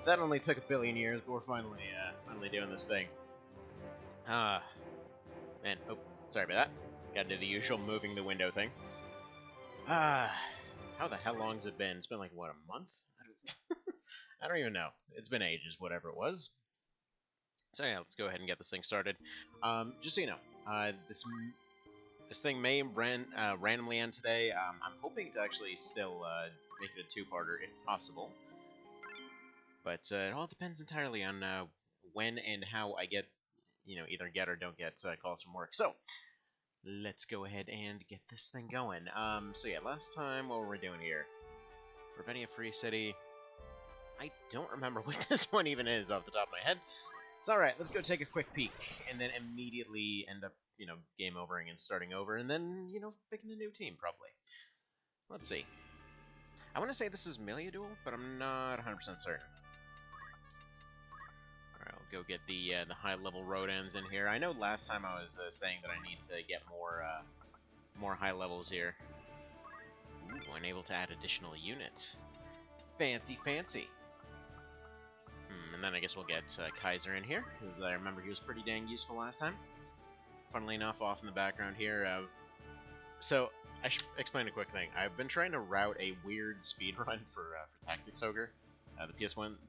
That only took a billion years, but we're finally doing this thing. Man, oh, sorry about that. Gotta do the usual moving the window thing. How the hell long has it been? It's been like, what, a month? I don't even know. It's been ages, whatever it was. So yeah, let's go ahead and get this thing started. Just so you know, this thing may randomly end today. I'm hoping to actually still make it a two-parter if possible. But it all depends entirely on when and how I get, either get or don't get calls from work. So, let's go ahead and get this thing going. So yeah, last time, what were we doing here? Ravennia Free City. I don't remember what this one even is off the top of my head. It's alright, let's go take a quick peek, and then immediately end up, game overing and starting over, and then, picking a new team, probably. Let's see. I want to say this is Miliadul, but I'm not 100% certain. Alright, I'll go get the high-level Rodans in here. I know last time I was saying that I need to get more high levels here. Ooh, I'm able to add additional units. Fancy, fancy. And then I guess we'll get Kaiser in here, because I remember he was pretty dang useful last time. Funnily enough, off in the background here, so I should explain a quick thing. I've been trying to route a weird speedrun for Tactics Ogre, the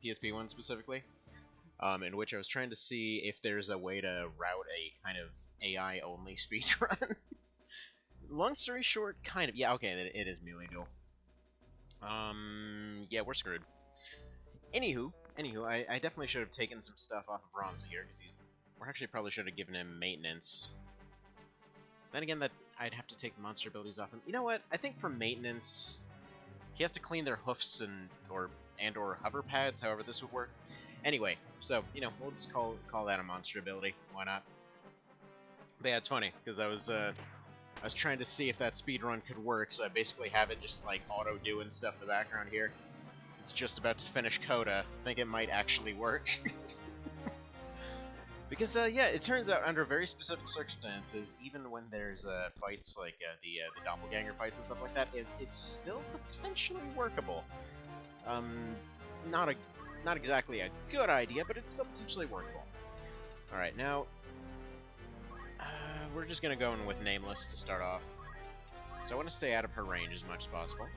PSP one specifically, in which I was trying to see if there's a way to route a kind of AI-only speedrun. Long story short, kind of. Yeah, okay, it is Melee Duel. Yeah, we're screwed. Anywho, I definitely should have taken some stuff off of Ronza here, because we actually probably should have given him maintenance. Then again, that I'd have to take the monster abilities off him. You know what? I think for maintenance, he has to clean their hoofs or hover pads, however this would work. Anyway, so, we'll just call that a monster ability. Why not? But yeah, it's funny, because I was trying to see if that speedrun could work, so I basically have it just, like, auto-doing stuff in the background here. It's just about to finish Coda. I think it might actually work. Because, yeah, it turns out under very specific circumstances, even when there's fights like the doppelganger fights and stuff like that, it's still potentially workable. Not exactly a good idea, but it's still potentially workable. Alright, now, we're just going to go in with Nameless to start off. So I want to stay out of her range as much as possible.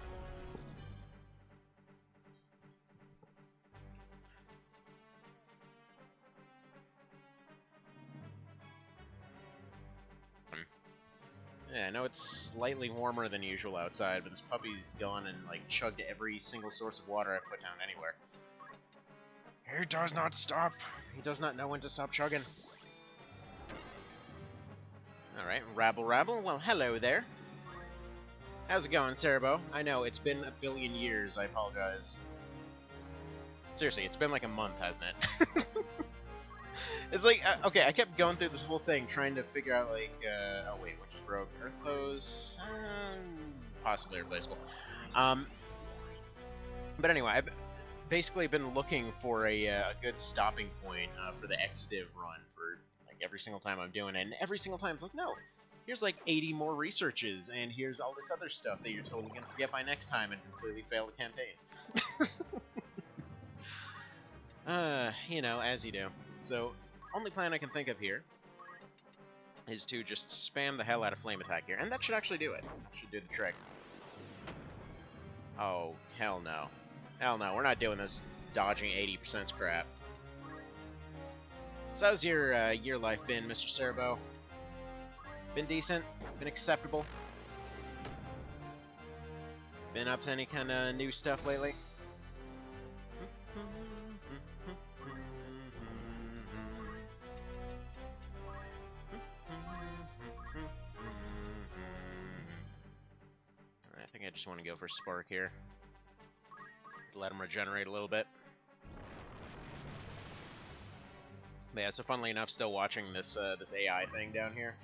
Yeah, I know it's slightly warmer than usual outside, but this puppy's gone and, like, chugged every single source of water I put down anywhere. He does not stop! He does not know when to stop chugging. Alright, rabble. Well, hello there. How's it going, Cerabow? I know, it's been a billion years, I apologize. Seriously, it's been like a month, hasn't it? It's like, okay, I kept going through this whole thing trying to figure out, like, oh wait, what just broke? Earth pose? Possibly replaceable. But anyway, I've basically been looking for a good stopping point for the X-Div run for, like, every single time I'm doing it, and every single time it's like, no, here's like 80 more researches, and here's all this other stuff that you're totally gonna forget by next time and completely fail the campaign. As you do. So, only plan I can think of here is to just spam the hell out of Flame Attack here, and that should actually do it. That should do the trick. Oh, hell no. Hell no, we're not doing this dodging 80% crap. So how's your life been, Mr. Cerabow? Been decent? Been acceptable? Been up to any kind of new stuff lately? I think I just want to go for Spark here. To let him regenerate a little bit. But yeah, so funnily enough, still watching this this AI thing down here.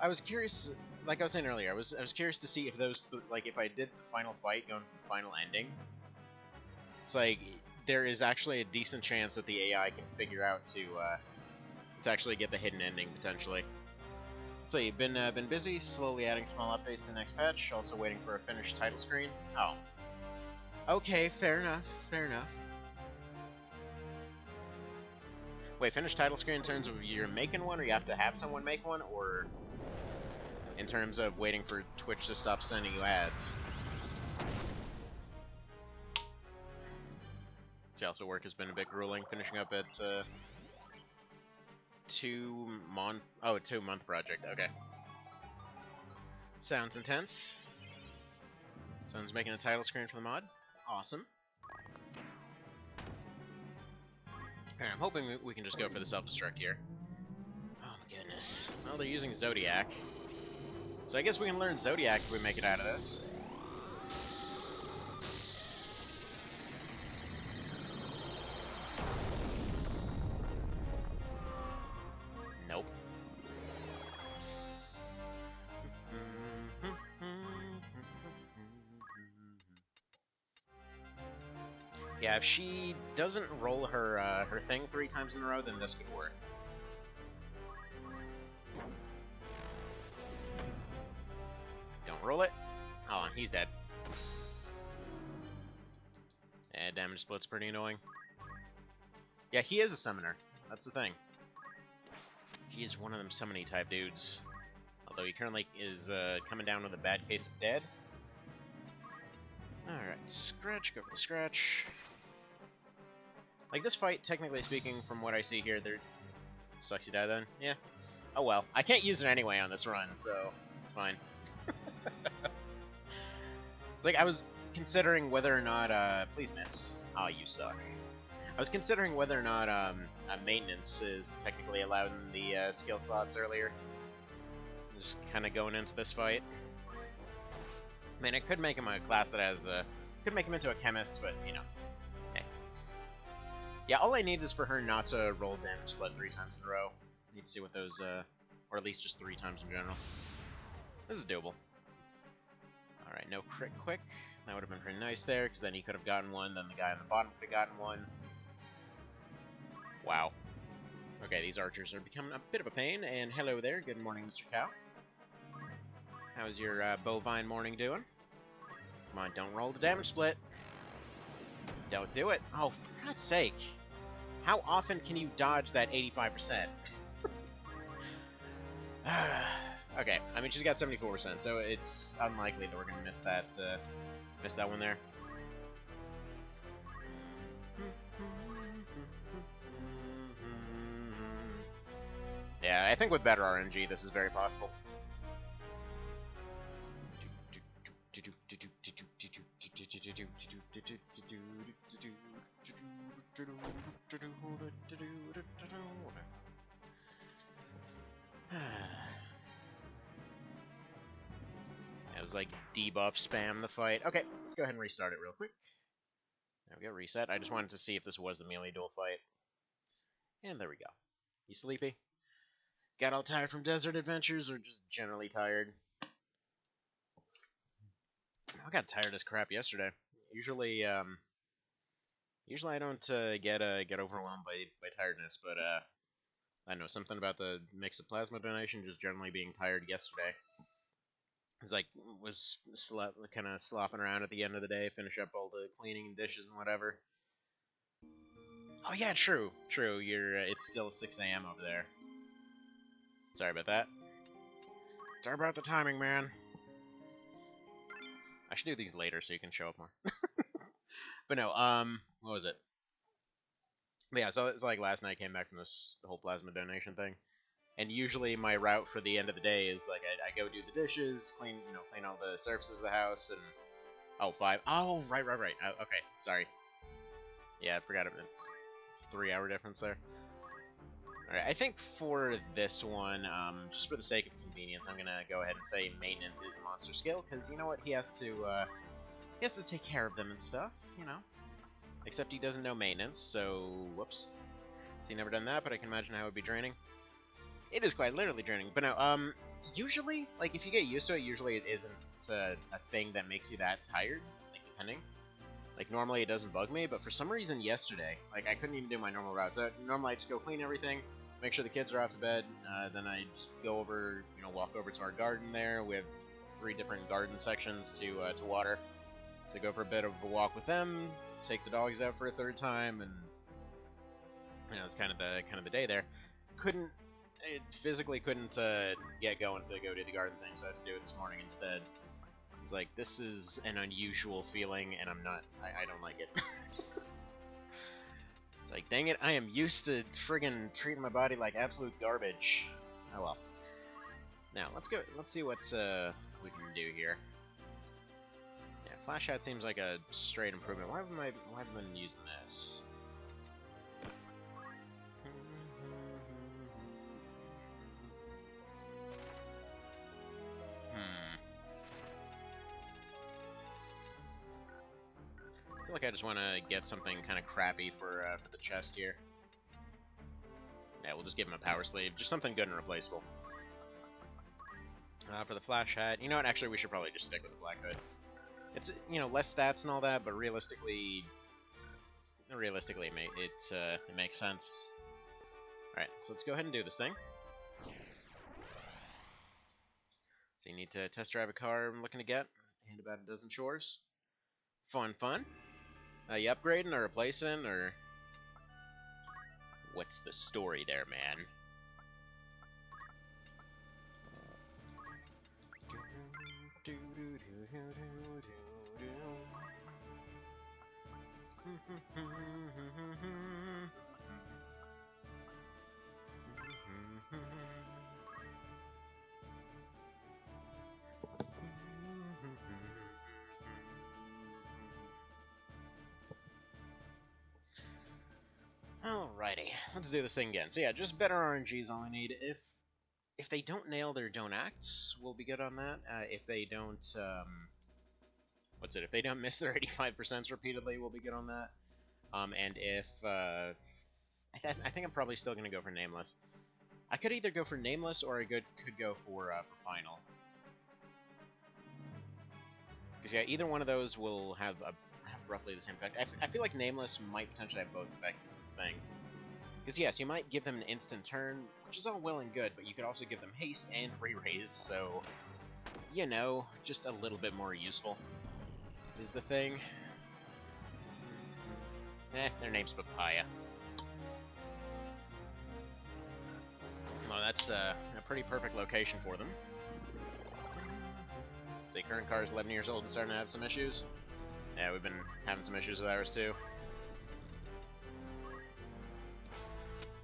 I was curious, like I was saying earlier, I was curious to see if those, like, if I did the final fight going for the final ending, it's like, there is actually a decent chance that the AI can figure out to actually get the hidden ending, potentially. So you've been busy, slowly adding small updates to the next patch, also waiting for a finished title screen. Oh. Okay, fair enough, fair enough. Wait, finish title screen in terms of you're making one, or you have to have someone make one, or in terms of waiting for Twitch to stop sending you ads? See, also work has been a bit grueling, finishing up at 2-month. Oh, a 2-month project. Okay. Sounds intense. Someone's making a title screen for the mod. Awesome. Alright, I'm hoping we can just go for the self-destruct here. Oh my goodness. Well, they're using Zodiac. So I guess we can learn Zodiac if we make it out of this. Nope. Yeah, if she doesn't roll her her thing 3 times in a row, then this could work. Don't roll it. Oh, he's dead. Yeah, damage split's pretty annoying. Yeah, he is a summoner. That's the thing. He is one of them summoning type dudes. Although he currently is coming down with a bad case of dead. Alright, scratch, go for the scratch. Like, this fight, technically speaking, from what I see here, there... Sucks you die then? Yeah. Oh well. I can't use it anyway on this run, so it's fine. It's like, I was considering whether or not, please miss. Oh, you suck. I was considering whether or not, maintenance is technically allowed in the, skill slots earlier. Just kind of going into this fight. I mean, it could make him a class that has, could make him into a chemist, but, you know, hey. Yeah, all I need is for her not to roll damage split 3 times in a row. Need to see what those, or at least just 3 times in general. This is doable. Alright, no crit quick. That would have been pretty nice there, because then he could have gotten one, then the guy on the bottom could have gotten one. Wow. Okay, these archers are becoming a bit of a pain, and hello there, good morning, Mr. Cow. How's your bovine morning doing? Come on, don't roll the damage split. Don't do it. Oh, for God's sake. How often can you dodge that 85%? Okay, I mean, she's got 74%, so it's unlikely that we're going to miss that one there. Yeah, I think with better RNG, this is very possible. It was like debuff spam the fight. Okay, let's go ahead and restart it real quick. There we go, reset. I just wanted to see if this was the melee duel fight. And there we go. You sleepy? Got all tired from desert adventures, or just generally tired? I got tired as crap yesterday. Usually I don't get overwhelmed by tiredness, but I don't know, something about the mix of plasma donation just generally being tired yesterday. It's like, was kind of slopping around at the end of the day, finish up all the cleaning and dishes and whatever. Oh yeah, true. It's still 6 AM over there. Sorry about that. Sorry about the timing, man. I should do these later so you can show up more. But no, what was it? But yeah, so it's like last night I came back from this whole plasma donation thing. And usually my route for the end of the day is like I go do the dishes, clean all the surfaces of the house, and oh, 5. Oh, right. Okay, sorry. Yeah, I forgot it's 3-hour difference there. Alright, I think for this one, just for the sake of convenience, I'm gonna go ahead and say maintenance is a monster skill, because you know what, he has to take care of them and stuff, you know. Except he doesn't know maintenance, so whoops. So he never done that, but I can imagine how it would be draining. It is quite literally draining, but no, usually, like, if you get used to it, usually it isn't a thing that makes you that tired, like, depending. Like, normally it doesn't bug me, but for some reason yesterday, like, I couldn't even do my normal route. So normally I just go clean everything, make sure the kids are off to bed, then I just go over, walk over to our garden there. We have 3 different garden sections to water. So go for a bit of a walk with them, take the dogs out for a 3rd time, and You know, it's kind of the day there. Physically couldn't get going to go do the garden thing, so I had to do it this morning instead. It's like, this is an unusual feeling, and I don't like it. It's like, dang it, I am used to friggin' treating my body like absolute garbage. Oh well. Now, let's see what we can do here. Yeah, Flash Hat seems like a straight improvement. Why have I been using this? I feel like I just want to get something kind of crappy for the chest here. Yeah, we'll just give him a power sleeve. Just something good and replaceable. For the Flash Hat, you know what? Actually, we should probably just stick with the Black Hood. It's, you know, less stats and all that, but realistically, it makes sense. All right, so let's go ahead and do this thing. So you need to test drive a car I'm looking to get, and about a dozen chores. Fun. You upgrading or replacing, or what's the story there, man? Alrighty, let's do this thing again. So yeah, just better RNG is all I need. If they don't nail their don't acts, we'll be good on that. If they don't, if they don't miss their 85% repeatedly, we'll be good on that. And if, I think I'm probably still gonna go for Nameless. I could either go for Nameless or I could go for Final. Because yeah, either one of those will have roughly the same effect. I feel like Nameless might potentially have both effects as the thing. Because yes, you might give them an instant turn, which is all well and good, but you could also give them haste and free raise, so, you know, just a little bit more useful is the thing. Their name's Papaya. Well, that's a pretty perfect location for them. Say, current car is 11 years old and starting to have some issues. Yeah, we've been having some issues with ours too.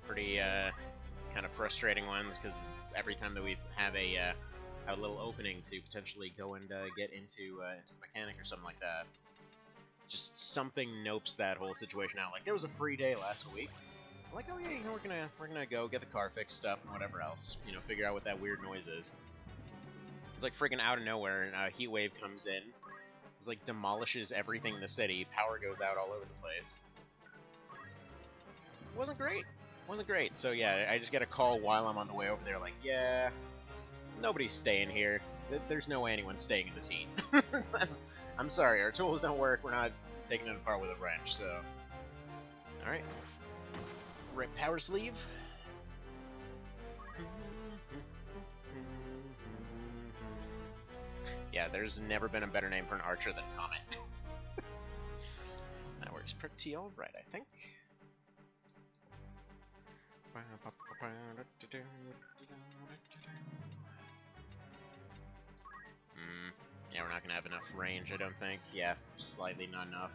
Pretty kind of frustrating ones, because every time that we have a little opening to potentially go and get into the mechanic or something like that, just something nopes that whole situation out. Like, there was a free day last week. I'm like, oh yeah, you know, we're gonna go get the car fixed stuff and whatever else. You know, figure out what that weird noise is. It's like freaking out of nowhere, and a heat wave comes in. It's like demolishes everything in the city. Power goes out all over the place. It wasn't great. So yeah, I just get a call while I'm on the way over there, like, yeah, nobody's staying here. There's no way anyone's staying in this heat. I'm sorry, our tools don't work. We're not taking it apart with a wrench, so. Alright. Rip power sleeve. Yeah, there's never been a better name for an archer than Comet. That works pretty alright, I think. Yeah, we're not gonna have enough range, I don't think. Yeah, slightly not enough.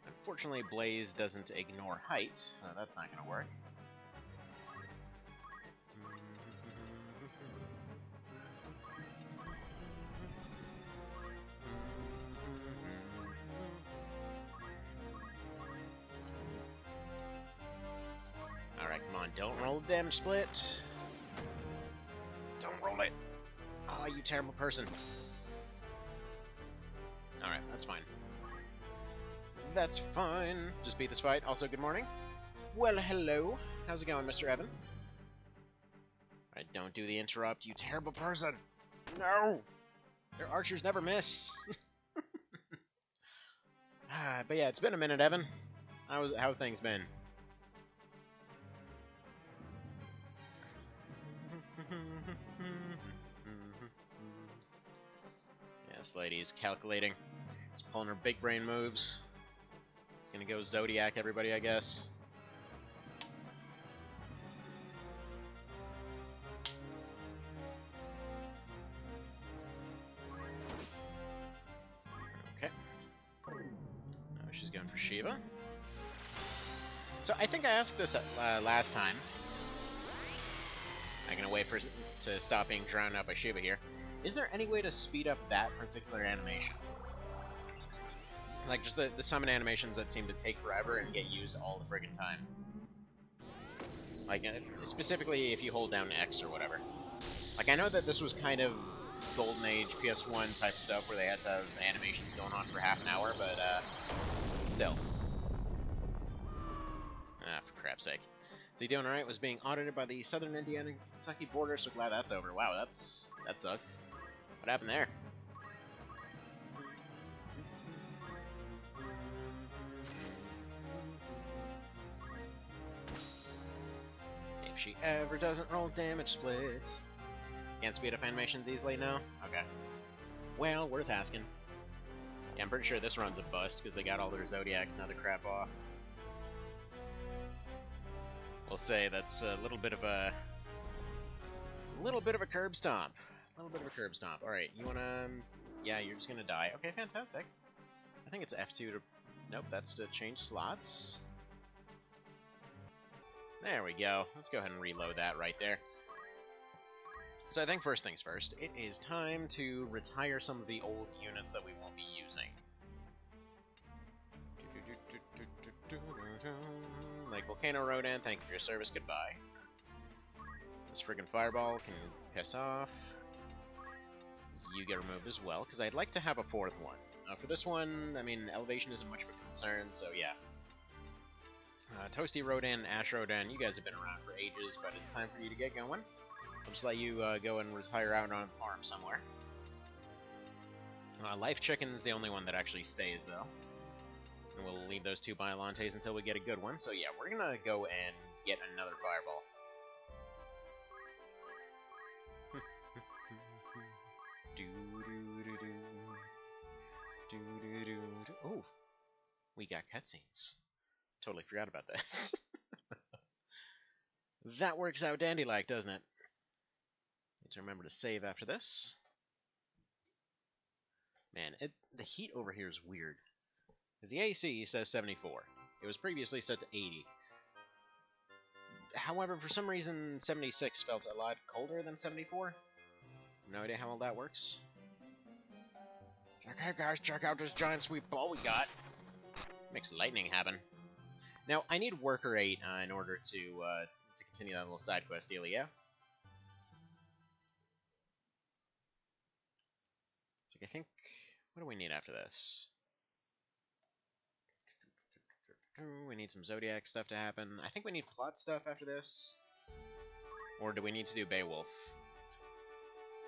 Unfortunately, Blaze doesn't ignore height, so that's not gonna work. Alright, come on, don't roll the damage split. Don't roll it. Oh, you terrible person. Alright, that's fine. That's fine. Just beat this fight. Also, good morning. Well, hello. How's it going, Mr. Evan? Alright, don't do the interrupt, you terrible person. No! Their archers never miss. But yeah, it's been a minute, Evan. How have things been? Yeah, this lady's calculating. She's pulling her big brain moves. Gonna go Zodiac everybody, I guess. for Shiva. So I think I asked this last time. I'm gonna wait for to stop being drowned out by Shiva here. Is there any way to speed up that particular animation? Like, just the summon animations that seem to take forever and get used all the friggin' time. Like, specifically if you hold down X or whatever. Like, I know that this was kind of Golden Age PS1 type stuff where they had to have animations going on for half an hour, but, still. Ah, for crap's sake. So you doing alright? Was being audited by the southern Indiana Kentucky border, so glad that's over. Wow, that sucks. What happened there? If she ever doesn't roll damage splits. Can't speed up animations easily now? Okay. Well, worth asking. Yeah, I'm pretty sure this run's a bust, because they got all their Zodiacs and other crap off. We'll say that's a little bit of a curb stomp. A little bit of a curb stomp. Alright, you wanna... Yeah, you're just gonna die. Okay, fantastic. I think it's F2 to... Nope, that's to change slots. There we go. Let's go ahead and reload that right there. So I think first things first, it is time to retire some of the old units that we won't be using. Like Volcano Rodan, thank you for your service, goodbye. This friggin' Fireball can piss off. You get removed as well, because I'd like to have a fourth one. For this one, I mean, elevation isn't much of a concern, so yeah. Toasty Rodan, Ash Rodan, you guys have been around for ages, but it's time for you to get going. I'll just let you go and retire out on the farm somewhere. Life Chicken's the only one that actually stays, though. And we'll leave those two Biolantes until we get a good one. So yeah, we're gonna go and get another Fireball. Ooh, we got cutscenes. Totally forgot about this. That works out dandy-like, doesn't it? Need to remember to save after this. Man, the heat over here is weird. Because the AC says 74. It was previously set to 80. However, for some reason, 76 felt a lot colder than 74. No idea how all that works. Okay, guys, check out this giant sweet ball we got. Makes lightning happen. Now, I need Worker 8 in order to continue that little side quest deal, yeah? So I think... What do we need after this? We need some Zodiac stuff to happen. I think we need plot stuff after this. Or do we need to do Beowulf?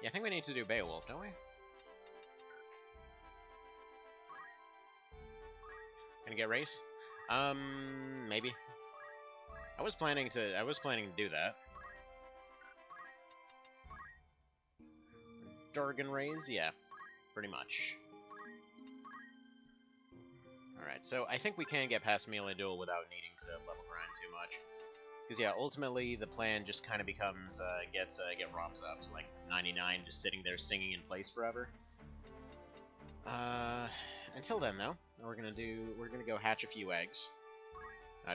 Yeah, I think we need to do Beowulf, don't we? Gonna get race? Maybe. I was planning to do that. Durgan raise? Yeah, pretty much. Alright, so I think we can get past Melee Duel without needing to level grind too much. Because yeah, ultimately the plan just kind of becomes, get ROMs up, so like 99 just sitting there singing in place forever. Until then though, we're gonna go hatch a few eggs.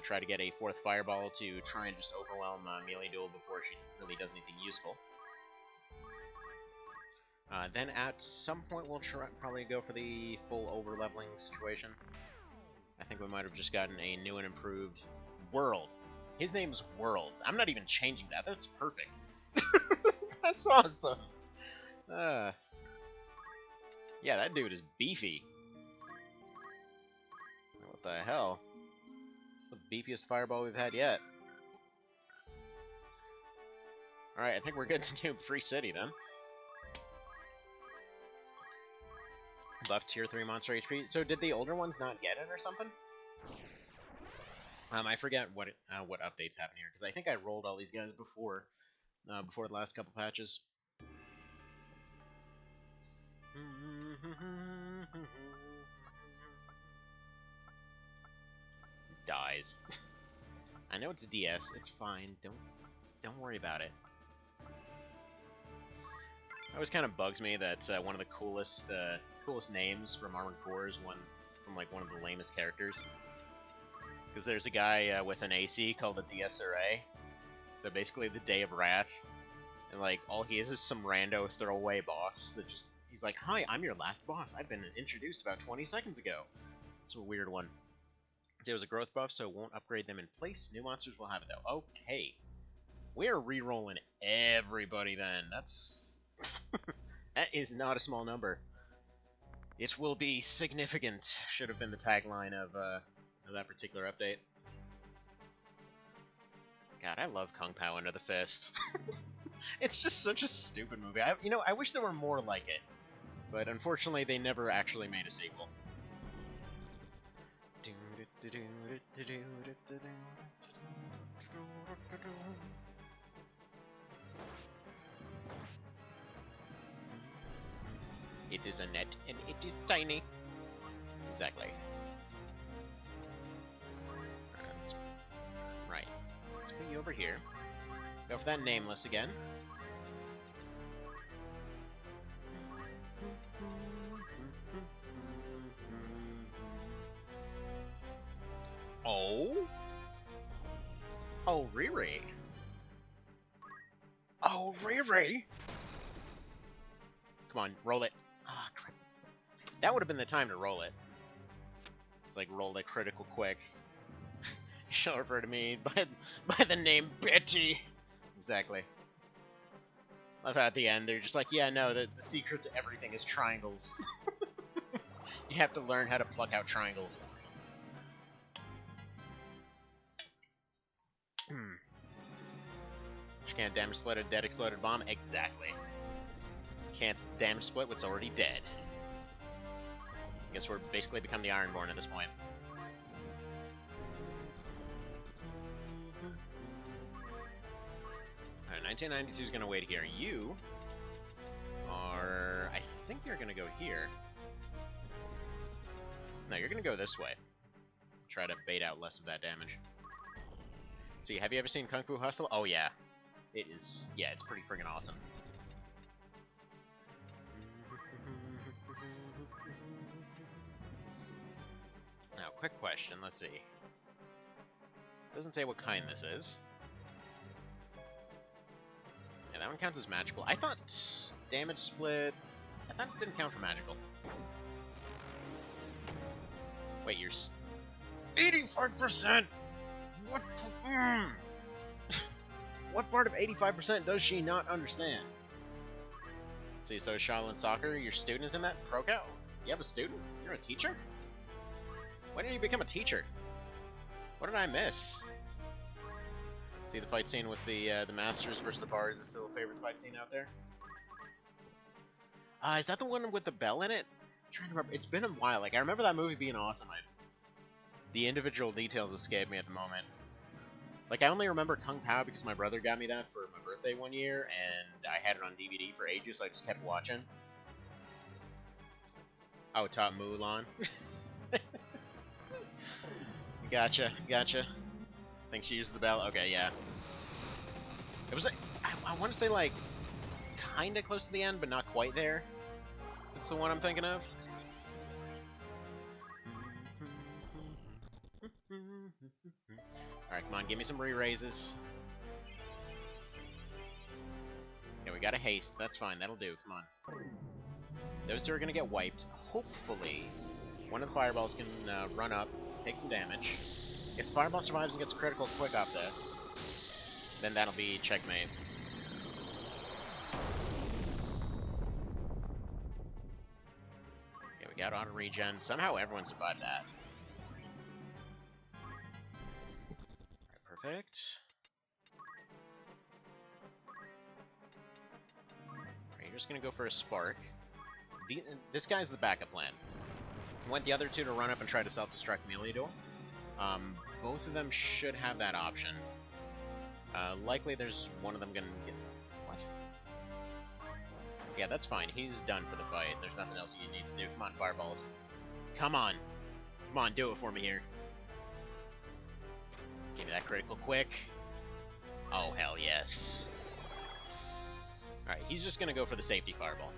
Try to get a fourth Fireball to try and just overwhelm Melee Duel before she really does anything useful. Then at some point we'll probably go for the full over-leveling situation. I think we might have just gotten a new and improved World. His name's World. I'm not even changing that. That's perfect. That's awesome. Yeah, that dude is beefy. What the hell? It's the beefiest Fireball we've had yet. Alright, I think we're good to do Free City then. Buff tier 3 monster HP. So did the older ones not get it or something? I forget what updates happen here, because I think I rolled all these guys before the last couple patches. Dies. I know it's DS. It's fine. Don't worry about it. It always kind of bugs me that one of the coolest names from Armored Core is one from like one of the lamest characters. Because there's a guy with an AC called the DSRA. So basically the Day of Wrath. And like all he is some rando throwaway boss that just he's like, "Hi, I'm your last boss. I've been introduced about 20 seconds ago." It's a weird one. It was a growth buff, so it won't upgrade them in place. New monsters will have it though. Okay. We're re-rolling everybody then. That's that is not a small number. It will be significant. Should have been the tagline of that particular update. God, I love Kung Pao Under the Fist. It's just such a stupid movie. I wish there were more like it, but unfortunately, they never actually made a sequel. It is a net, and it is tiny. Exactly. Right. Let's put you over here. Go for that nameless again. Oh? Oh, Riri. Oh, Riri! Come on, roll it. Ah, crap. That would have been the time to roll it. It's like, roll it critical quick. She'll refer to me by the name Betty. Exactly. Love how at the end they're just like, yeah, no, the secret to everything is triangles. You have to learn how to pluck out triangles. She can't damage split a dead exploded bomb? Exactly. Can't damage split what's already dead. I guess we're basically become the Ironborn at this point. Alright, 1992 is going to wait here. You are... I think you're going to go here. No, you're going to go this way. Try to bait out less of that damage. See, have you ever seen Kung Fu Hustle? Oh, yeah. It is... yeah, it's pretty friggin' awesome. Now, quick question. Let's see. Doesn't say what kind this is. Yeah, that one counts as magical. I thought damage split... I thought it didn't count for magical. Wait, you're... 85%! What? What part of 85% does she not understand? See, so Shaolin Soccer, your student is in that? Kroko? You have a student? You're a teacher? When did you become a teacher? What did I miss? See, the fight scene with the Masters versus the Bards is still a favorite fight scene out there? Is that the one with the bell in it? I'm trying to remember. It's been a while. Like, I remember that movie being awesome. The individual details escape me at the moment. Like, I only remember Kung Pao because my brother got me that for my birthday one year, and I had it on DVD for ages, so I just kept watching. Oh, Top Mulan. Gotcha. Think she used the bell? Okay, yeah. It was, I want to say, like, kinda close to the end, but not quite there. That's the one I'm thinking of. Alright, come on, give me some re-raises. Okay, we got a haste. That's fine, that'll do. Come on. Those two are gonna get wiped. Hopefully, one of the fireballs can run up, take some damage. If the fireball survives and gets critical quick off this, then that'll be checkmate. Okay, we got auto regen. Somehow everyone survived that. Perfect. Alright, you're just gonna go for a spark. This guy's the backup plan. I want the other two to run up and try to self-destruct melee duel. Both of them should have that option. Likely there's one of them gonna get... What? Yeah, that's fine. He's done for the fight. There's nothing else he needs to do. Come on, fireballs. Come on! Come on, do it for me here. Give me that critical quick. Oh, hell yes. Alright, he's just gonna go for the safety fireball.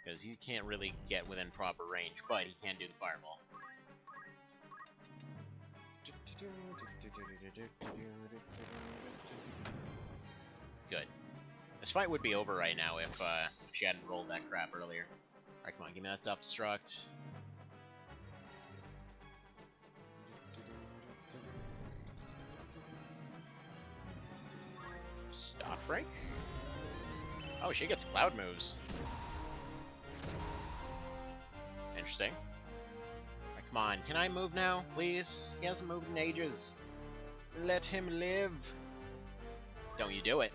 because he can't really get within proper range, but he can do the fireball. Good. This fight would be over right now if she hadn't rolled that crap earlier. Alright, come on, give me that self-destruct. Stock break? Oh, she gets cloud moves. Interesting. Right, come on, can I move now, please? He hasn't moved in ages. Let him live. Don't you do it.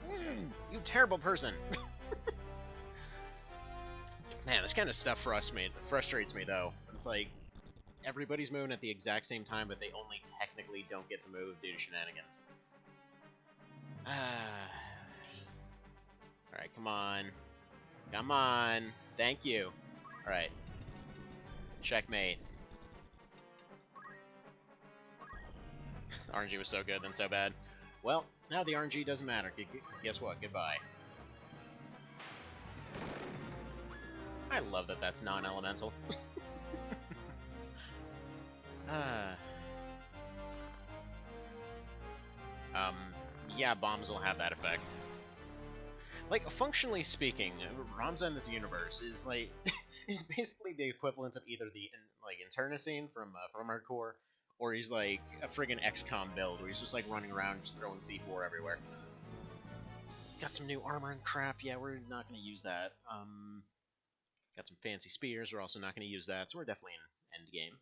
You terrible person. Man, this kind of stuff frustrates me, though. It's like, everybody's moving at the exact same time, but they only technically don't get to move due to shenanigans. Alright, come on. Come on. Thank you. Alright. Checkmate. RNG was so good, then so bad. Well, now the RNG doesn't matter, because guess what? Goodbye. I love that that's non-elemental. Yeah, bombs will have that effect. Like, functionally speaking, Ramza in this universe is like he's basically the equivalent of either the Internecine from Hardcore, or he's like a friggin' XCOM build where he's just like running around just throwing C4 everywhere. Got some new armor and crap. Yeah, we're not gonna use that. Got some fancy spears. We're also not gonna use that, so we're definitely in end game.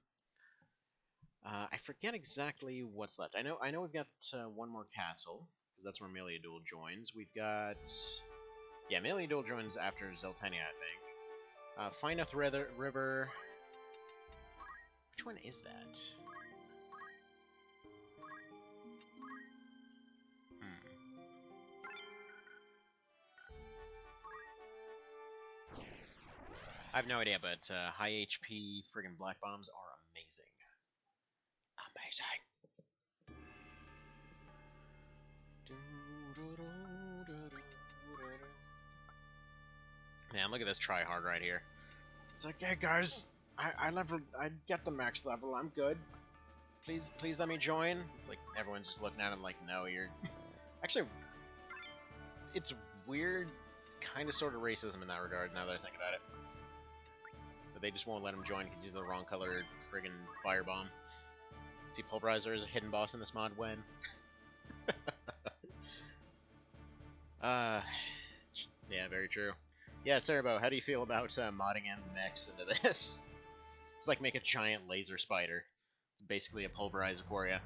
I forget exactly what's left. I know we've got one more castle, because that's where Melee Duel joins. We've got... Yeah, Melee Duel joins after Zeltenia, I think. Fineth River... Which one is that? I have no idea, but high HP friggin' black bombs are amazing. Amazing. Man, look at this tryhard right here. It's like, hey guys, I get the max level, I'm good. Please let me join. It's like everyone's just looking at him like, no, you're. Actually, it's weird, kind of sort of racism in that regard. Now that I think about it, but they just won't let him join because he's the wrong colored friggin' firebomb. See, Pulverizer is a hidden boss in this mod. When? Yeah, very true. Yeah, Cerabow, how do you feel about modding in mechs into this? It's like make a giant laser spider. It's basically a pulverizer for you.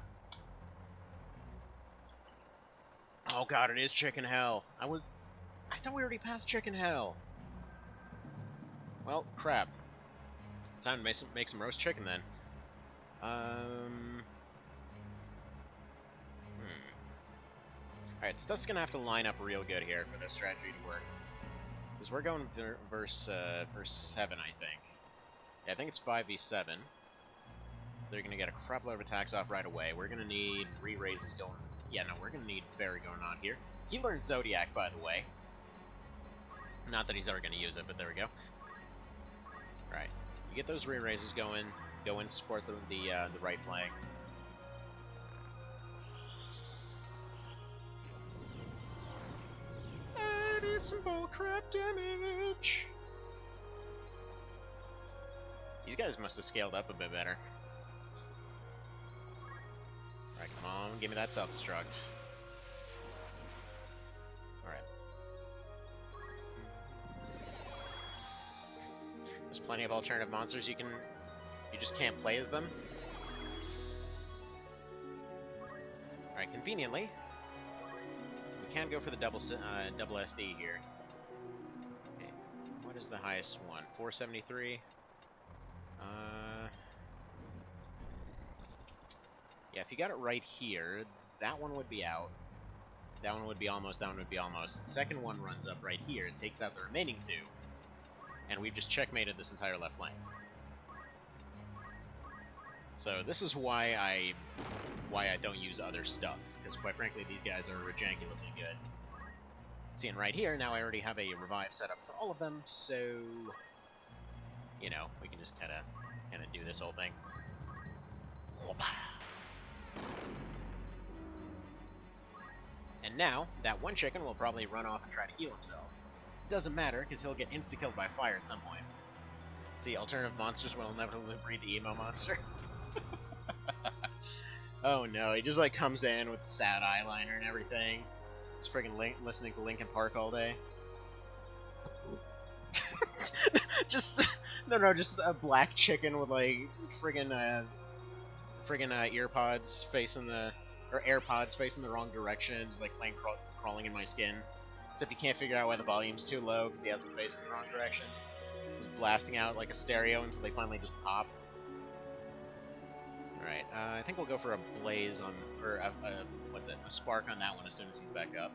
Oh god, it is Chicken Hell. I thought we already passed Chicken Hell. Well, crap. Time to make some roast chicken then. Alright, stuff's gonna have to line up real good here for this strategy to work. Because we're going verse 7, I think. Yeah, I think it's 5v7. They're gonna get a crap load of attacks off right away. We're gonna need re-raises going... Yeah, no, we're gonna need Fairy going on here. He learned Zodiac, by the way. Not that he's ever gonna use it, but there we go. Alright. You get those re-raises going. Go in to support the right flank. That is some bullcrap damage! These guys must have scaled up a bit better. Alright, come on, give me that self-destruct. Alright. There's plenty of alternative monsters you just can't play as them. Alright, conveniently, we can go for the double SD here. Okay, what is the highest one? 473? Yeah, if you got it right here, that one would be out. That one would be almost, that one would be almost. The second one runs up right here, it takes out the remaining two. And we've just checkmated this entire left flank. So this is why I don't use other stuff, because quite frankly these guys are ridiculously good. See, and right here, now I already have a revive set up for all of them, so... You know, we can just kinda do this whole thing. And now, that one chicken will probably run off and try to heal himself. Doesn't matter, because he'll get insta-killed by fire at some point. See, alternative monsters will inevitably breed the emo monster. Oh no, he just like comes in with sad eyeliner and everything. Just friggin' listening to Linkin Park all day. just just a black chicken with like friggin' earpods facing the AirPods facing the wrong direction, just like flame crawling in my skin. Except he can't figure out why the volume's too low because he has them facing the wrong direction. So he's blasting out like a stereo until they finally just pop. Alright, I think we'll go for a blaze on, or a spark on that one as soon as he's back up.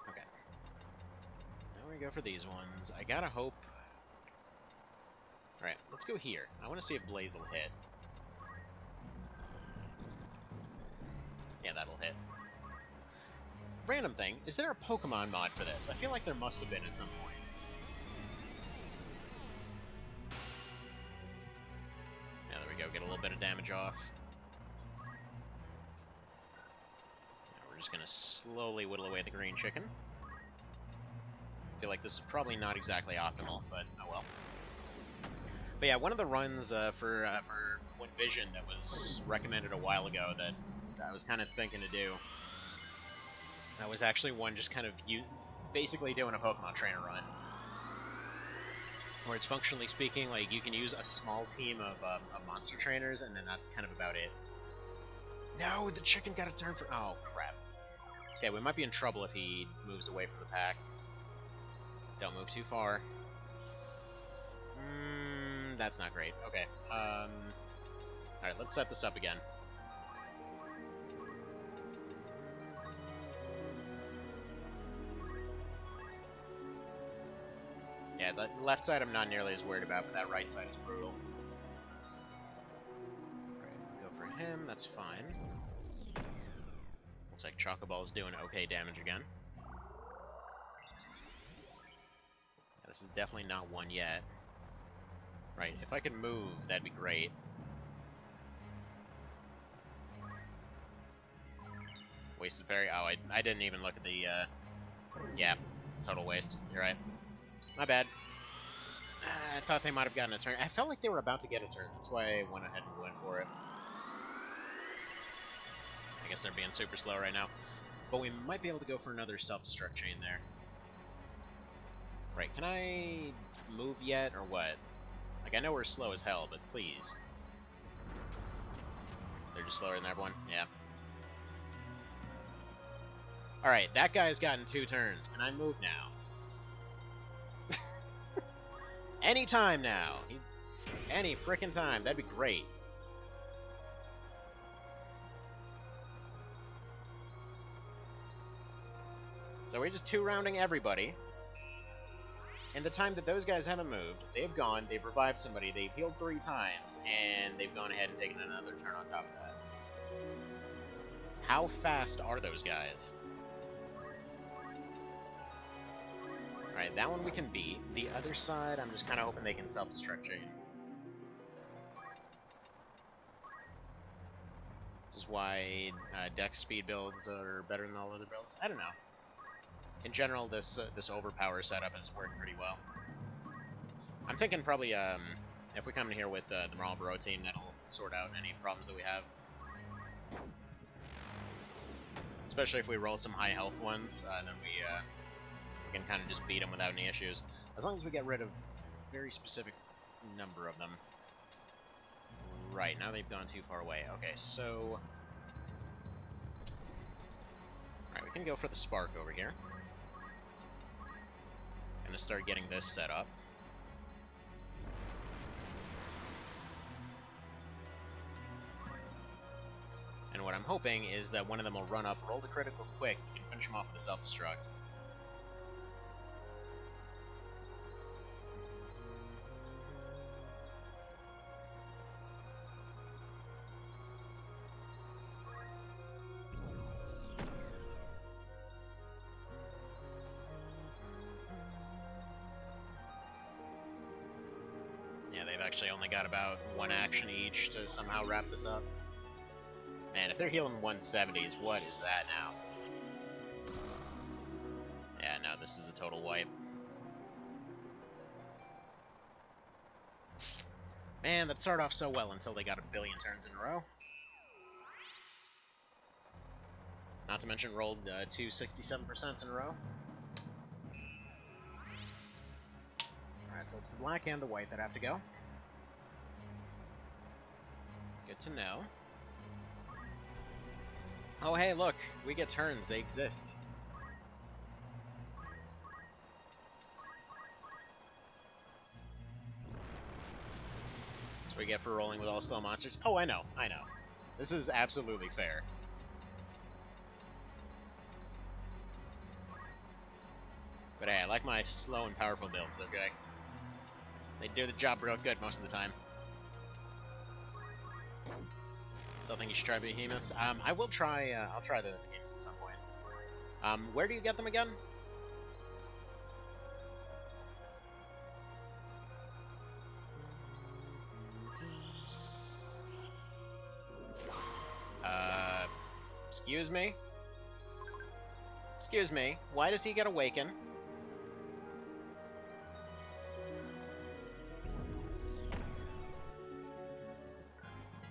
Okay. Now we go for these ones. I gotta hope... Alright, let's go here. I want to see if blaze will hit. Yeah, that'll hit. Random thing, is there a Pokemon mod for this? I feel like there must have been at some point. Yeah, there we go, get a little bit of damage off. Now we're just gonna slowly whittle away the green chicken. I feel like this is probably not exactly optimal, but oh well. But yeah, one of the runs for Wind Vision that was recommended a while ago that I was kind of thinking to do, that was actually one just kind of basically doing a Pokemon trainer run. Where it's functionally speaking, like, you can use a small team of monster trainers, and then that's kind of about it. No, the chicken got a turn for... Oh, crap. Okay, we might be in trouble if he moves away from the pack. Don't move too far. That's not great. Okay. Alright, let's set this up again. Yeah, the left side I'm not nearly as worried about, but that right side is brutal. Alright, go for him, that's fine. Looks like Chocoball's doing okay damage again. Yeah, this is definitely not one yet. Right, if I could move, that'd be great. Wasted parry? Oh, I didn't even look at the, yeah, total waste. You're right. My bad. I thought they might have gotten a turn. I felt like they were about to get a turn. That's why I went ahead and went for it. I guess they're being super slow right now. But we might be able to go for another self-destruct chain there. Right, can I move yet, or what? Like, I know we're slow as hell, but please. They're just slower than everyone? Yeah. Alright, that guy's gotten 2 turns. Can I move now? Any time now. Any frickin' time. That'd be great. So we're just 2-rounding everybody. And the time that those guys haven't moved, they've gone, they've revived somebody, they've healed 3 times, and they've gone ahead and taken another turn on top of that. How fast are those guys? Alright, that one we can beat. The other side, I'm just kind of hoping they can self-destruct chain. This is why dex speed builds are better than all other builds. I don't know. In general, this overpower setup has worked pretty well. I'm thinking probably if we come in here with the Marlboro team, that'll sort out any problems that we have. Especially if we roll some high health ones, then we can kind of just beat them without any issues. As long as we get rid of a very specific number of them. Right, now they've gone too far away. Okay, so... Alright, we can go for the spark over here. Gonna start getting this set up. And what I'm hoping is that one of them will run up, roll the critical quick, you can finish him off with a self-destruct. actually only got about one action each to somehow wrap this up. Man, if they're healing 170s, what is that now? Yeah, no, this is a total wipe. Man, that started off so well until they got a billion turns in a row. Not to mention rolled 2 67% in a row. Alright, so it's the black and the white that have to go. Good to know. Oh hey, look! We get turns, they exist. That's what we get for rolling with all slow monsters. Oh, I know. This is absolutely fair. But hey, I like my slow and powerful builds, okay? They do the job real good most of the time. Still think you should try behemoths. I will try, I'll try the behemoths at some point. Where do you get them again? Excuse me? Excuse me, why does he get awaken?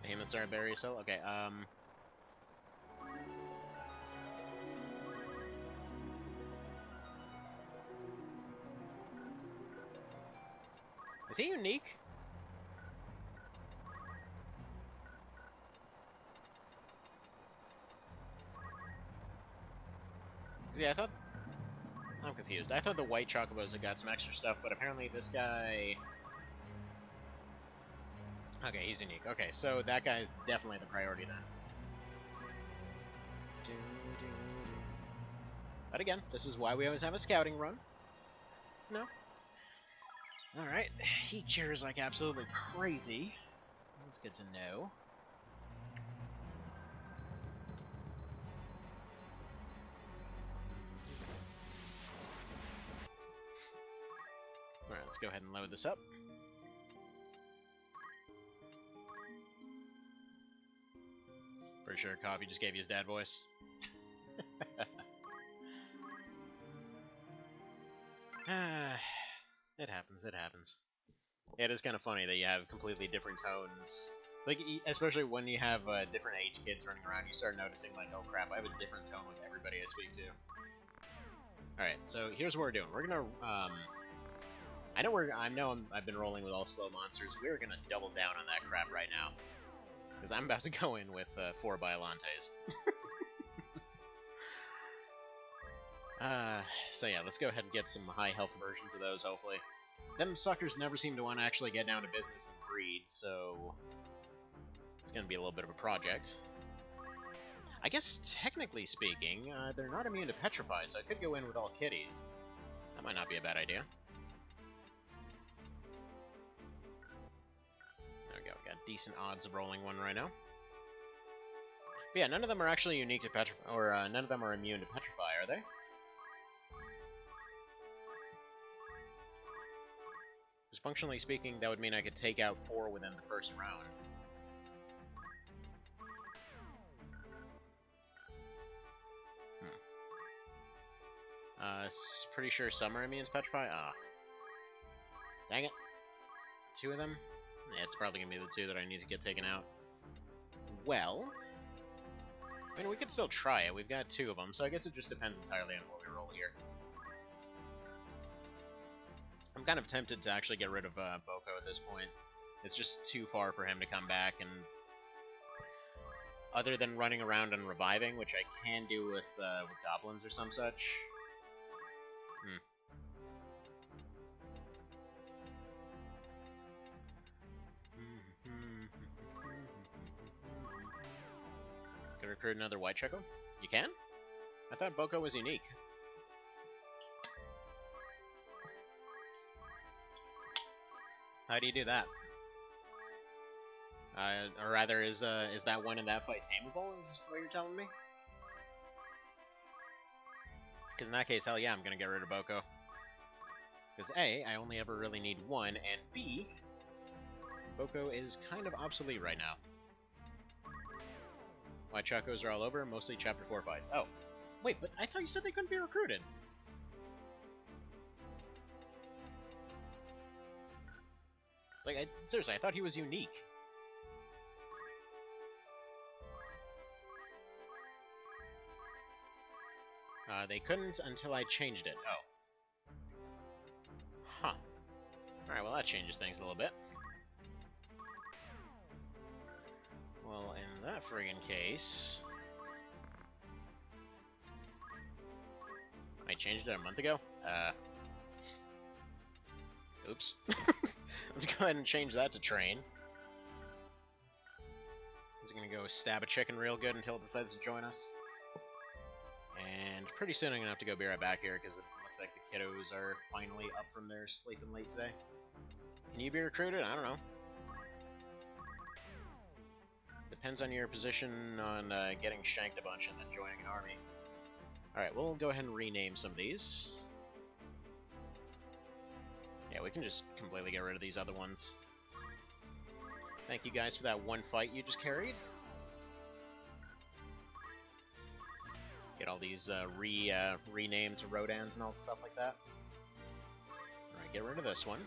Behemoths are a berry still? Okay, is he unique? Yeah, I thought... I'm confused. I thought the white chocobos had got some extra stuff, but apparently this guy... Okay, he's unique. Okay, so that guy's definitely the priority then. But again, this is why we always have a scouting run. No. Alright, he cures like absolutely crazy. That's good to know. Alright, let's go ahead and load this up. Pretty sure Coffee just gave you his dad voice. It happens, it happens. Yeah, it is kind of funny that you have completely different tones. Like, especially when you have different age kids running around, you start noticing, like, oh crap, I have a different tone with everybody I speak to. Alright, so here's what we're doing. We're gonna, I've been rolling with all slow monsters. We're gonna double down on that crap right now. Because I'm about to go in with 4 Biolantes. So yeah, let's go ahead and get some high health versions of those, hopefully. Them suckers never seem to want to actually get down to business and breed, so... it's gonna be a little bit of a project. I guess, technically speaking, they're not immune to Petrify, so I could go in with all kitties. That might not be a bad idea. There we go, we got decent odds of rolling one right now. But yeah, none of them are actually unique to Petrify, or none of them are immune to Petrify, are they? Because functionally speaking, that would mean I could take out 4 within the first round. Pretty sure some are immune to Petrify? Ah. Dang it. 2 of them? Yeah, it's probably gonna be the 2 that I need to get taken out. Well... I mean, we could still try it. We've got 2 of them, so I guess it just depends entirely on what we roll here. I'm kind of tempted to actually get rid of Boko at this point. It's just too far for him to come back, and... other than running around and reviving, which I can do with goblins or some such... Could recruit another white Choco? You can? I thought Boko was unique. How do you do that? Or rather, is that one in that fight tameable, is what you're telling me? Because in that case, hell yeah, I'm gonna get rid of Boko. Because A, I only ever really need 1, and B, Boko is kind of obsolete right now. Why Chacos are all over? Mostly Chapter 4 fights. Oh. Wait, but I thought you said they couldn't be recruited. Like, seriously, I thought he was unique. They couldn't until I changed it. Oh. Huh. Alright, well that changes things a little bit. Well, in that friggin' case... I changed it a month ago? Oops. Let's go ahead and change that to train. He's gonna go stab a chicken real good until it decides to join us. And pretty soon I'm gonna have to go be right back here, because it looks like the kiddos are finally up from their sleeping late today. Can you be recruited? I don't know. Depends on your position on getting shanked a bunch and then joining an army. Alright, we'll go ahead and rename some of these. Yeah, we can just completely get rid of these other ones. Thank you guys for that one fight you just carried. Get all these renamed to Rodans and all stuff like that. Alright, get rid of this one.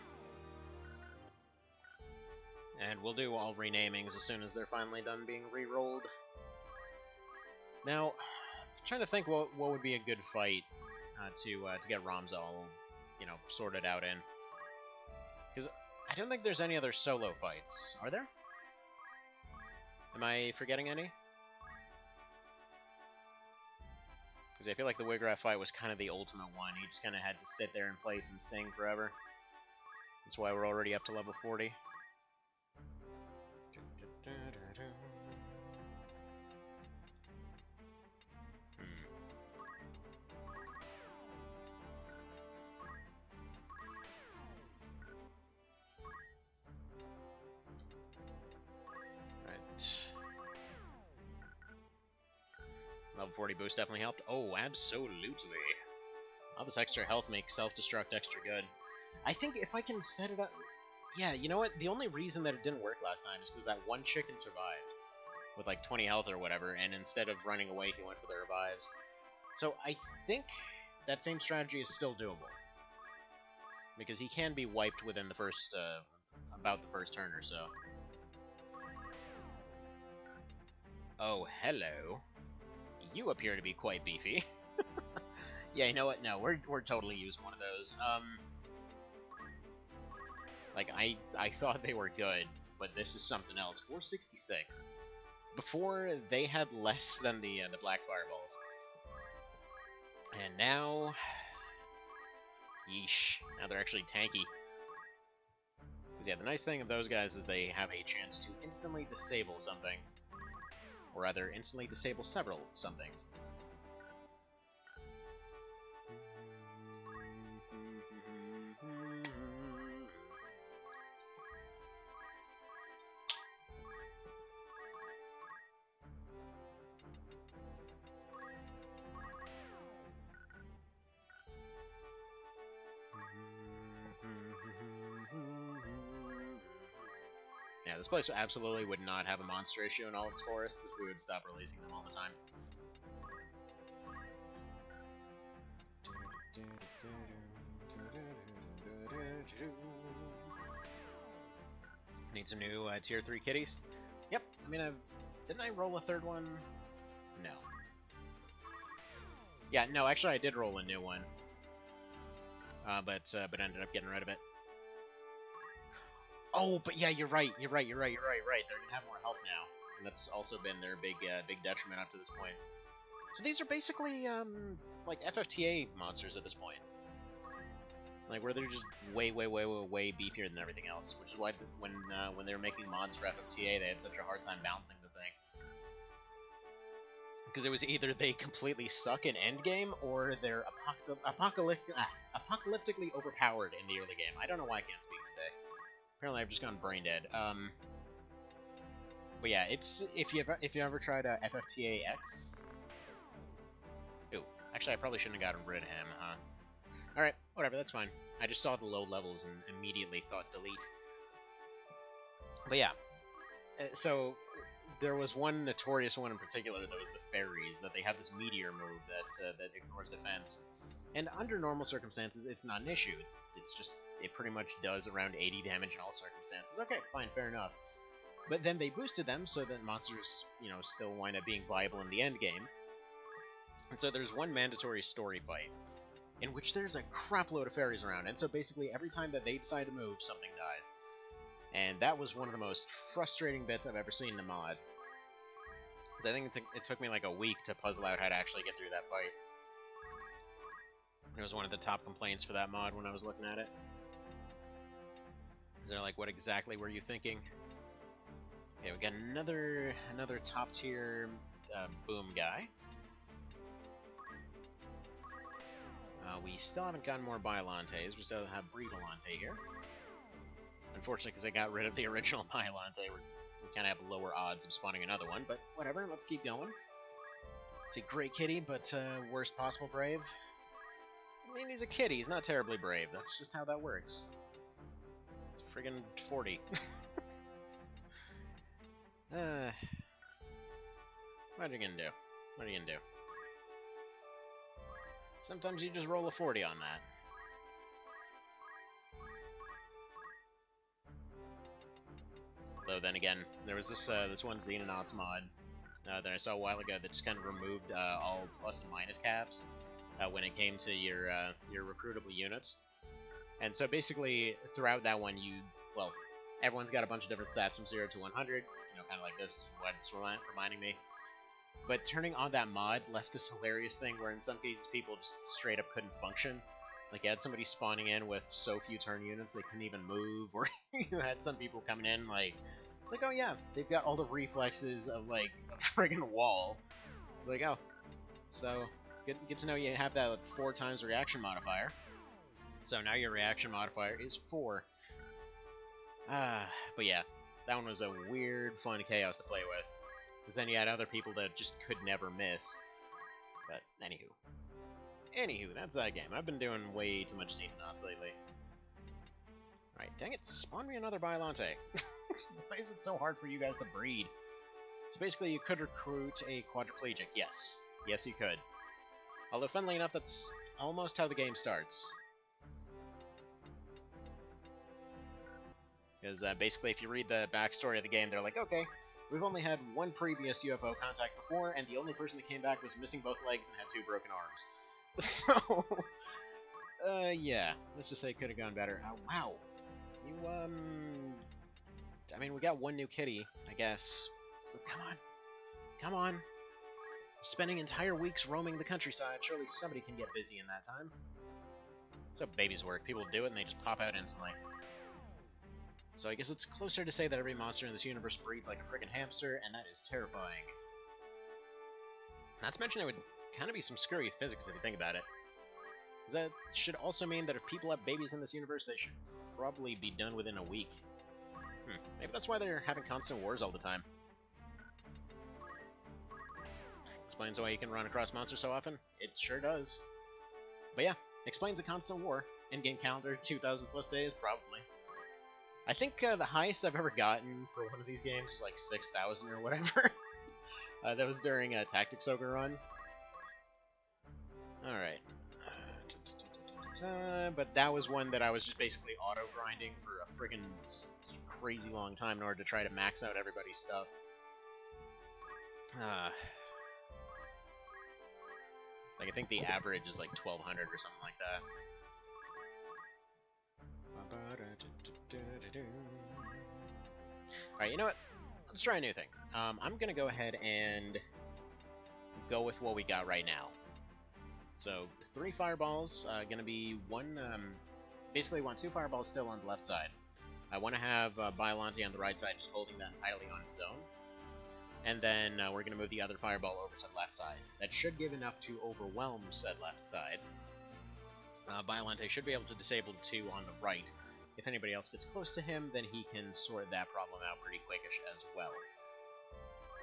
And we'll do all renamings as soon as they're finally done being re-rolled. Now, I'm trying to think what would be a good fight to get Ramza all, you know, sorted out in. Because I don't think there's any other solo fights. Are there? Am I forgetting any? Because I feel like the Wigrat fight was kind of the ultimate one. You just kind of had to sit there in place and sing forever. That's why we're already up to level 40. Level 40 boost definitely helped. Oh, absolutely. All this extra health makes self-destruct extra good. I think if I can set it up... Yeah, you know what? The only reason that it didn't work last time is because that one chicken survived. With like 20 health or whatever, and instead of running away, he went for the revives. So I think that same strategy is still doable. Because he can be wiped within the first... about the first turn or so. Oh, hello. You appear to be quite beefy. Yeah, you know what? No, we're totally using one of those. Like, I thought they were good, but this is something else. 466. Before, they had less than the black fireballs. And now... Yeesh. Now they're actually tanky. Because, yeah, the nice thing of those guys is they have a chance to instantly disable something. Or rather, instantly disable several somethings. Yeah, this place absolutely would not have a monster issue in all its forests if we would stop releasing them all the time. Need some new tier 3 kitties? Yep, I mean, didn't I roll a third one? No. Yeah, no, actually I did roll a new one. But ended up getting rid of it. Oh, but yeah, you're right. They're gonna have more health now, and that's also been their big detriment up to this point. So these are basically like FFTA monsters at this point, like where they're just way beefier than everything else. Which is why when they were making mods for FFTA, they had such a hard time balancing the thing, because it was either they completely suck in endgame or they're apocalyptically overpowered in the early game. I don't know why I can't speak today. Apparently I've just gone brain dead. But yeah, it's if you ever tried FFTA X. Ooh, actually I probably shouldn't have gotten rid of him, huh? Alright, whatever, that's fine. I just saw the low levels and immediately thought delete. But yeah, so there was one notorious one in particular that was the fairies, that they have this meteor move that ignores defense. And under normal circumstances, it's not an issue. It's just, it pretty much does around 80 damage in all circumstances. Okay, fine, fair enough. But then they boosted them so that monsters, still wind up being viable in the end game. And so there's one mandatory story fight in which there's a crap load of fairies around, and so basically every time that they decide to move, something dies. And that was one of the most frustrating bits I've ever seen in a mod. Because I think it took me like a week to puzzle out how to actually get through that fight. It was one of the top complaints for that mod when I was looking at it. Is there like, what exactly were you thinking? Okay, we got another top tier boom guy. We still haven't gotten more Biolantes. We still have Breedolante here. Unfortunately, because I got rid of the original Biollante, we kind of have lower odds of spawning another one, but whatever, let's keep going. It's a great kitty, but worst possible brave. I mean, he's a kitty, he's not terribly brave, that's just how that works. It's friggin' 40. What are you gonna do? What are you gonna do? Sometimes you just roll a 40 on that. Though then again, there was this one Xenonauts mod that I saw a while ago that just kind of removed all plus and minus caps when it came to your recruitable units. And so basically, throughout that one, everyone's got a bunch of different stats from 0 to 100, kind of like this, what it's reminding me. But turning on that mod left this hilarious thing where in some cases people just straight up couldn't function. Like, you had somebody spawning in with so few turn units they couldn't even move, or you had some people coming in like, it's like, oh yeah, they've got all the reflexes of, like, a friggin' wall. Like, oh, so, good to know you have that 4 times reaction modifier. So now your reaction modifier is 4. But yeah, that one was a weird, fun chaos to play with. Because then you had other people that just could never miss. But, Anywho, that's that game. I've been doing way too much Xenonauts lately. Alright, dang it, spawn me another Biollante. Why is it so hard for you guys to breed? So basically, you could recruit a quadriplegic, yes. Yes, you could. Although, funnily enough, that's almost how the game starts. Because basically, if you read the backstory of the game, they're like, okay, we've only had one previous UFO contact before, and the only person that came back was missing both legs and had 2 broken arms. So, yeah, let's just say it could have gone better. Wow. You, I mean, we got one new kitty, I guess. But come on. Spending entire weeks roaming the countryside, surely somebody can get busy in that time. That's how babies work. People do it and they just pop out instantly. So I guess it's closer to say that every monster in this universe breeds like a friggin' hamster, and that is terrifying. Not to mention it would kind of be some screwy physics if you think about it. That should also mean that if people have babies in this universe, they should probably be done within a week. Maybe that's why they're having constant wars all the time. Explains why you can run across monsters so often. It sure does. But yeah, explains a constant war. In-game calendar, 2,000 plus days, probably. I think the highest I've ever gotten for one of these games was like 6,000 or whatever. That was during a Tactics Ogre run. Alright. But that was one that I was just basically auto-grinding for a friggin' crazy long time in order to try to max out everybody's stuff. Like, I think the average is like 1,200 or something like that. Alright, you know what? Let's try a new thing. I'm gonna go ahead and go with what we got right now. So, 3 fireballs, gonna be one, basically want 2 fireballs still on the left side. I want to have Biollante on the right side, just holding that entirely on its own. And then we're gonna move the other fireball over to the left side. That should give enough to overwhelm said left side. Biollante should be able to disable 2 on the right. If anybody else gets close to him, then he can sort that problem out pretty quickish as well.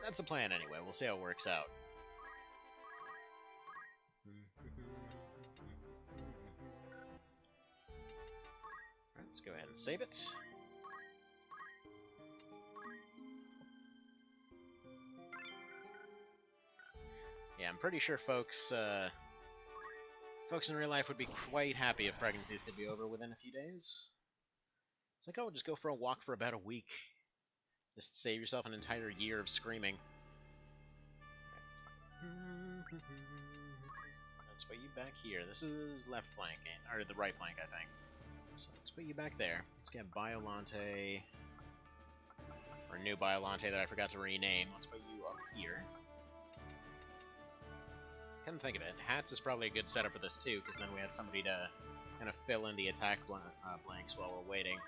That's the plan anyway, we'll see how it works out. Let's go ahead and save it. Yeah, I'm pretty sure folks in real life would be quite happy if pregnancies could be over within a few days. It's like, oh, just go for a walk for about a week. Just save yourself an entire year of screaming. Let's put you back here. This is left flank, or the right flank, I think. So let's put you back there. Let's get Biolante, or new Biolante that I forgot to rename. Let's put you up here. Come to think of it, Hats is probably a good setup for this too, because then we have somebody to kind of fill in the attack blanks while we're waiting.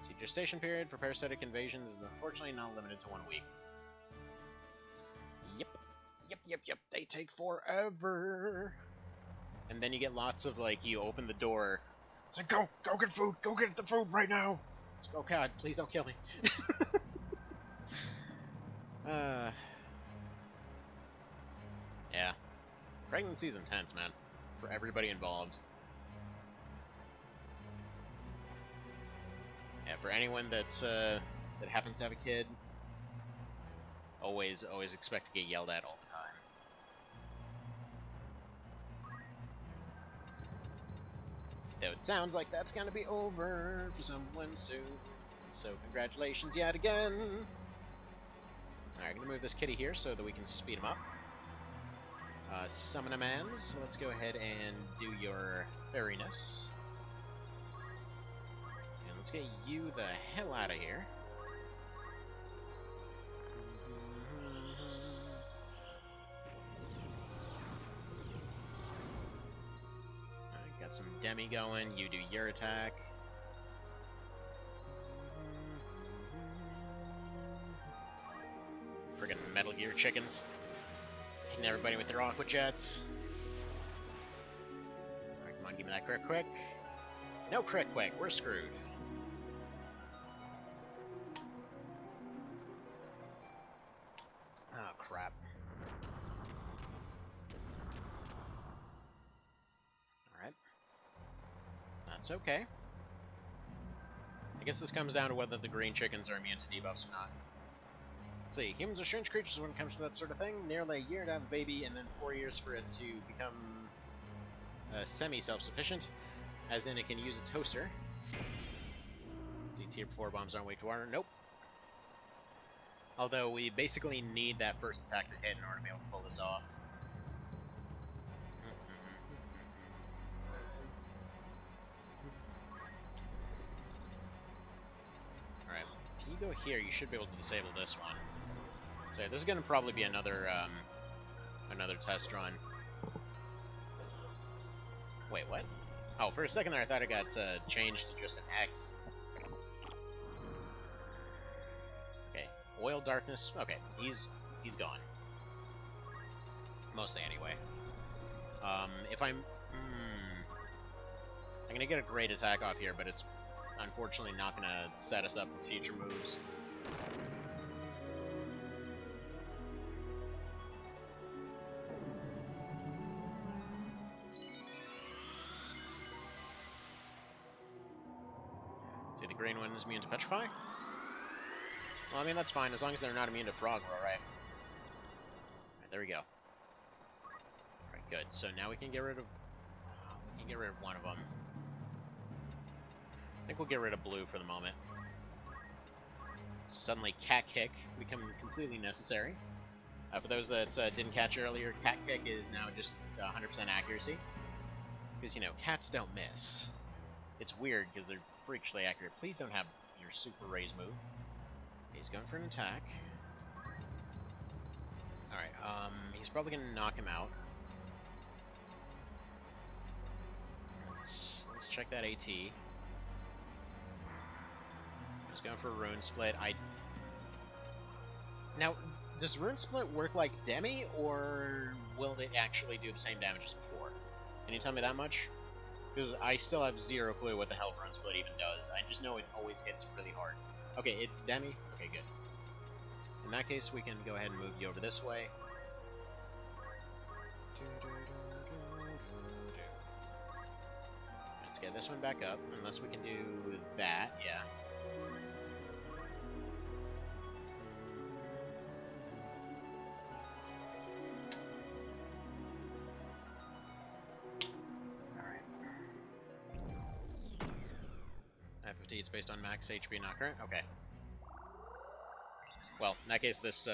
See, gestation period for parasitic invasions is unfortunately not limited to 1 week. Yep, they take forever. And then you get lots of, like, you open the door. It's like, go get food, go get the food right now. It's like, oh god, please don't kill me. Yeah. Pregnancy's intense, man. For everybody involved. Yeah, for anyone that's, that happens to have a kid, always expect to get yelled at all the time. Though it sounds like that's gonna be over for someone soon. So congratulations yet again. Alright, I'm gonna move this kitty here so that we can speed him up. Summon a man, so let's go ahead and do your fairiness. And let's get you the hell out of here. Got some Demi going, you do your attack. Friggin' Metal Gear chickens. Hitting everybody with their aqua jets. Alright, come on, give me that crit quick. No crit quick, we're screwed. Oh, crap. Alright. That's okay. I guess this comes down to whether the green chickens are immune to debuffs or not. Let's see, humans are strange creatures when it comes to that sort of thing. Nearly a year to have a baby, and then 4 years for it to become semi-self-sufficient. As in, it can use a toaster. See, tier 4 bombs aren't weak to water. Nope. Although we basically need that first attack to hit in order to be able to pull this off. Alright, if you go here, you should be able to disable this one. So yeah, this is going to probably be another another test run. Wait, what? Oh, for a second there I thought it got changed to just an X. Okay, Oil Darkness. Okay, he's gone. Mostly anyway. If I'm gonna get a great attack off here, but it's unfortunately not gonna set us up for future moves. See, the green one is immune to Petrify? Well, I mean, that's fine, as long as they're not immune to Frog Roar, right? Alright, there we go. Alright, good. So now we can get rid of... one of them. I think we'll get rid of blue for the moment. So suddenly, Cat Kick become completely necessary. For those that didn't catch earlier, Cat Kick is now just 100% accuracy. Because, you know, cats don't miss. It's weird, because they're freakishly accurate. Please don't have your Super Raise move. Okay, he's going for an attack. Alright, he's probably going to knock him out. Let's check that AT. He's going for Rune Split. Now, does Rune Split work like Demi, or will it actually do the same damage as before? Can you tell me that much? Because I still have zero clue what the hell Rune Split even does. I just know it always hits really hard. Okay, it's Demi. Okay, good. In that case, we can go ahead and move you over this way. get this one back up, unless we can do that, yeah. FFT, it's based on max HP, not current? Okay. Well, in that case, this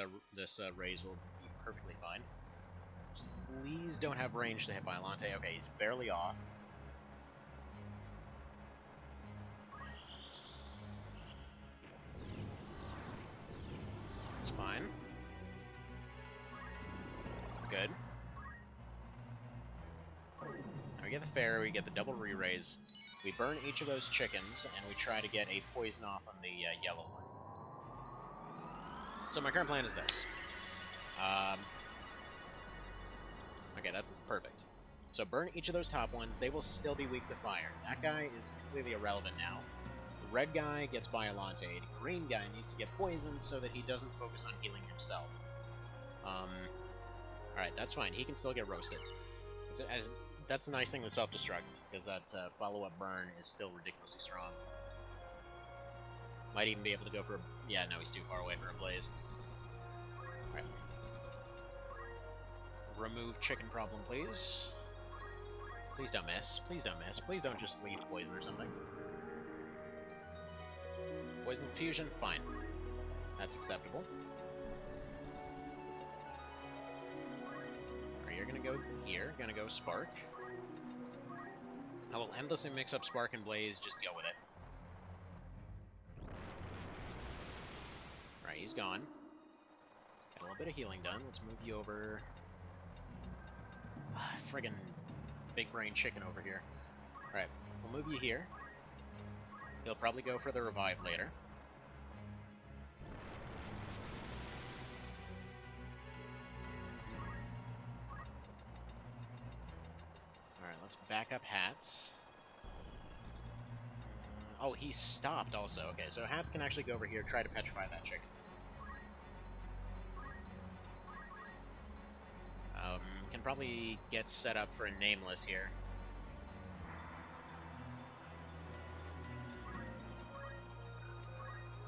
raise will be perfectly fine. Please don't have range to hit Violante. Okay, he's barely off. It's fine. Good. Now we get the fair, we get the double re-raise. We burn each of those chickens, and we try to get a poison off on the yellow one. So my current plan is this. Okay, that's perfect. So burn each of those top ones. They will still be weak to fire. That guy is completely irrelevant now. The red guy gets Violante. The green guy needs to get poisoned so that he doesn't focus on healing himself. Alright, that's fine. He can still get roasted. That's a nice thing with self-destruct, because that follow-up burn is still ridiculously strong. Might even be able to go for a... Yeah, no, he's too far away for a blaze. Alright. Remove chicken problem, please. Please don't miss. Please don't miss. Please don't just leave poison or something. Poison fusion? Fine. That's acceptable. Alright, you're gonna go here. Gonna go Spark. I will endlessly mix up Spark and Blaze, just go with it. Alright, he's gone. Got a little bit of healing done. Let's move you over. Friggin' big brain chicken over here. Alright, we'll move you here. He'll probably go for the revive later. Alright, let's back up Hats. Oh, he stopped also. Okay, so Hats can actually go over here, try to petrify that chicken. Can probably get set up for a Nameless here.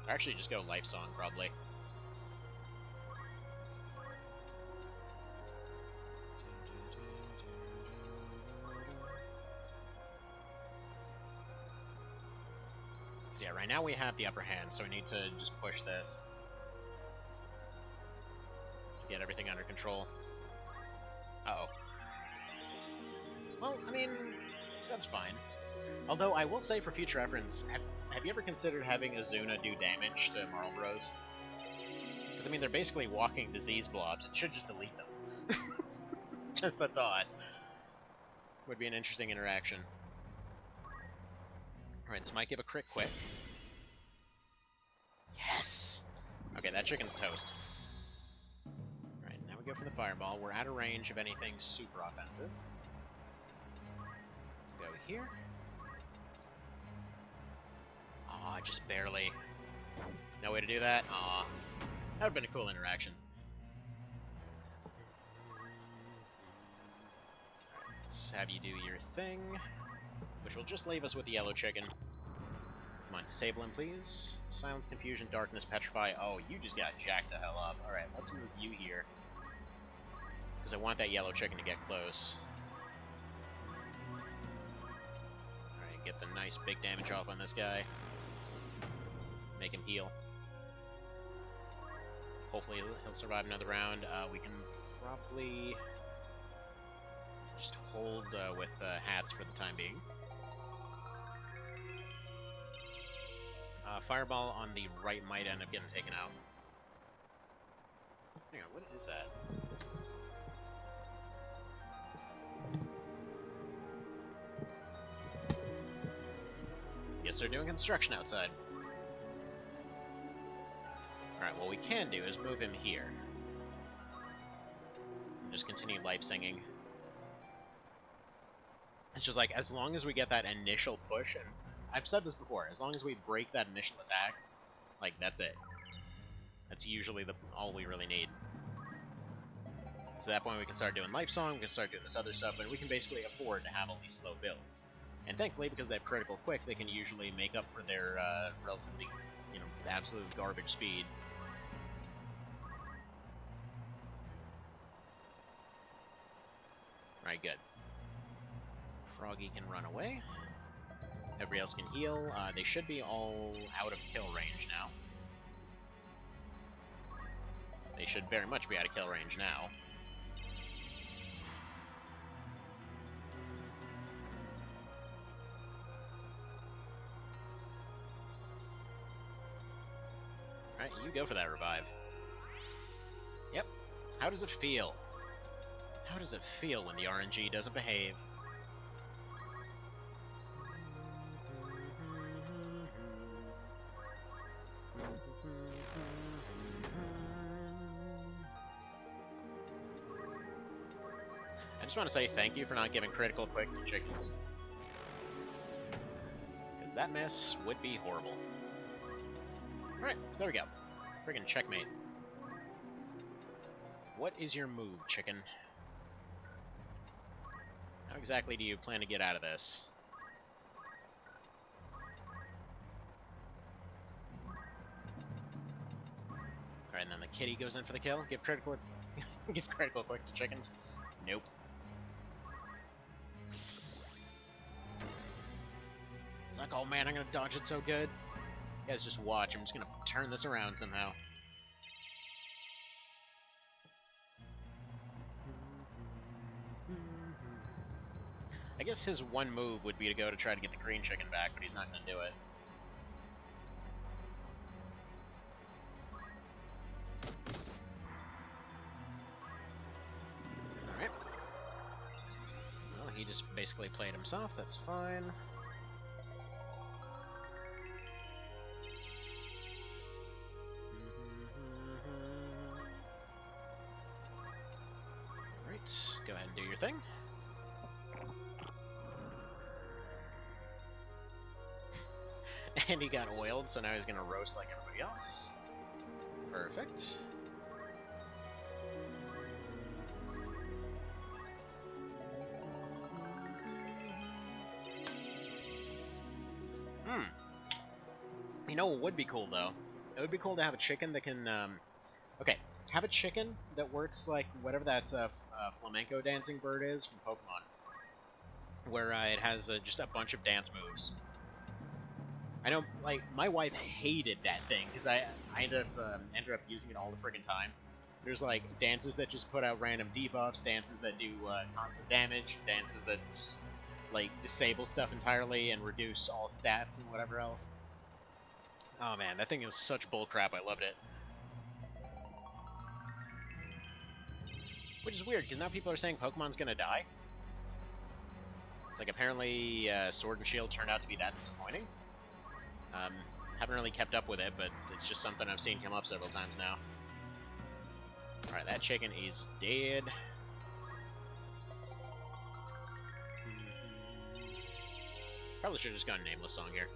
Or actually just go Life Song, probably. So yeah, right now we have the upper hand, so we need to just push this. Get everything under control. Uh-oh. Well, I mean, that's fine. Although, I will say for future reference, have you ever considered having Azuna do damage to Marlboros? Because, I mean, they're basically walking disease blobs. It should just delete them. Just a thought. Would be an interesting interaction. Alright, this might give a crit quick. Yes! Okay, that chicken's toast. Now we go for the fireball. We're out of range of anything super offensive. Go here. Aw, just barely. No way to do that? Aw. That would've been a cool interaction. Alright, let's have you do your thing, which will just leave us with the yellow chicken. Come on, disable him, please. Silence, confusion, darkness, petrify. Oh, you just got jacked the hell up. Alright, let's move you here. Because I want that yellow chicken to get close. Alright, get the nice big damage off on this guy. Make him heal. Hopefully he'll survive another round. We can probably just hold with Hats for the time being. Fireball on the right might end up getting taken out. Hang on, what is that? Guess they're doing construction outside. Alright, what we can do is move him here. And just continue life singing. It's just like, as long as we get that initial push, and I've said this before, as long as we break that initial attack, like, that's it. That's usually all we really need. So at that point we can start doing Life Song, we can start doing this other stuff, and we can basically afford to have all these slow builds. And thankfully, because they have critical quick, they can usually make up for their relatively, absolute garbage speed. Alright, good. Froggy can run away. Everybody else can heal. They should be all out of kill range now. They should very much be out of kill range now. Alright, you go for that revive. Yep. How does it feel? How does it feel when the RNG doesn't behave? I just want to say thank you for not giving critical quick to chickens. Because that mess would be horrible. Alright, there we go. Friggin' checkmate. What is your move, chicken? How exactly do you plan to get out of this? Alright, and then the kitty goes in for the kill. Give critical give critical quick to chickens. Nope. It's like, oh man, I'm gonna dodge it so good. You guys just watch, I'm just gonna turn this around somehow. I guess his one move would be to go to try to get the green chicken back, but he's not gonna do it. Alright. Well, he just basically played himself, that's fine. Go ahead and do your thing. And he got oiled, so now he's gonna roast like everybody else. Perfect. You know what would be cool, though? It would be cool to have a chicken that can, okay, have a chicken that works like whatever that flamenco dancing bird is from Pokemon, where it has just a bunch of dance moves. I know, like, my wife hated that thing because I ended up using it all the friggin' time. There's like dances that just put out random debuffs, dances that do constant damage, dances that just like disable stuff entirely and reduce all stats and whatever else. Oh man, that thing is such bullcrap. I loved it. Which is weird, because now people are saying Pokemon's gonna die. It's like, apparently, Sword and Shield turned out to be that disappointing. Haven't really kept up with it, but it's just something I've seen come up several times now. Alright, that chicken is dead. Probably should have just gone nameless song here.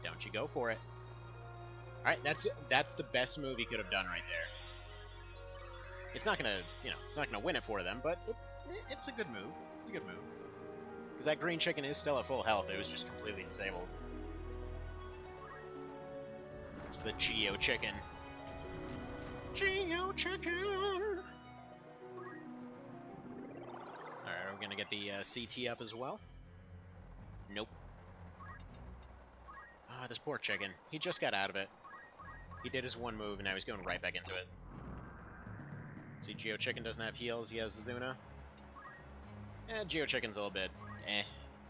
Don't you go for it. Alright, that's the best move he could have done right there. It's not gonna, it's not gonna win it for them, but it's a good move. It's a good move. Because that green chicken is still at full health, it was just completely disabled. It's the Geo chicken. Geo chicken! Alright, are we gonna get the CT up as well? Nope. Ah, this poor chicken. He just got out of it. He did his one move, and now he's going right back into it. See, Geo Chicken doesn't have heals, he has Zuna. Geo Chicken's a little bit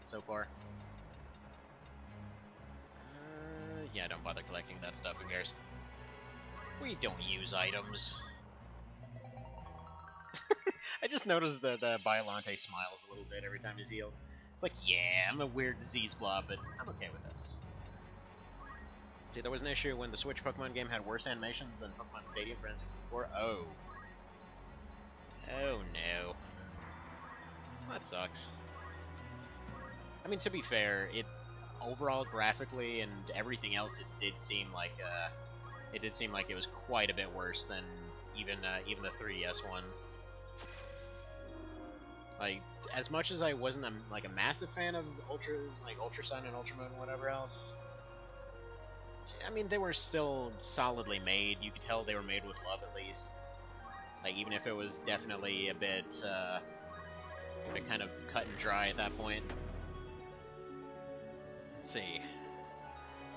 so far. Yeah, don't bother collecting that stuff, who cares? We don't use items. I just noticed that Biolante smiles a little bit every time he's healed. It's like, yeah, I'm a weird disease blob, but I'm okay with this. See, there was an issue when the Switch Pokemon game had worse animations than Pokemon Stadium for N64. Oh. Oh no. That sucks. I mean, to be fair, overall graphically and everything else, it did seem like it was quite a bit worse than even the 3DS ones. Like, as much as I wasn't like a massive fan of Ultra Sun and Ultra Moon and whatever else, I mean, they were still solidly made. You could tell they were made with love, at least. Like, even if it was definitely a bit kind of cut and dry at that point. Let's see.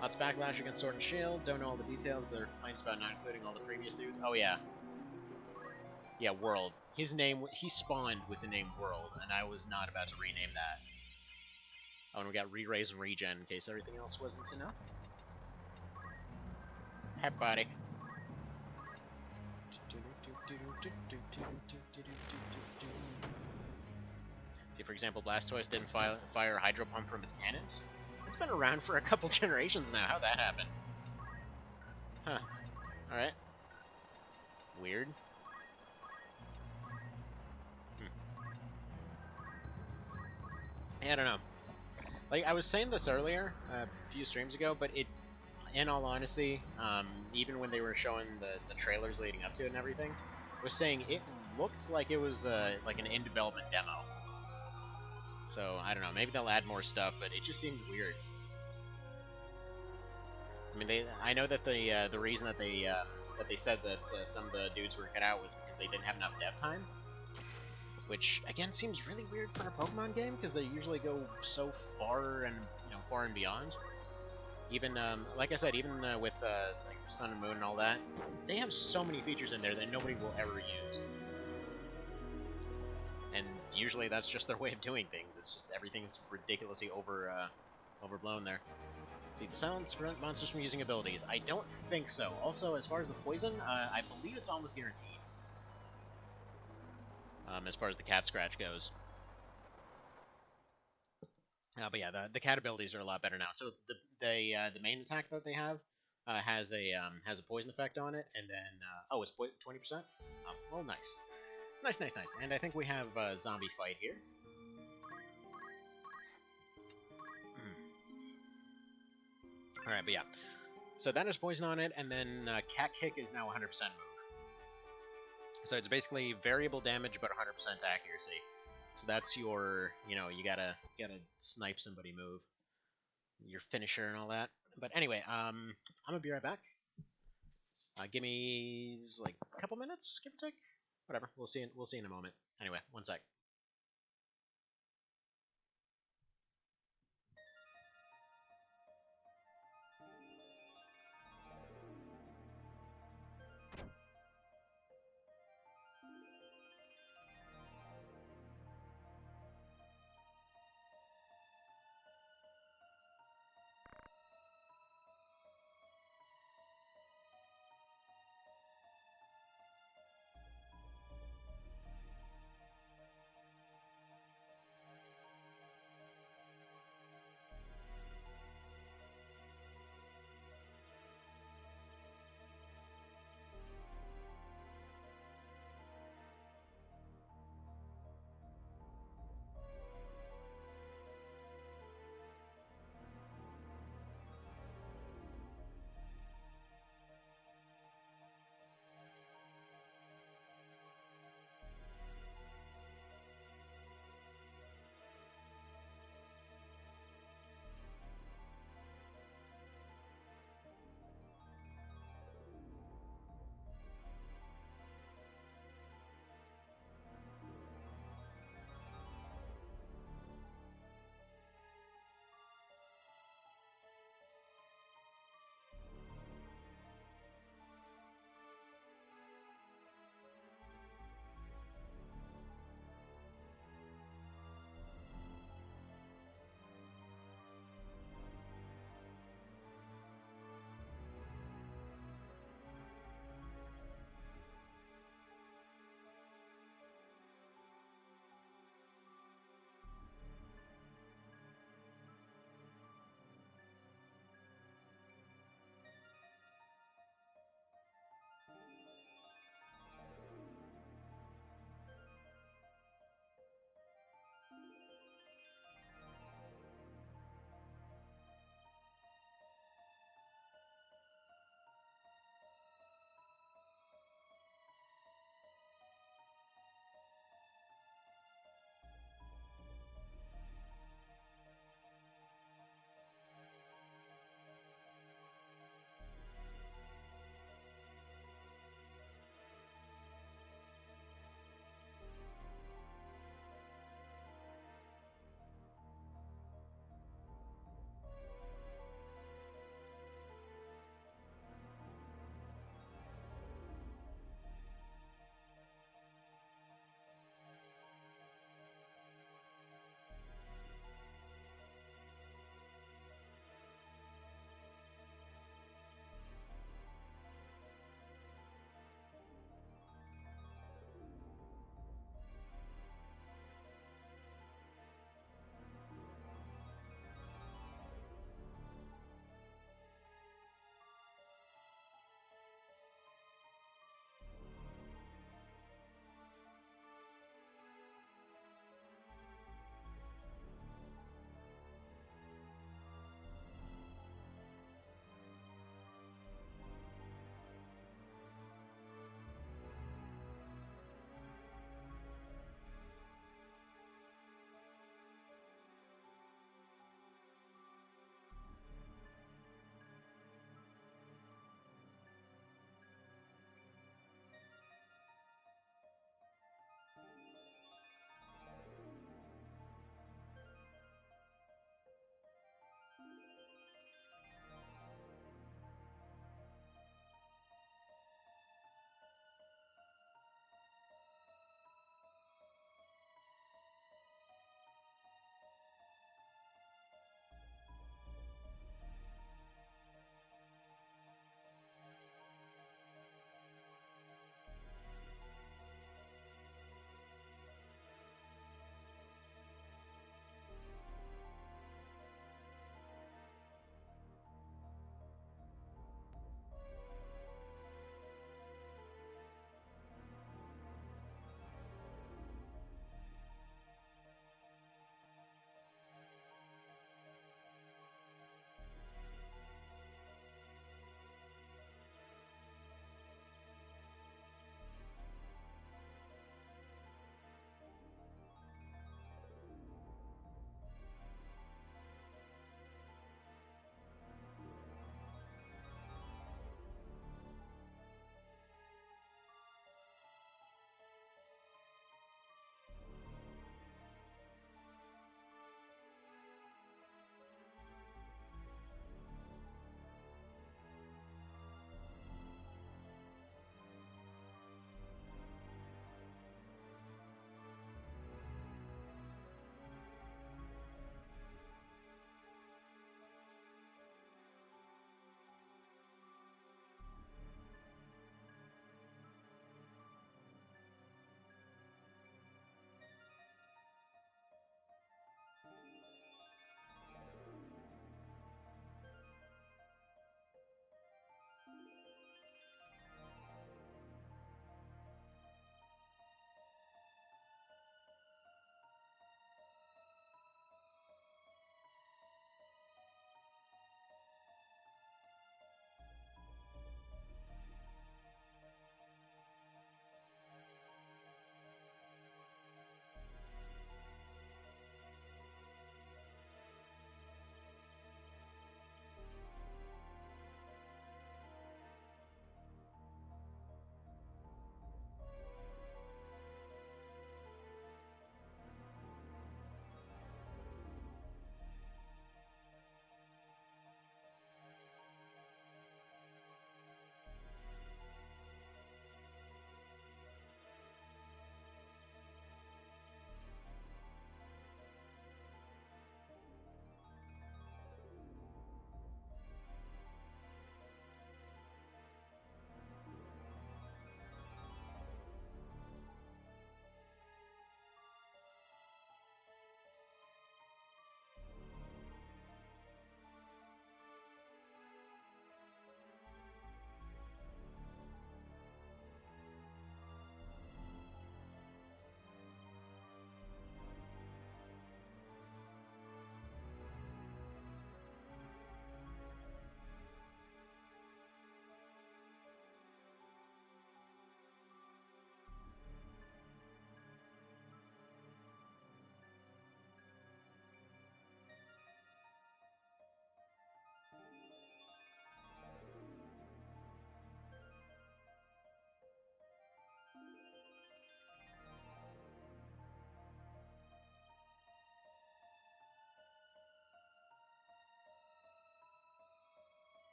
Lots of backlash against Sword and Shield. Don't know all the details, but there are complaints about not including all the previous dudes. Oh, yeah. Yeah, World. His name, he spawned with the name World, and I was not about to rename that. Oh, and we got re-raise and regen in case everything else wasn't enough. Hey, buddy. See, for example, Blastoise didn't fire Hydro Pump from its cannons. It's been around for a couple generations now. How'd that happen? Huh. Alright. Weird. I don't know. Like, I was saying this earlier, a few streams ago, but it, in all honesty, even when they were showing the trailers leading up to it and everything, was saying it looked like it was like an in-development demo. So, I don't know, maybe they'll add more stuff, but it just seems weird. I mean, I know that the reason that they said that some of the dudes were cut out was because they didn't have enough dev time, which again seems really weird for a Pokemon game because they usually go so far and far and beyond. Even like I said, even with like Sun and Moon and all that, they have so many features in there that nobody will ever use. And usually that's just their way of doing things. It's just everything's ridiculously overblown there. See, the silence prevent monsters from using abilities. I don't think so. Also, as far as the poison, I believe it's almost guaranteed. As far as the cat scratch goes. But yeah, the cat abilities are a lot better now. So the main attack that they have has a poison effect on it, and then oh, it's 20%. Oh, well, nice. And I think we have a zombie fight here. All right, but yeah. So that is poison on it, and then cat kick is now 100% move. So it's basically variable damage but 100% accuracy. So that's your, you gotta snipe somebody move, your finisher and all that. But anyway, I'm gonna be right back. Give me like a couple minutes, give or take. Whatever, we'll see in a moment. Anyway, one sec.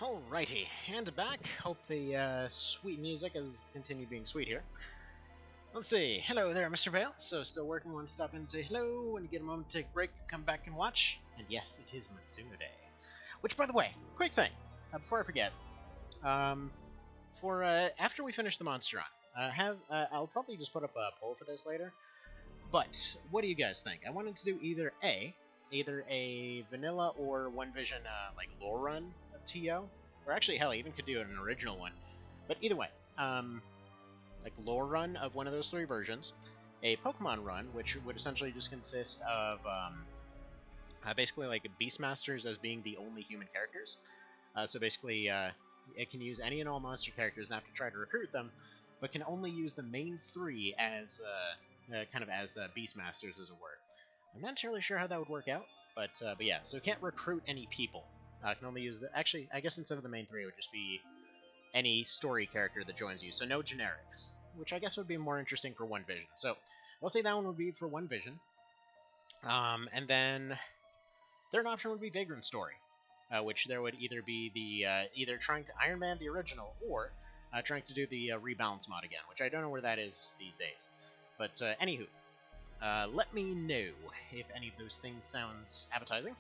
Alrighty, and back. Hope the sweet music has continued being sweet here. Let's see. Hello there, Mr. Vale. So, still working? Want to stop in and say hello when you get a moment to take a break, come back and watch? And yes, it is Matsuno Day. Which, by the way, quick thing, before I forget, after we finish the monster run, I'll probably just put up a poll for this later. But what do you guys think? I wanted to do either a vanilla or One Vision like lore run of TO, or actually hell, I even could do an original one. But either way, like lore run of one of those three versions, a Pokemon run, which would essentially just consist of basically like Beastmasters as being the only human characters. So basically, it can use any and all monster characters, not to try to recruit them, but can only use the main three as kind of as Beastmasters, as it were. I'm not entirely sure how that would work out, but yeah, so it can't recruit any people. Can only use actually, I guess instead of the main three, it would just be any story character that joins you, so no generics, which I guess would be more interesting for One Vision. So I'll say that one would be for One Vision. And then third option would be Vagrant Story, which there would either be the either trying to Iron Man the original or trying to do the rebalance mod again, which I don't know where that is these days. But anywho, let me know if any of those things sounds appetizing.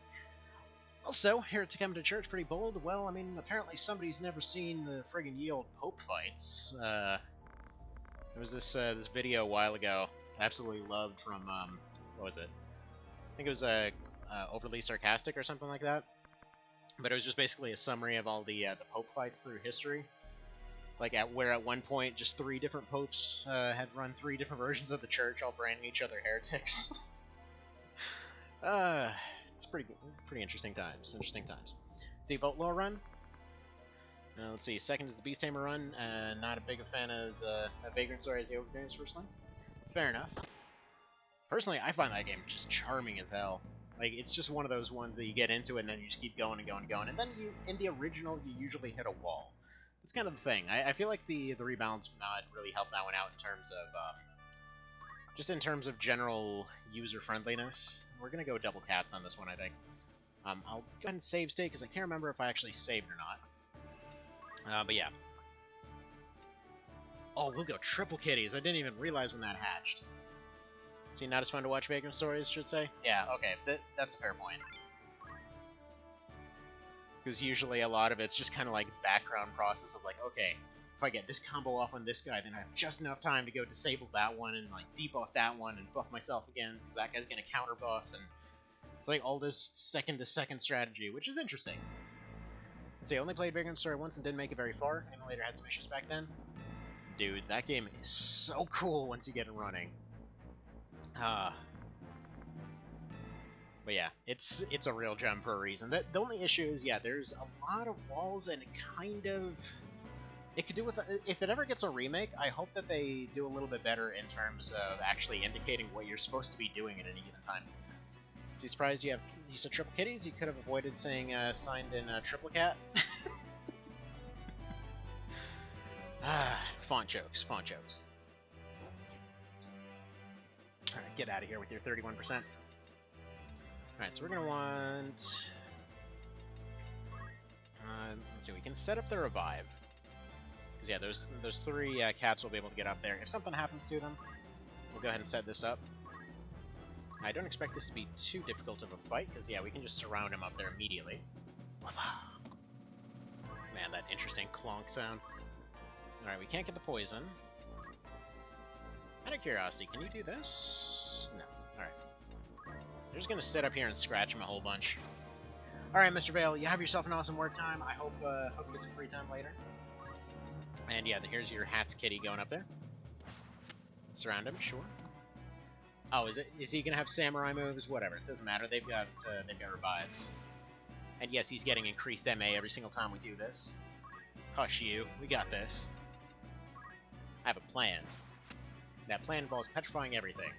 Also, here at Takemata Church, pretty bold. Well, I mean, apparently somebody's never seen the friggin' ye old Pope fights. There was this video a while ago I absolutely loved from, what was it? I think it was Overly Sarcastic or something like that. But it was just basically a summary of all the Pope fights through history. Like, at one point, just 3 different popes had run 3 different versions of the church, all branding each other heretics. It's pretty interesting times. Let's see, Vote Lore run. Let's see, second is the Beast Tamer run. Not a big a fan as a Vagrant Story as the old games, personally. Fair enough. Personally, I find that game just charming as hell. Like, it's just one of those ones that you get into it and then you just keep going and going and going. And then in the original, you usually hit a wall. It's kind of the thing. I feel like the rebalance mod really helped that one out in terms of just in terms of general user friendliness. We're gonna go double cats on this one, I think. I'll go ahead and save state because I can't remember if I actually saved or not. But yeah. Oh, we'll go triple kitties. I didn't even realize when that hatched. See, not as fun to watch Vagrant Stories, should say? Yeah, okay, that's a fair point. Because usually a lot of it's just kind of like background process of like, okay, if I get this combo off on this guy, then I have just enough time to go disable that one and like debuff that one and buff myself again because that guy's gonna counter buff, and it's like all this second-to-second strategy, which is interesting. Let's see, I only played Vagrant Story once and didn't make it very far. Emulator had some issues back then. Dude, that game is so cool once you get it running. But yeah, it's a real gem for a reason. The only issue is, yeah, there's a lot of walls, and it could do with, if it ever gets a remake, I hope that they do a little bit better in terms of actually indicating what you're supposed to be doing at any given time. So you surprised you said triple kitties? You could have avoided saying signed in triple cat. Font jokes. Alright, get out of here with your 31%. Alright, so we're gonna want... let's see, we can set up the revive. Because yeah, those 3 cats will be able to get up there. If something happens to them, we'll go ahead and set this up. I don't expect this to be too difficult of a fight, because yeah, we can just surround him up there immediately. Man, that interesting clonk sound. Alright, we can't get the poison. Out of curiosity, can you do this? No. Alright. They're just gonna sit up here and scratch him a whole bunch. Alright, Mr. Vale, you have yourself an awesome work time. I hope you get some free time later. And yeah, here's your Hat's kitty going up there. Surround him, sure. Oh, is he gonna have samurai moves? Whatever, it doesn't matter. They've got revives. And yes, he's getting increased MA every single time we do this. Hush you, we got this. I have a plan. That plan involves petrifying everything.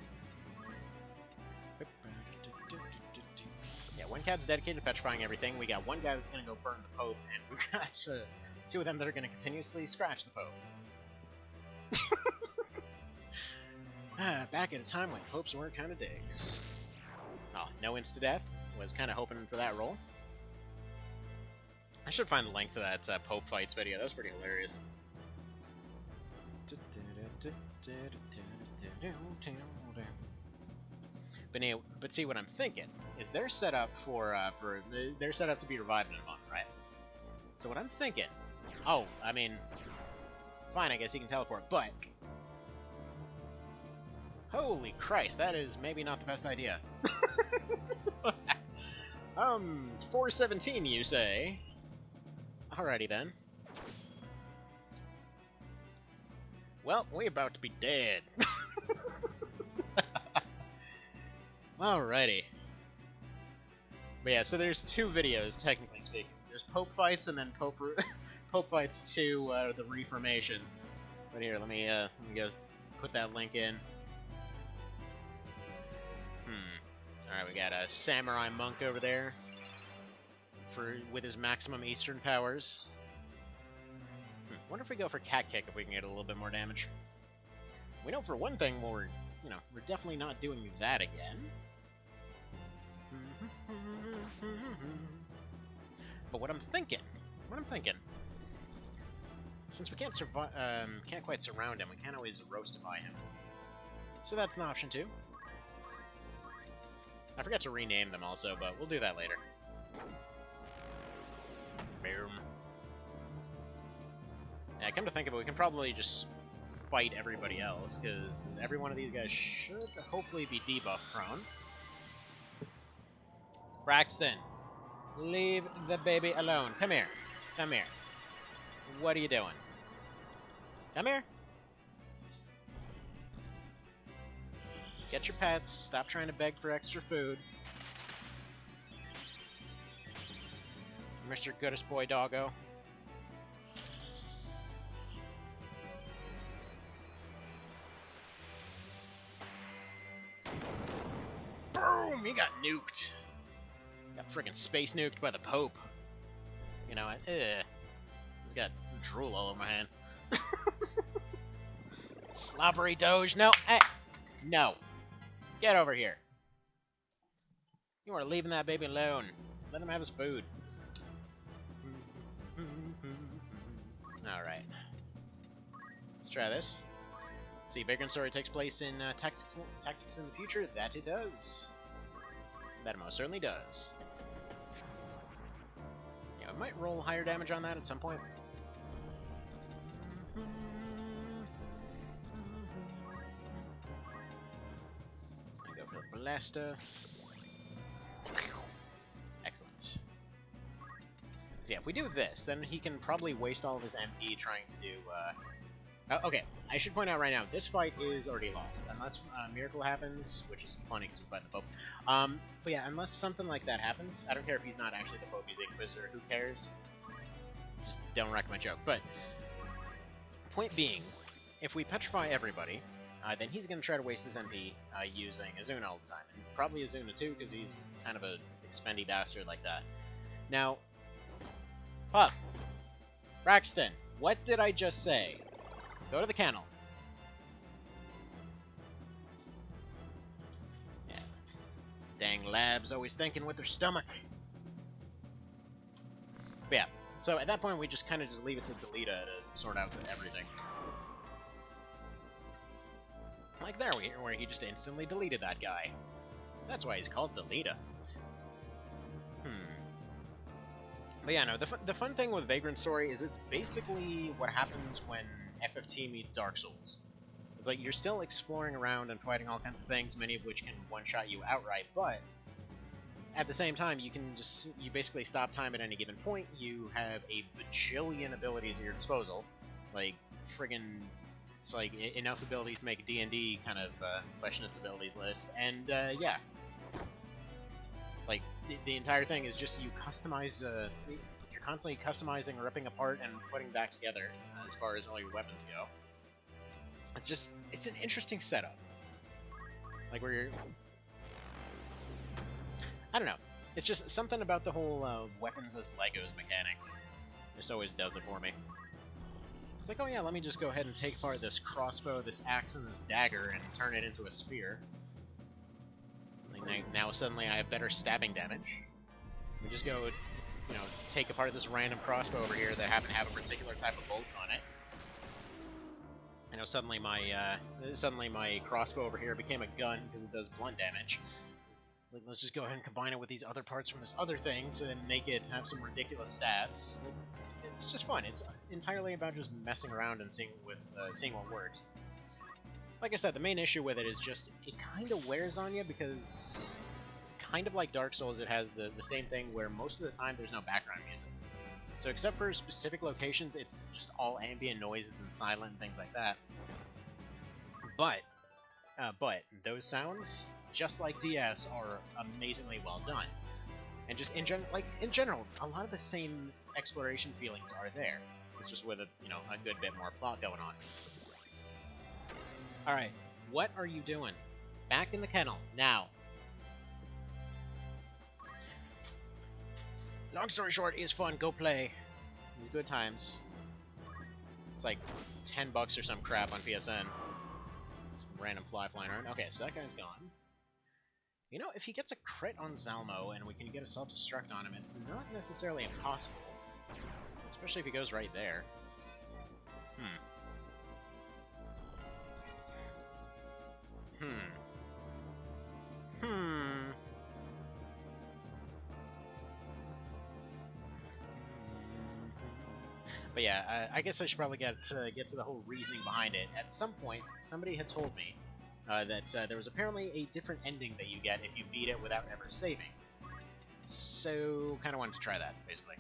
Yeah, one cat's dedicated to petrifying everything. We got one guy that's gonna go burn the Pope, and we've got 2 of them that are gonna continuously scratch the Pope. Back at a time when popes weren't kind of dicks. Oh, no insta-death. Was kind of hoping for that roll. I should find the link to that Pope Fights video. That was pretty hilarious. But see, what I'm thinking is they're set up they're set up to be revived in a month, right? So what I'm thinking, oh, I mean, fine, I guess he can teleport, but holy Christ, that is maybe not the best idea. 417, you say? Alrighty then. Well, we're about to be dead. Alrighty. But yeah, so there's two videos, technically speaking. There's Pope Fights and then Pope Fights 2, the Reformation. But here, let me go put that link in. Alright, we got a samurai monk over there with his maximum Eastern powers. Wonder if we go for Cat Kick if we can get a little bit more damage. We know for one thing we're definitely not doing that again. But what I'm thinking, since we can't quite surround him, we can't always roastify him. So that's an option too. I forgot to rename them also, but we'll do that later. Boom. Yeah, come to think of it, we can probably just fight everybody else, because every one of these guys should hopefully be debuff prone. Braxton, leave the baby alone. Come here. Come here. What are you doing? Come here. Get your pets. Stop trying to beg for extra food. Mr. Goodest Boy Doggo. Boom! He got nuked. Got friggin' space nuked by the Pope. You know what? He's got drool all over my hand. Slobbery Doge. No. Hey. No. Get over here. You are leaving that baby alone. Let him have his food. Alright. Let's try this. See, Vagrant Story takes place in Tactics in the future. That it does. That it most certainly does. Yeah, we might roll higher damage on that at some point. I go for the Blaster. Excellent. So yeah, if we do this, then he can probably waste all of his MP trying to do, okay, I should point out right now, this fight is already lost, unless a miracle happens, which is funny because we're fighting the Pope. But yeah, unless something like that happens, I don't care if he's not actually the Pope, he's the Inquisitor, who cares? Just don't wreck my joke. But, point being, if we petrify everybody, then he's going to try to waste his MP using Azuna all the time, and probably Azuna too, because he's kind of a expendy bastard like that. Now, Pup, Braxton, what did I just say? Go to the kennel. Yeah. Dang labs, always thinking with their stomach. But yeah, so at that point we just kind of just leave it to Delita to sort out everything. Like there, where he just instantly deleted that guy. That's why he's called Delita. But yeah, no, the fun thing with Vagrant Story is it's basically what happens when FFT meets Dark Souls. It's like you're still exploring around and fighting all kinds of things, many of which can one-shot you outright, but at the same time, you basically stop time at any given point. You have a bajillion abilities at your disposal, like friggin', it's like enough abilities to make a D&D kind of question its abilities list, and yeah. Like, the entire thing is just you customize, you're constantly customizing, ripping apart, and putting back together as far as all your weapons go. It's an interesting setup. Like, where you're... I don't know. It's just something about the whole weapons as Legos mechanic. Just always does it for me. It's like, oh yeah, let me just go ahead and take apart this crossbow, this axe, and this dagger, and turn it into a spear. Now suddenly I have better stabbing damage. We just go you know, take apart this random crossbow over here that happened to have a particular type of bolt on it. You know, suddenly my crossbow over here became a gun because it does blunt damage. Like, let's just go ahead and combine it with these other parts from this other thing to make it have some ridiculous stats. Like, it's just fun. It's entirely about just messing around and seeing what works. Like I said, the main issue with it is just it kind of wears on you because, kind of like Dark Souls, it has the same thing where most of the time there's no background music. So except for specific locations, it's just all ambient noises and silent and things like that. But those sounds, just like DS, are amazingly well done. And just in general, a lot of the same exploration feelings are there. It's just with a good bit more plot going on. All right, what are you doing? Back in the kennel now. Long story short, is fun. Go play. It's good times. It's like $10 or some crap on PSN. Some random fly flying around. Okay, so that guy's gone. You know, if he gets a crit on Zalmo and we can get a self-destruct on him, it's not necessarily impossible. Especially if he goes right there. But yeah, I guess I should probably get to the whole reasoning behind it. At some point, somebody had told me that there was apparently a different ending that you get if you beat it without ever saving. So, kind of wanted to try that, basically.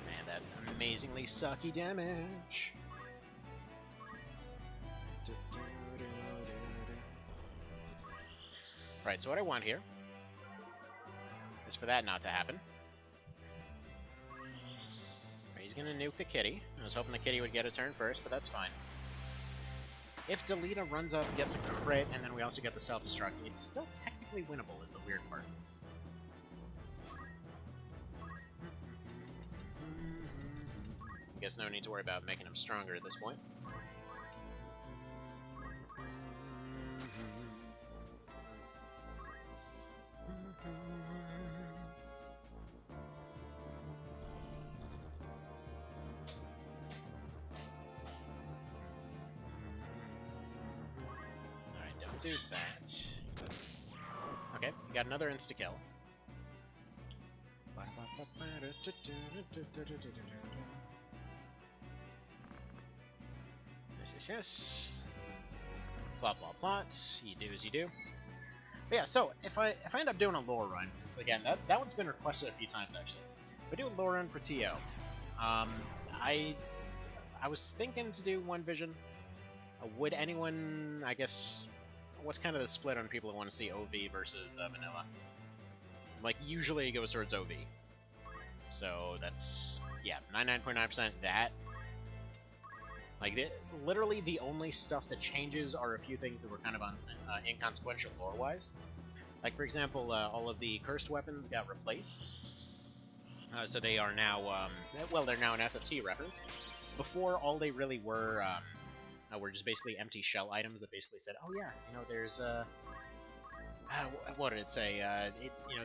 Man, that amazingly sucky damage. Right, so what I want here is for that not to happen. Right, he's gonna nuke the kitty. I was hoping the kitty would get a turn first, but that's fine. If Delita runs up and gets a crit, and then we also get the self-destruct, it's still technically winnable, is the weird part. I guess no need to worry about making him stronger at this point. Alright, don't do that. Okay, we got another insta-kill. Yes. Plot, plot, plot. You do as you do. But yeah, so if I end up doing a lore run, because again, that one's been requested a few times actually. If I do a lore run for TO, I was thinking to do one vision. Would anyone, I guess, what's kind of the split on people who want to see OV versus vanilla? Like, usually it goes towards OV. So that's, yeah, 99.9% that. Like, literally the only stuff that changes are a few things that were kind of inconsequential lore-wise. Like, for example, all of the cursed weapons got replaced. So they are now, well, they're now an FFT reference. Before, all they really were just basically empty shell items that basically said, oh yeah, you know, there's, what did it say?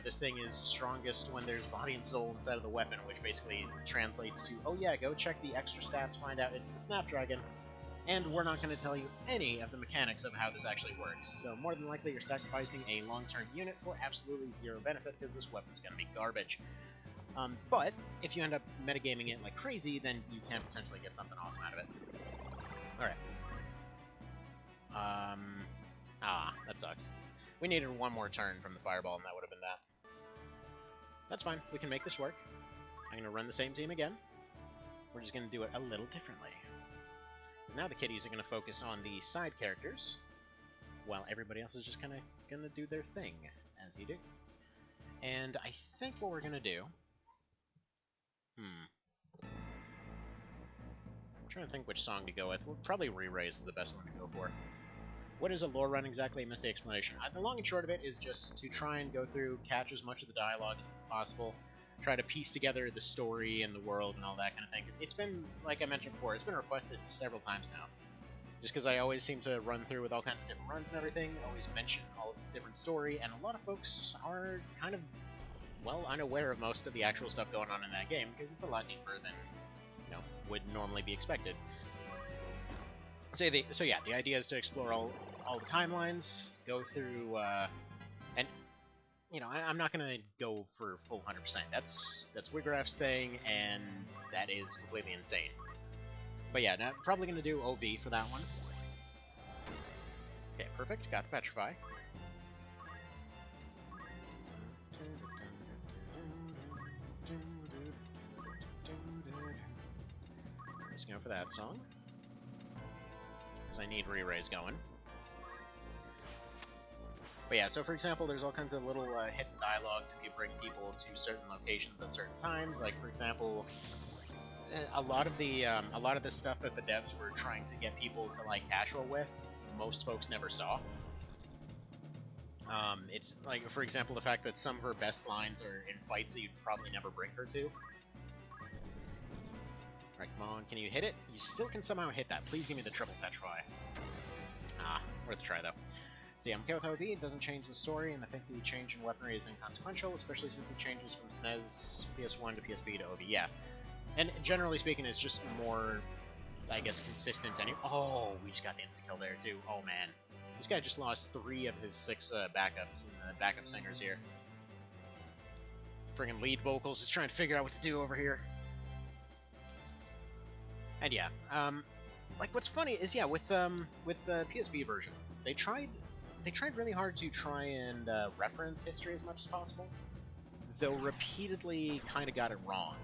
This thing is strongest when there's body and soul inside of the weapon, which basically translates to, oh yeah, go check the extra stats, find out it's the Snapdragon, and we're not going to tell you any of the mechanics of how this actually works. So more than likely you're sacrificing a long-term unit for absolutely zero benefit because this weapon's going to be garbage. But if you end up metagaming it like crazy, then you can potentially get something awesome out of it. Alright. That sucks. We needed one more turn from the fireball, and that would have been that. That's fine. We can make this work. I'm going to run the same team again. We're just going to do it a little differently. So now the kiddies are going to focus on the side characters, while everybody else is just kind of going to do their thing, as you do. And I think what we're going to do... I'm trying to think which song to go with. We'll probably Re-Raise is the best one to go for. What is a lore run exactly? I missed the explanation. The long and short of it is just to try and go through, catch as much of the dialogue as possible, try to piece together the story and the world and all that kind of thing. Because it's been, like I mentioned before, it's been requested several times now. just because I always seem to run through with all kinds of different runs and everything, always mention all of this different story, and a lot of folks are kind of, well, unaware of most of the actual stuff going on in that game, because it's a lot deeper than, would normally be expected. So yeah, the idea is to explore all the timelines, go through, and, I'm not going to go for full 100%. That's Wigraph's thing, and that is completely insane. But yeah, I'm probably going to do OV for that one. Okay, perfect. Got the Petrify. Just go for that song. Because I need re-raise going. But yeah, so for example, there's all kinds of little hidden dialogues if you bring people to certain locations at certain times. Like, for example, a lot of the stuff that the devs were trying to get people to like casual with, most folks never saw. It's like, for example, the fact that some of her best lines are in fights that you'd probably never bring her to. Alright, come on, can you hit it? You still can somehow hit that. Please give me the triple Petrify. Ah, worth a try though. So yeah, I'm okay with OV, it doesn't change the story, and I think the change in weaponry is inconsequential, especially since it changes from SNES, PS1 to PSP to OV. Yeah. And generally speaking, it's just more, I guess, consistent. Oh, we just got the insta-kill there, too. Oh, man. This guy just lost 3 of his 6 backups and backup singers here. Friggin' lead vocals, just trying to figure out what to do over here. And yeah, like, what's funny is, yeah, with the PSP version, they tried really hard to try and reference history as much as possible, though repeatedly kind of got it wrong.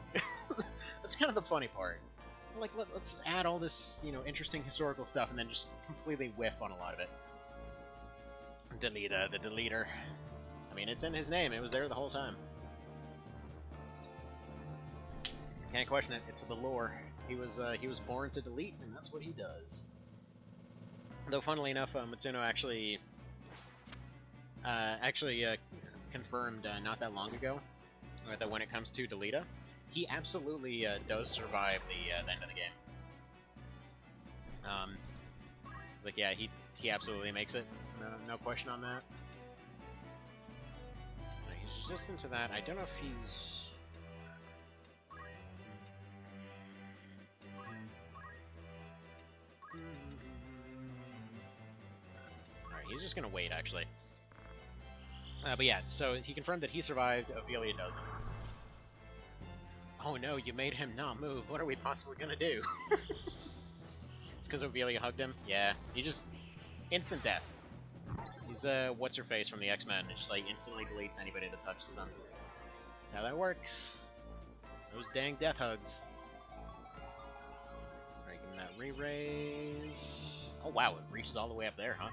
That's kind of the funny part. Like, let's add all this, interesting historical stuff and then just completely whiff on a lot of it. Delete the deleter. I mean, it's in his name. It was there the whole time. Can't question it. It's the lore. He was born to delete, and that's what he does. Though, funnily enough, Matsuno actually confirmed not that long ago that when it comes to Deleta, he absolutely does survive the end of the game. It's like, yeah, he absolutely makes it. So no question on that. He's resistant to that. I don't know if he's... Alright, he's just gonna wait, actually. But yeah, so he confirmed that he survived, Ophelia doesn't. Oh no, you made him not move. What are we possibly gonna do? It's because Ophelia hugged him? Yeah, he just... instant death. He's, what's-her-face from the X-Men. It just, like, instantly deletes anybody that touches them. That's how that works. Those dang death hugs. Alright, give him that re-raise. Oh wow, it reaches all the way up there, huh?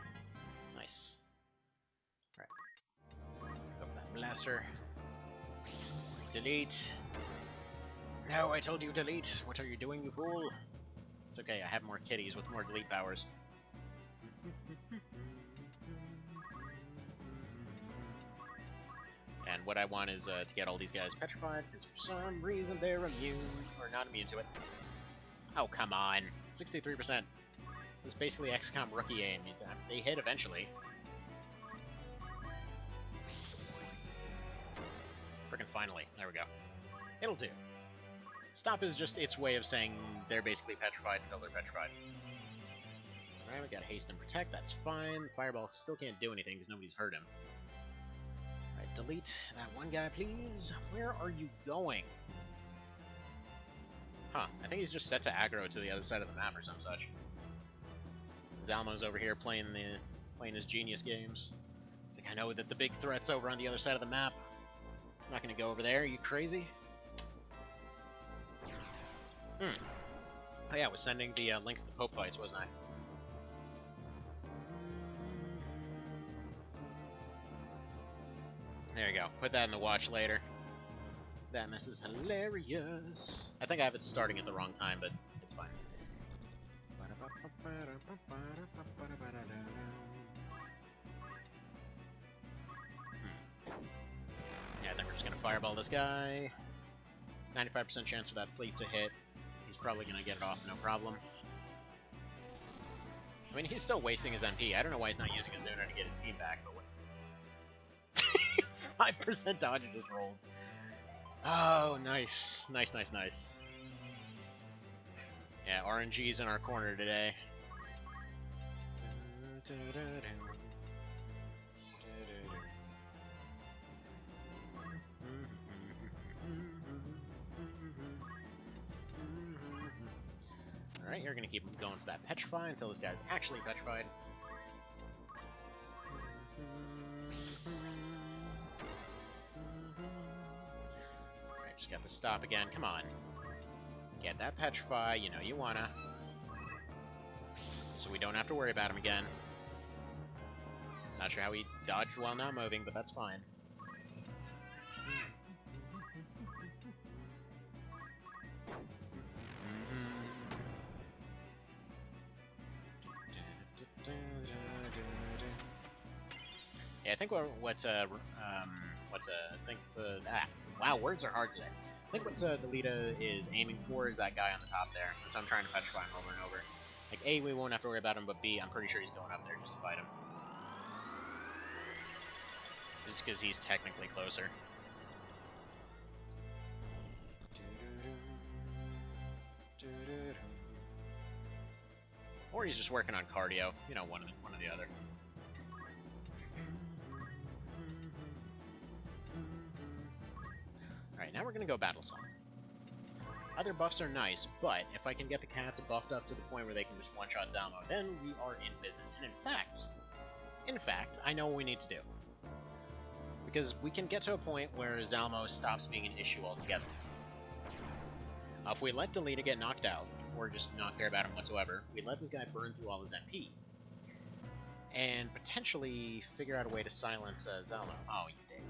Nice. Alright. Go for that blaster. Delete. No, I told you delete. What are you doing, you fool? It's okay, I have more kitties with more delete powers. And what I want is to get all these guys petrified, because for some reason they're immune, or not immune to it. Oh, come on. 63%. This is basically XCOM rookie aim. They hit eventually. Frickin' finally. There we go. It'll do. Stop is just its way of saying they're basically petrified until they're petrified. Alright, we got haste and protect, that's fine. Fireball still can't do anything because nobody's hurt him. Alright, delete that one guy, please. Where are you going? Huh, I think he's just set to aggro to the other side of the map or some such. Zalmo's over here playing his genius games. It's like, I know that the big threat's over on the other side of the map. I'm not gonna go over there, are you crazy? Oh yeah, I was sending the links to the Pope fights, wasn't I? There you go. Put that in the watch later. That mess is hilarious. I think I have it starting at the wrong time, but it's fine. Yeah, I think we're just gonna fireball this guy. 95% chance for that sleep to hit. He's probably gonna get it off, no problem. I mean, he's still wasting his MP. I don't know why he's not using his Zuno to get his team back, but what? 5% dodge just rolled. Oh, nice. Nice, nice, nice. Yeah, RNG's in our corner today. Alright, you're gonna keep going for that Petrify until this guy's actually petrified. Alright, just got the stop again. Come on. Get that Petrify, you know you wanna. So we don't have to worry about him again. Not sure how he dodged while not moving, but that's fine. Yeah, I think I think it's a, wow, words are hard today. I think what the Lita is aiming for is that guy on the top there. So I'm trying to petrify him over and over. Like, A, we won't have to worry about him, but B, I'm pretty sure he's going up there just to fight him. Just because he's technically closer. Or he's just working on cardio. You know, one or the other. Alright, now we're gonna go Battle Song. Other buffs are nice, but if I can get the cats buffed up to the point where they can just one-shot Zalmo, then we are in business. And in fact, I know what we need to do. Because we can get to a point where Zalmo stops being an issue altogether. If we let Delita get knocked out, or just not care about him whatsoever, we let this guy burn through all his MP, and potentially figure out a way to silence Zalmo. Oh, you dick.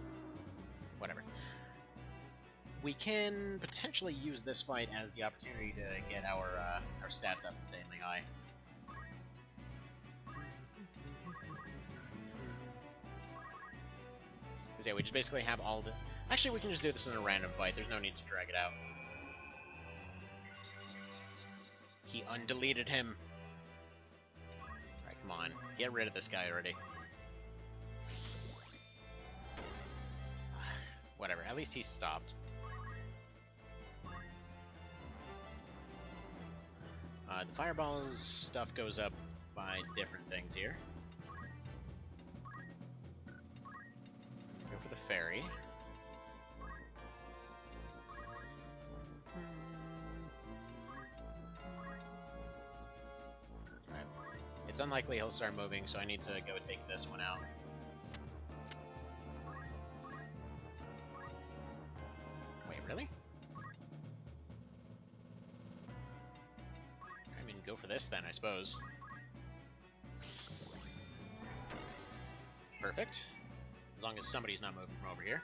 Whatever. We can potentially use this fight as the opportunity to get our stats up insanely high. Because yeah, we just basically have all the... Actually, we can just do this in a random fight. There's no need to drag it out. He undeleted him. Alright, come on. Get rid of this guy already. Whatever, at least he's stopped. The fireball's stuff goes up by different things here. Go for the fairy. Alright. It's unlikely he'll start moving, so I need to go take this one out. Wait, really? Go for this then, I suppose. Perfect. As long as somebody's not moving from over here.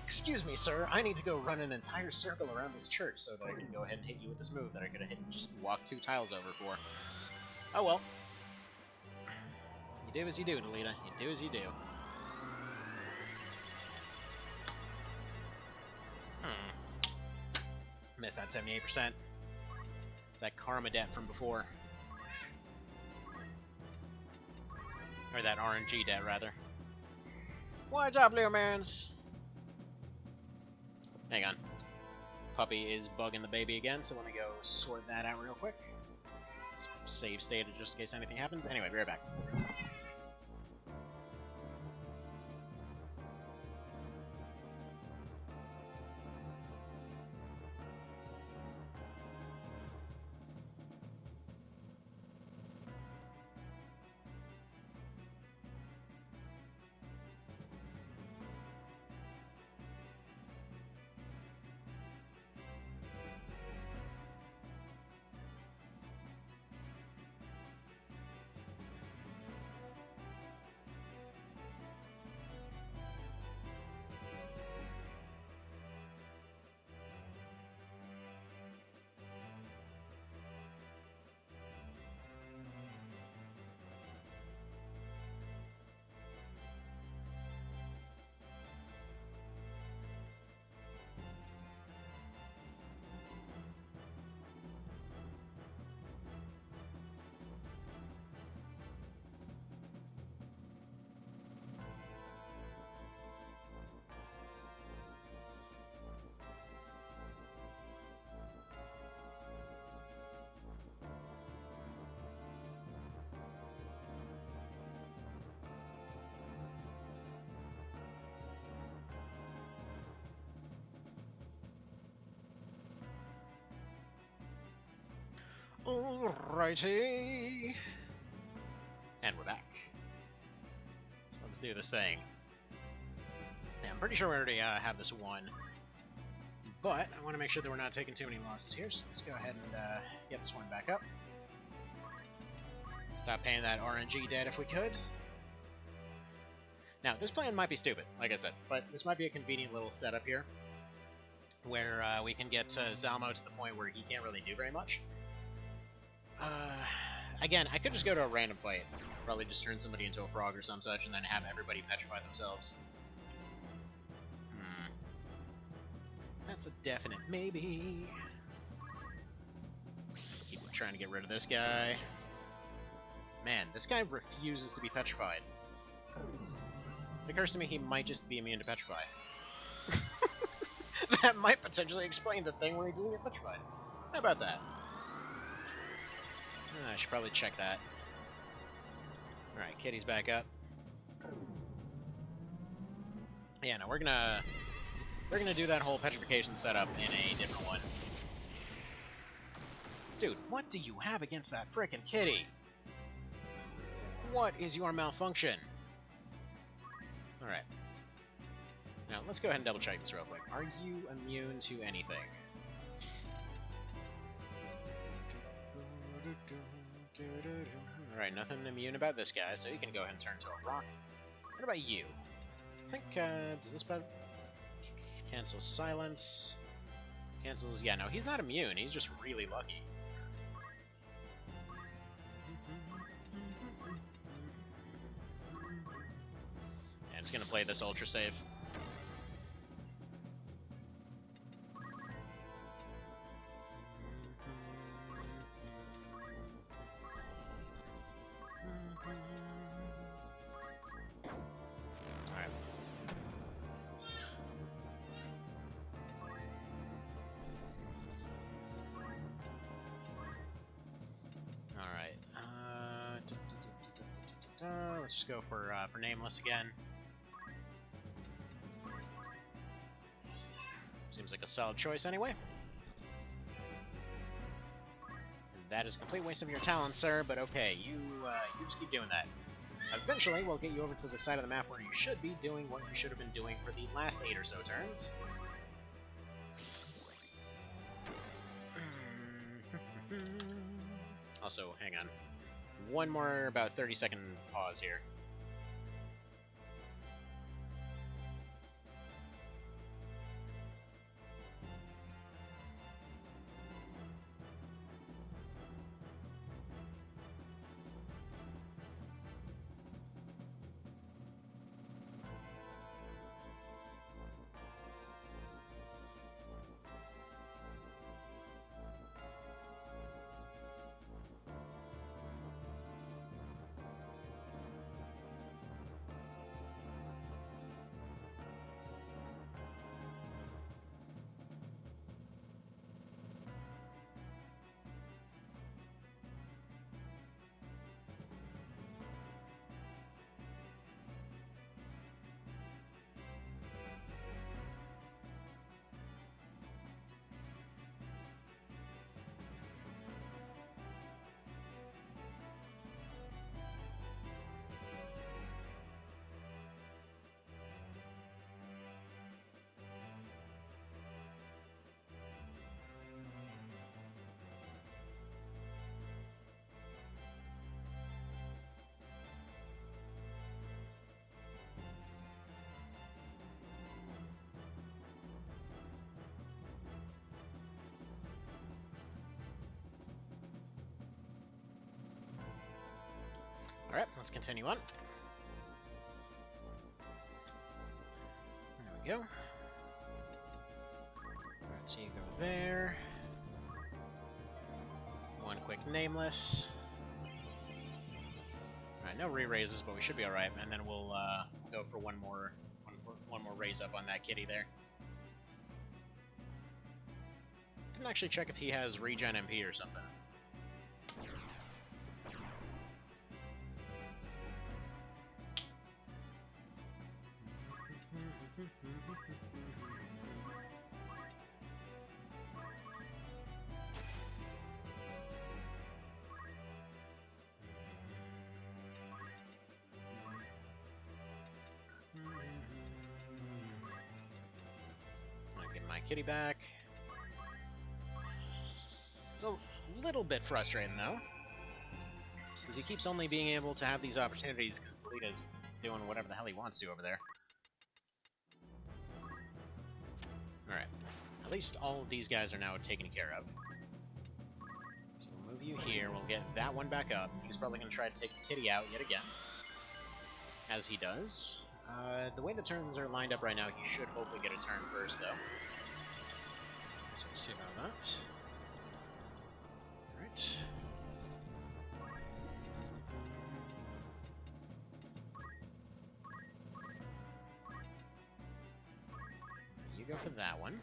Excuse me, sir. I need to go run an entire circle around this church so that I can go ahead and hit you with this move that I could have just walked 2 tiles over for. Oh well. You do as you do, Delita. You do as you do. Missed that 78%. It's that karma debt from before. Or that RNG debt, rather. What's up, little mans? Hang on. Puppy is bugging the baby again, so let me go sort that out real quick. Save state just in case anything happens. Anyway, be right back. Righty. And we're back. So let's do this thing. Yeah, I'm pretty sure we already have this one. But I want to make sure that we're not taking too many losses here, so let's go ahead and get this one back up. Stop paying that RNG debt if we could. Now, this plan might be stupid, like I said, but this might be a convenient little setup here, where we can get Zalmo to the point where he can't really do very much. Again, I could just go to a random fight. Probably just turn somebody into a frog or some such, and then have everybody petrify themselves. That's a definite maybe. Keep trying to get rid of this guy. Man, this guy refuses to be petrified. It occurs to me he might just be immune to petrify. That might potentially explain the thing where he doesn't get petrified. How about that? I should probably check that. Alright, Kitty's back up. Yeah, no, we're gonna do that whole petrification setup in a different one. Dude, what do you have against that frickin' kitty? What is your malfunction? Alright. Now, let's go ahead and double check this real quick. Are you immune to anything? Alright, nothing immune about this guy, so you can go ahead and turn into a rock. What about you? I think, does this about... Cancel silence. Cancels... Yeah, no, he's not immune. He's just really lucky. Yeah, I'm just gonna play this ultra save. Let's just go for nameless again. Seems like a solid choice anyway. And that is a complete waste of your talent, sir, but okay, you just keep doing that. Eventually, we'll get you over to the side of the map where you should be doing what you should have been doing for the last 8 or so turns. Also, hang on. One more about 30-second pause here. Alright, let's continue on. There we go. Let's see, go there. One quick nameless. Alright, no re-raises, but we should be alright, and then we'll go for one more raise up on that kitty there. Didn't actually check if he has regen MP or something. my kitty back. It's a little bit frustrating, though, because he keeps only being able to have these opportunities because Delita's doing whatever the hell he wants to over there. Alright. At least all of these guys are now taken care of. So we'll move you here, we'll get that one back up. He's probably going to try to take the kitty out yet again. As he does. The way the turns are lined up right now, he should hopefully get a turn first, though. So we'll see about that. Alright. You go for that one.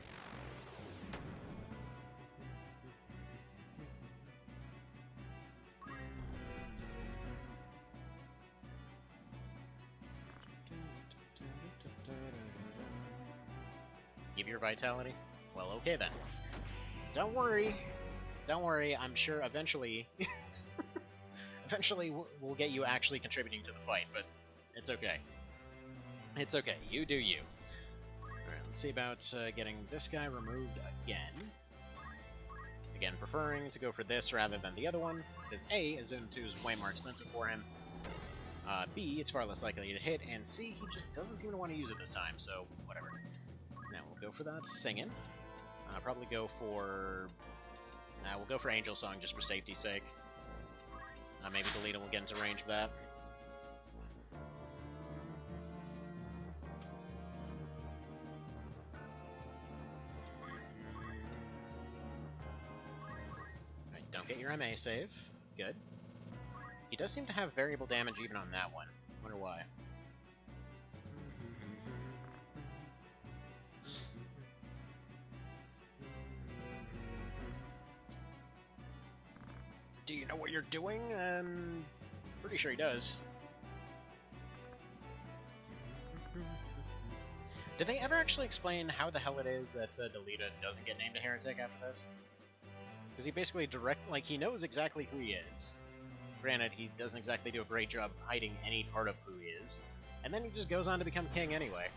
Give your vitality? Well, okay then. Don't worry. Don't worry, I'm sure eventually... eventually we'll get you actually contributing to the fight, but it's okay. It's okay, you do you. Alright, let's see about getting this guy removed again. Again, preferring to go for this rather than the other one, because A, Azuna 2 is way more expensive for him. B, it's far less likely to hit, and C, he just doesn't seem to want to use it this time, so whatever. Now we'll go for that singing. Probably go for... we'll go for Angel Song just for safety's sake. Maybe Delita will get into range of that. Alright, don't get your MA save. Good. He does seem to have variable damage even on that one. Wonder why. Do you know what you're doing? Pretty sure he does. Did they ever actually explain how the hell it is that Delita doesn't get named a heretic after this? Because he basically he knows exactly who he is. Granted, he doesn't exactly do a great job hiding any part of who he is. And then he just goes on to become king anyway.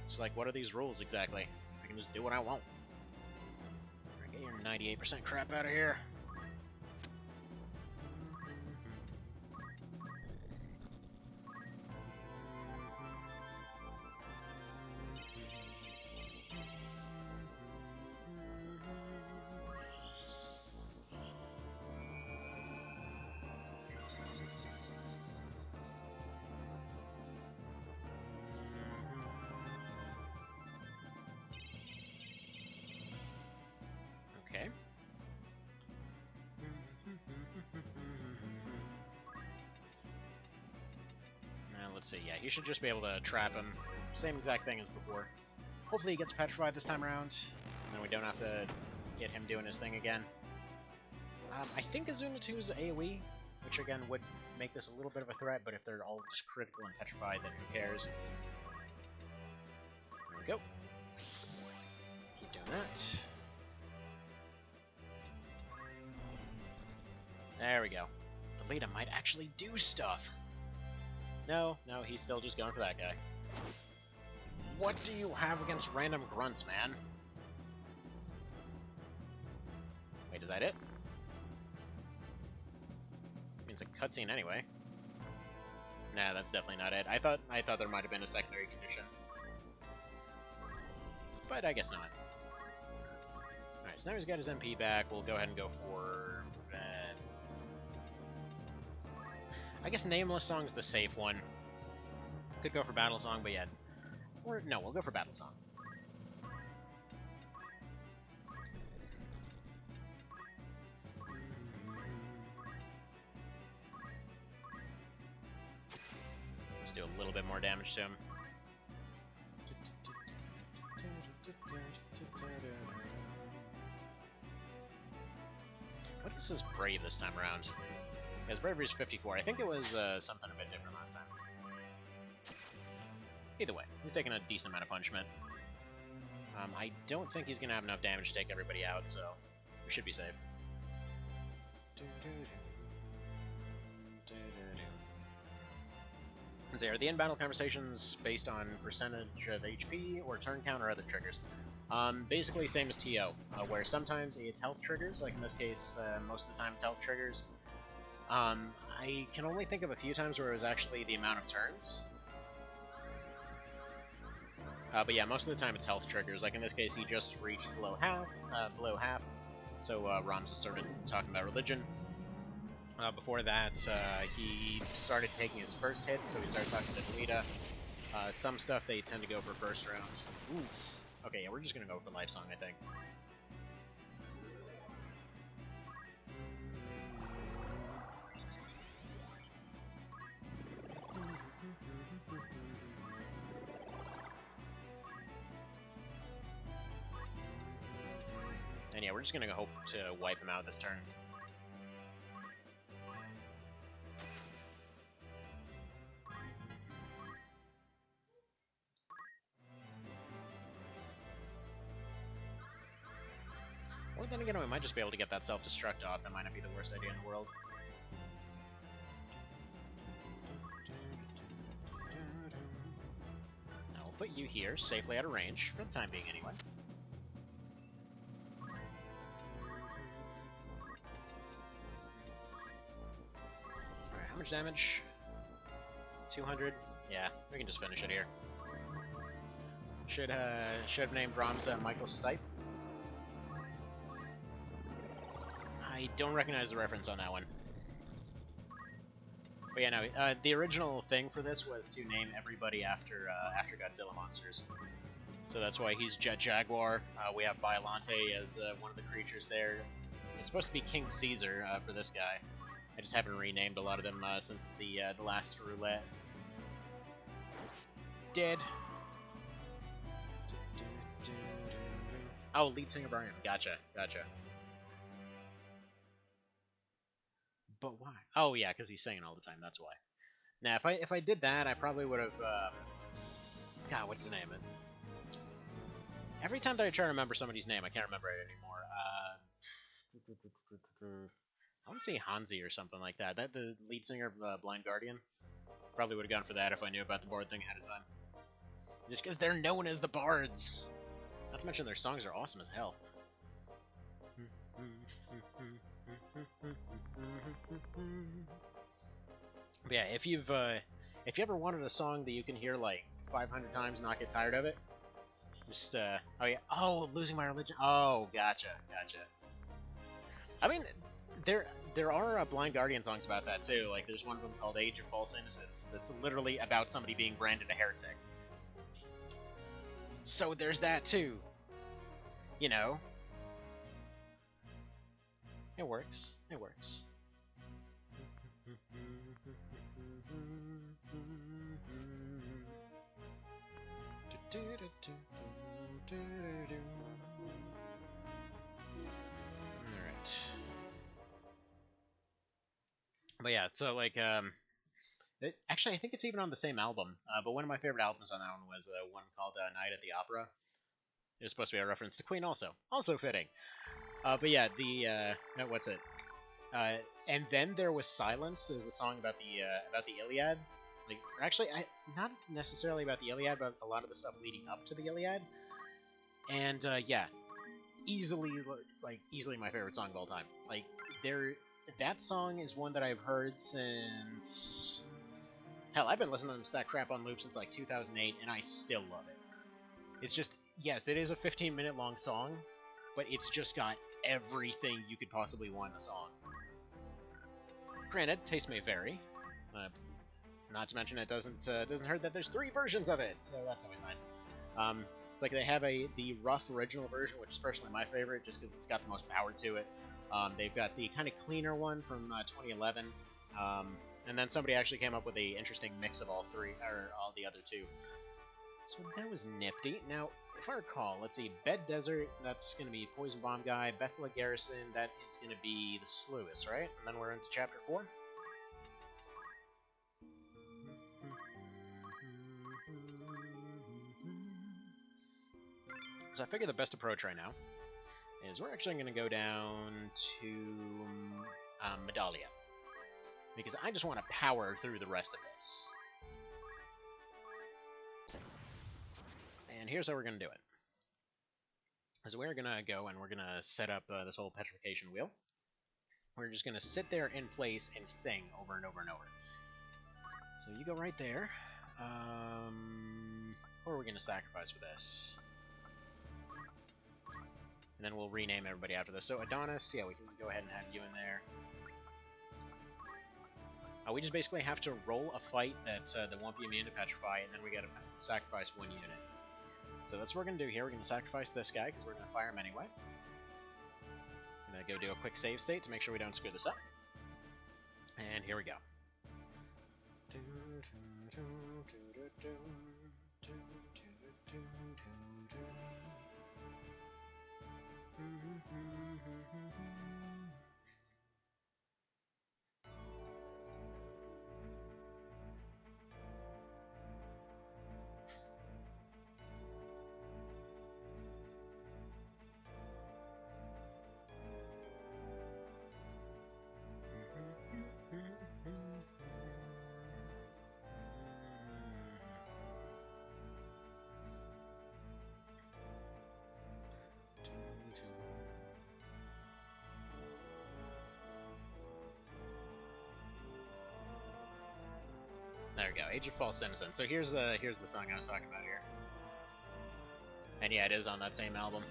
It's like, what are these rules exactly? I can just do what I want. Get your 98% crap out of here. Okay. Now, let's see. Yeah, he should just be able to trap him. Same exact thing as before. Hopefully he gets petrified this time around, and then we don't have to get him doing his thing again. I think Azuna 2's AoE, which again would make this a little bit of a threat, but if they're all just critical and petrified, then who cares? There we go. Keep doing that. There we go. Delita might actually do stuff. No, he's still just going for that guy. What do you have against random grunts, man? Wait, is that it? I mean, it's a cutscene anyway. Nah, that's definitely not it. I thought there might have been a secondary condition. But I guess not. Alright, so now he's got his MP back. We'll go ahead and go for... I guess Nameless Song's the safe one. Could go for Battle Song, but yeah. Or, no, we'll go for Battle Song. Let's do a little bit more damage to him. What is his Brave this time around? His Bravery is 54. I think it was something a bit different last time. Either way, he's taking a decent amount of punishment. I don't think he's going to have enough damage to take everybody out, so we should be safe. Let's see, are the in-battle conversations based on percentage of HP or turn count or other triggers? Basically same as TO, where sometimes it's health triggers, like in this case, most of the time it's health triggers. I can only think of a few times where it was actually the amount of turns. But yeah, most of the time it's health triggers. Like in this case, he just reached below half, so Rams started talking about religion. Before that, he started taking his first hit, so he started talking to Delita. Some stuff they tend to go for first round. Oof. Okay, yeah, we're just gonna go for Life Song, I think. And yeah, we're just gonna hope to wipe him out this turn. Or then again, we might just be able to get that self-destruct off. That might not be the worst idea in the world. Now we'll put you here, safely out of range, for the time being anyway. Alright, how much damage? 200? Yeah, we can just finish it here. Should have named Ramza Michael Stipe. I don't recognize the reference on that one. But yeah, no, the original thing for this was to name everybody after Godzilla monsters. So that's why he's Jet Jaguar. We have Biolante as one of the creatures there. It's supposed to be King Caesar for this guy. I just haven't renamed a lot of them since the last roulette. Dead. Oh, lead singer Brian. Gotcha. But why? Oh yeah, because he's singing all the time. That's why. Now, if I did that, I probably would have. God, what's the name of it? Every time that I try to remember somebody's name, I can't remember it anymore. I want to say Hansi or something like that. That the lead singer of Blind Guardian. Probably would have gone for that if I knew about the bard thing ahead of time. Just because they're known as the bards. Not to mention their songs are awesome as hell. But yeah, if you ever wanted a song that you can hear like 500 times and not get tired of it, just oh yeah, oh, Losing My Religion. Oh, gotcha. I mean, there are Blind Guardian songs about that too. Like there's one of them called Age of False Innocence that's literally about somebody being branded a heretic. So there's that too. You know. It works. Alright. But yeah, so like, actually I think it's even on the same album, but one of my favorite albums on that one was one called Night at the Opera. It was supposed to be a reference to Queen also. Also fitting. But yeah, what's it? And then there was Silence is a song about the Iliad. Like, actually, not necessarily about the Iliad, but a lot of the stuff leading up to the Iliad. And yeah, easily my favorite song of all time. Like that song is one that I've heard since hell. I've been listening to that crap on loop since like 2008, and I still love it. It's just yes, it is a 15-minute long song, but it's just got everything you could possibly want in a song. Granted, taste may vary. Not to mention it doesn't hurt that there's 3 versions of it, so that's always nice. It's like they have the rough original version, which is personally my favorite, just because it's got the most power to it. They've got the kind of cleaner one from 2011, and then somebody actually came up with a interesting mix of all 3 or all the other 2. So that was nifty. Now, if I recall, let's see, Bed Desert, that's going to be Poison Bomb Guy. Bethla Garrison, that is going to be the Slewis, right? And then we're into Chapter 4. So I figure the best approach right now is we're actually going to go down to Medallia. Because I just want to power through the rest of this. And here's how we're going to do it. So we're going to go and we're going to set up this whole petrification wheel. We're just going to sit there in place and sing over and over and over. So you go right there. Who are we going to sacrifice for this? And then we'll rename everybody after this. So Adonis, yeah, we can go ahead and have you in there. We just basically have to roll a fight that won't be immune to petrify, and then we gotta sacrifice one unit. So that's what we're gonna do here. We're gonna sacrifice this guy, because we're gonna fire him anyway. I'm gonna go do a quick save state to make sure we don't screw this up. And here we go. There we go, Age of False Innocence. So here's the song I was talking about here. And yeah, it is on that same album.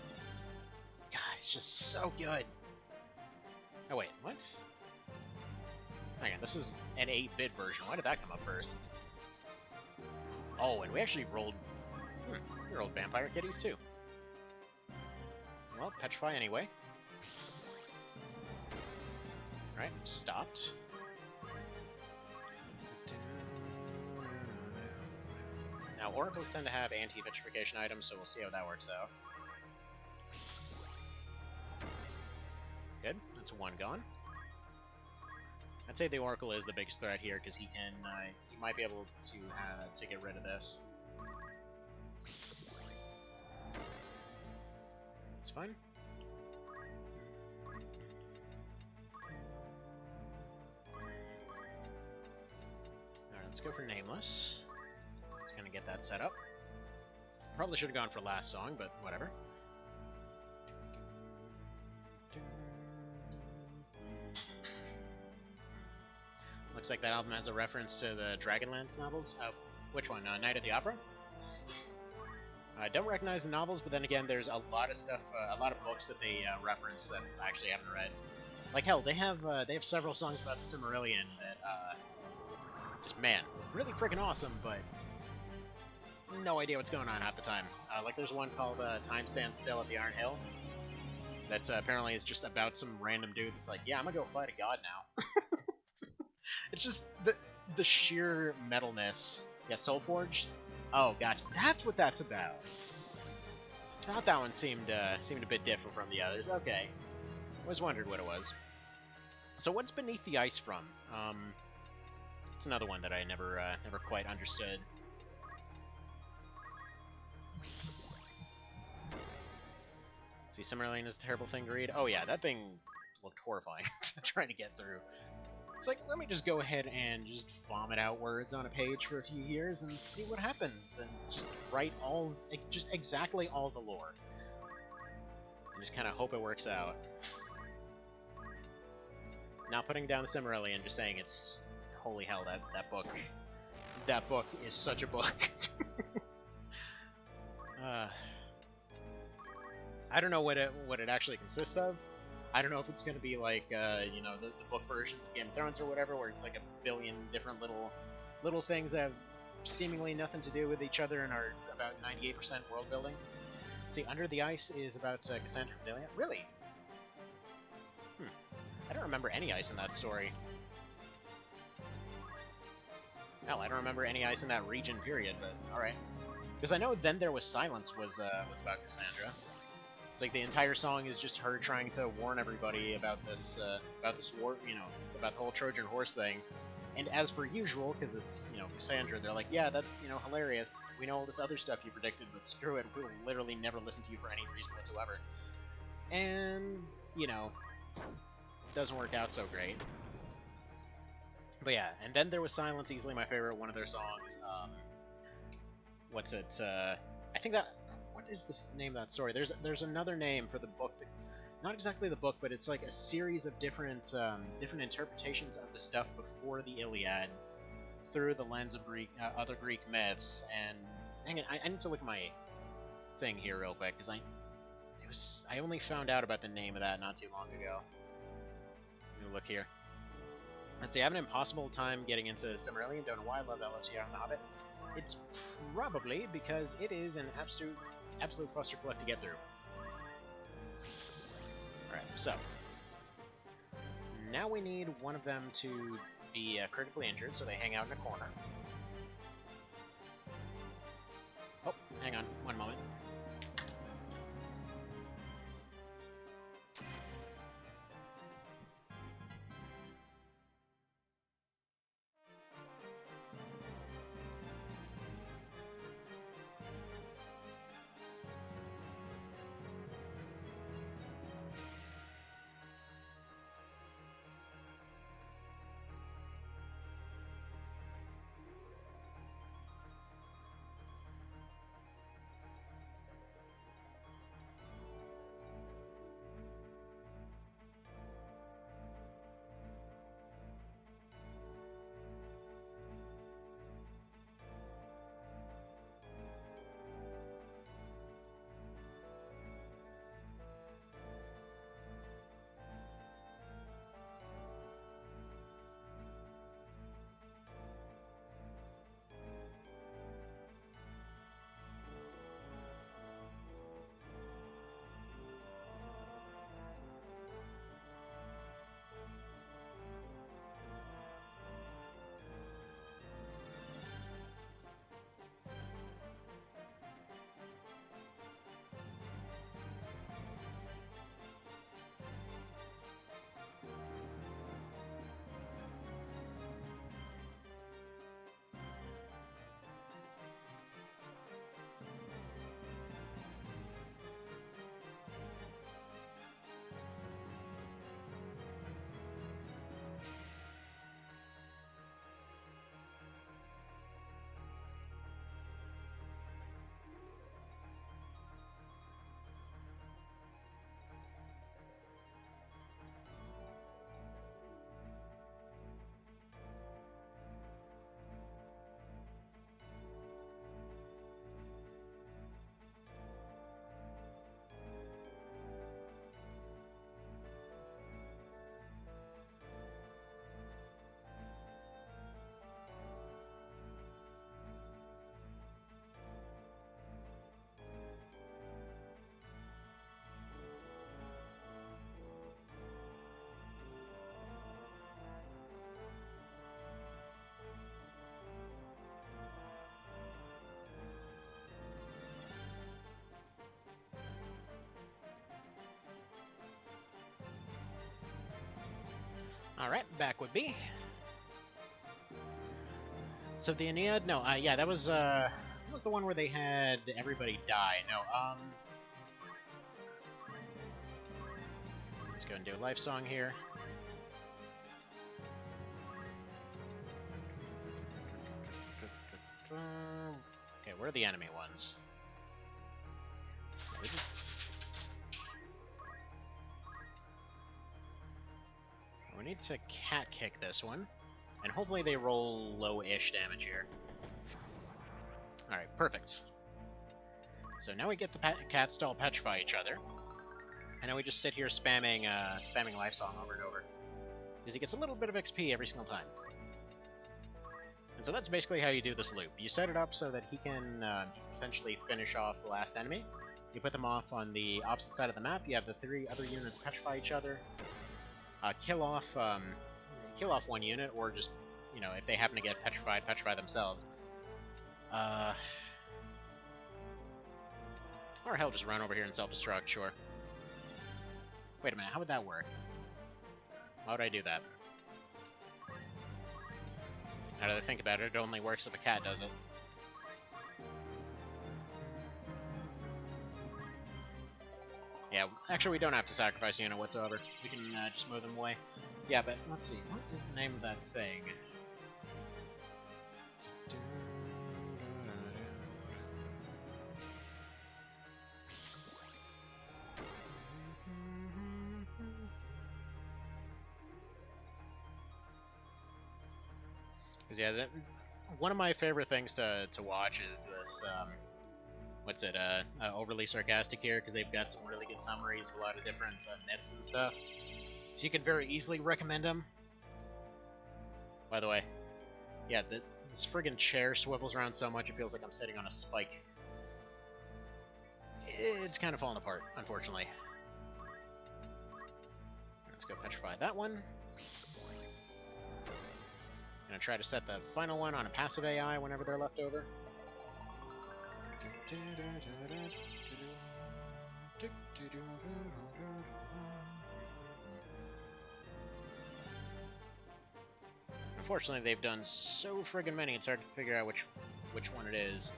God, it's just so good. Oh wait, what? Hang on, this is an 8-bit version. Why did that come up first? Oh, and we actually rolled... we rolled Vampire Kitties too. Well, petrify anyway. Alright, stopped. Now, oracles tend to have anti-petrification items, so we'll see how that works out. Good, that's one gone. I'd say the oracle is the biggest threat here, because he might be able to get rid of this. It's fine. Alright, let's go for Nameless. Gonna get that set up. Probably should have gone for last song, but whatever. Looks like that album has a reference to the Dragonlance novels. Which one? Night at the Opera? I don't recognize the novels, but then again, there's a lot of stuff, a lot of books that they reference that I actually haven't read. Like hell, they have several songs about the Silmarillion that just man, really freaking awesome, but no idea what's going on half the time. Like there's one called Time Stands Still at the Iron Hill. That apparently is just about some random dude that's like, yeah, I'm gonna go fight a god now. It's just the sheer metalness. Yeah, Soulforged. Oh, gotcha. That's what that's about. I thought that one seemed a bit different from the others. Okay, always wondered what it was. So what's Beneath the Ice from? It's another one that I never quite understood. See, Silmarillion is a terrible thing to read. Oh yeah, that thing looked horrifying to try to get through. It's like, let me just go ahead and just vomit out words on a page for a few years and see what happens, and just write just exactly all the lore. And just kind of hope it works out. Not putting down the Silmarillion, just saying it's... Holy hell, that book is such a book. I don't know what it actually consists of. I don't know if it's going to be like, you know, the book versions of Game of Thrones or whatever, where it's like a billion different little things that have seemingly nothing to do with each other and are about 98% world building. See, Under the Ice is about Cassandra Cordelia. Really? I don't remember any ice in that story. Hell, I don't remember any ice in that region, period, but alright. Because I know Then There Was Silence was about Cassandra. It's like the entire song is just her trying to warn everybody about this war, you know, about the whole Trojan horse thing. And as per usual, because it's, you know, Cassandra, they're like, yeah, that's, you know, hilarious. We know all this other stuff you predicted, but screw it, we will literally never listen to you for any reason whatsoever. And, you know, doesn't work out so great. But yeah, and Then There Was Silence, easily my favorite one of their songs. What's it? I think that is the name of that story? There's another name for the book that, not exactly the book, but it's like a series of different different interpretations of the stuff before the Iliad through the lens of other Greek myths. And hang on, I need to look at my thing here real quick, because I only found out about the name of that not too long ago. Let me look here. Let's see, I have an impossible time getting into Silmarillion. Don't know why. I love LFCR on The Hobbit. It's probably because it is an absolute clusterfuck to get through. Alright, so now we need one of them to be critically injured, so they hang out in a corner. Oh, hang on, one moment. Alright, back would be. So the Aeneid? No, yeah, that was the one where they had everybody die. No, let's go and do a life song here. Okay, where are the enemy ones? We need to cat kick this one, and hopefully they roll low-ish damage here. Alright, perfect. So now we get the cats to all petrify each other, and now we just sit here spamming life song over and over, because he gets a little bit of XP every single time. And so that's basically how you do this loop. You set it up so that he can essentially finish off the last enemy. You put them off on the opposite side of the map. You have the 3 other units petrify each other. Kill off one unit, or just, you know, if they happen to get petrified, petrify themselves. Or hell, just run over here and self-destruct, sure. Wait a minute, how would that work? Why would I do that? Now that I think about it, it only works if a cat does it. Yeah, actually we don't have to sacrifice a unit whatsoever. We can just move them away. Yeah, but let's see, what is the name of that thing? Because yeah, one of my favorite things to watch is this. What's it? Overly sarcastic here because they've got some really good summaries of a lot of different myths and stuff. So you can very easily recommend them. By the way, yeah, this friggin' chair swivels around so much it feels like I'm sitting on a spike. It's kind of falling apart, unfortunately. Let's go petrify that one. Gonna try to set the final one on a passive AI whenever they're left over. Unfortunately, they've done so friggin' many, it's hard to figure out which one it is.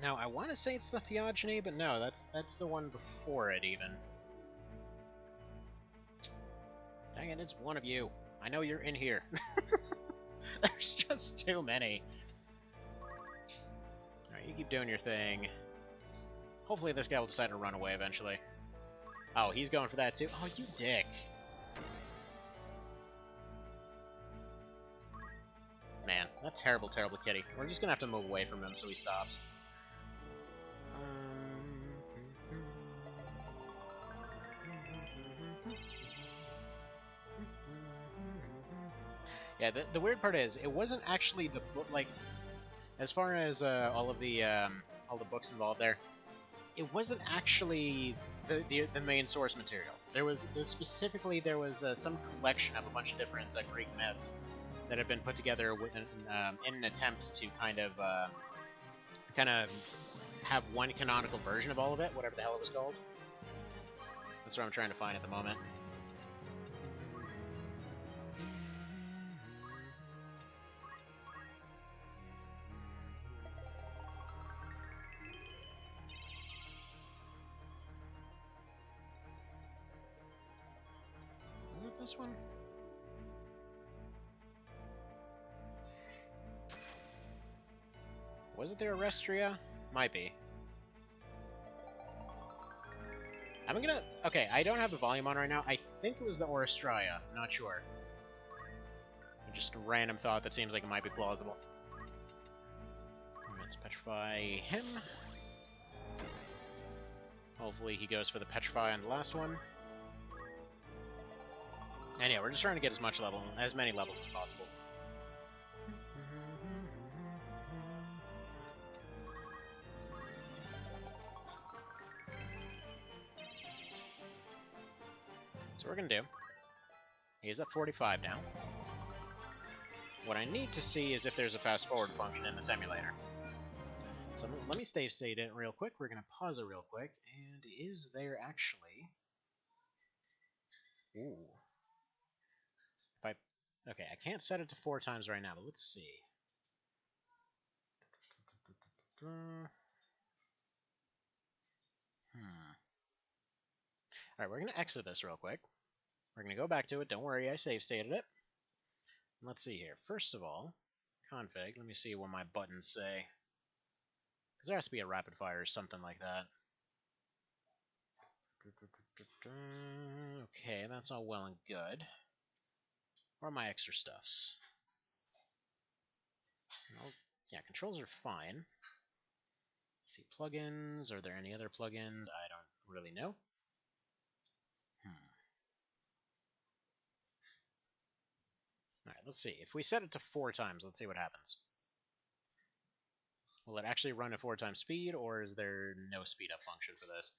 Now, I want to say it's the Theogony, but no, that's the one before it, even. Dang it, it's one of you. I know you're in here. There's just too many. Alright, you keep doing your thing. Hopefully this guy will decide to run away eventually. Oh, he's going for that too? Oh, you dick. Man, that's terrible, terrible kitty. We're just gonna have to move away from him so he stops. Yeah, the weird part is, it wasn't actually the book, like, as far as all the books involved there, it wasn't actually the main source material. There was specifically some collection of a bunch of different Greek myths that have been put together in an attempt to kind of have one canonical version of all of it, whatever the hell it was called. That's what I'm trying to find at the moment. Was it this one? Was it the Orestria? Might be. I'm gonna... Okay, I don't have the volume on right now. I think it was the Orestria. Not sure. Just a random thought that seems like it might be plausible. Let's petrify him. Hopefully he goes for the petrify on the last one. And yeah, we're just trying to get as many levels as possible. So what we're gonna do, he's at 45 now. What I need to see is if there's a fast forward function in the simulator. So let me save it real quick. We're gonna pause it real quick. And is there actually... Ooh. Okay, I can't set it to 4 times right now, but let's see. Alright, we're gonna exit this real quick. We're gonna go back to it. Don't worry, I save stated it. Let's see here. First of all, config. Let me see what my buttons say. Because there has to be a rapid fire or something like that. Okay, that's all well and good. Where are my extra stuffs? Well, yeah, controls are fine. Let's see, plugins. Are there any other plugins? I don't really know. Alright, let's see. If we set it to 4 times, let's see what happens. Will it actually run at 4 times speed, or is there no speed up function for this?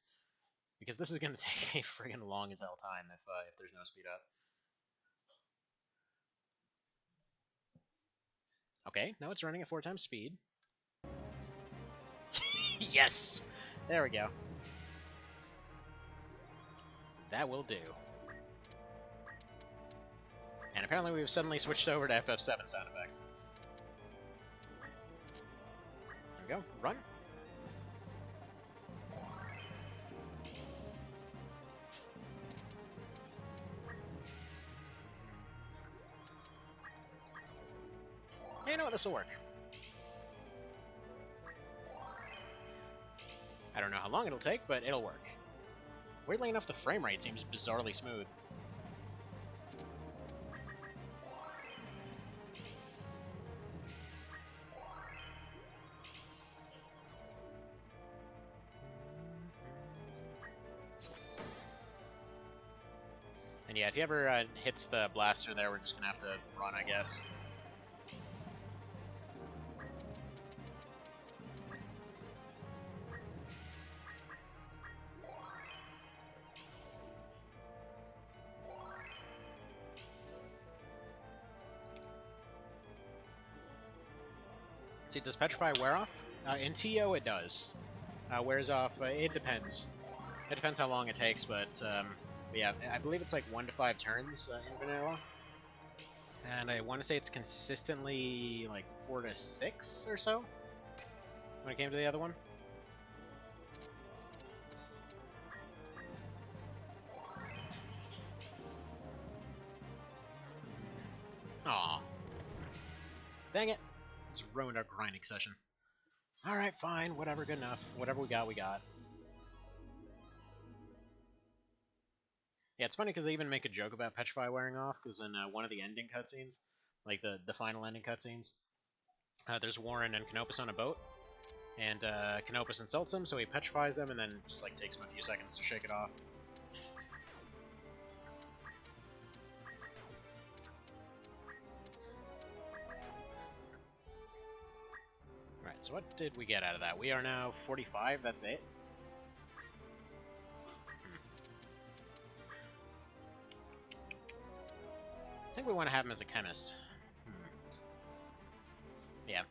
Because this is going to take a friggin' long as hell time if there's no speed up. Okay, now it's running at 4 times speed. Yes! There we go. That will do. And apparently we've suddenly switched over to FF7 sound effects. we go. Run. Yeah, you know what? This will work. I don't know how long it'll take, but it'll work. Weirdly enough, the frame rate seems bizarrely smooth. And yeah, if he ever hits the blaster there, we're just gonna have to run, I guess. See, does Petrify wear off? In TO, it does. Wears off, it depends. It depends how long it takes, but yeah, I believe it's like 1 to 5 turns in vanilla. And I want to say it's consistently like 4 to 6 or so when it came to the other one. Aw. Dang it. Just ruined our grinding session. Alright, fine, whatever, good enough. Whatever we got, we got. Yeah, it's funny because they even make a joke about Petrify wearing off, because in one of the ending cutscenes, like the final ending cutscenes, there's Warren and Canopus on a boat, and Canopus insults him, so he petrifies him, and then just like takes him a few seconds to shake it off. Right, so what did we get out of that? We are now 45, that's it? I think we want to have him as a chemist. Yeah.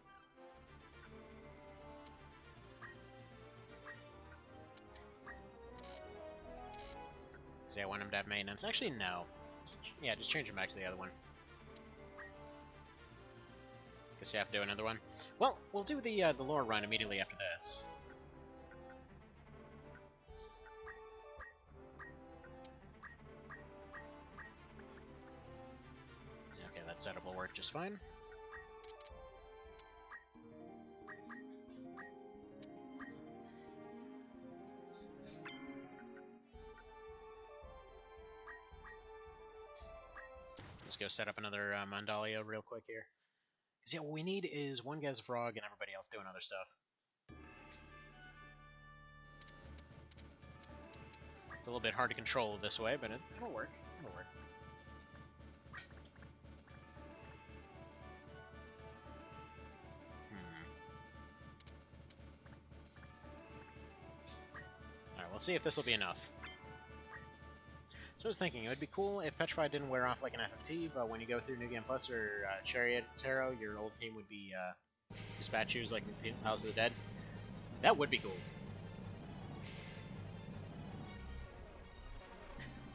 Because I want him to have maintenance. Actually, no. Yeah, just change him back to the other one. Guess you have to do another one. Well, we'll do the lore run immediately after this. Okay, that setup will work just fine. Let's go set up another Mandalia real quick here. Because yeah, what we need is one guy's a frog and everybody else doing other stuff. It's a little bit hard to control this way, but it'll work. It'll work. Alright, we'll see if this will be enough. So I was thinking, it would be cool if Petrify didn't wear off like an FFT, but when you go through New Game Plus or Chariot Tarot, your old team would be dispatchers like in House of the Dead. That would be cool.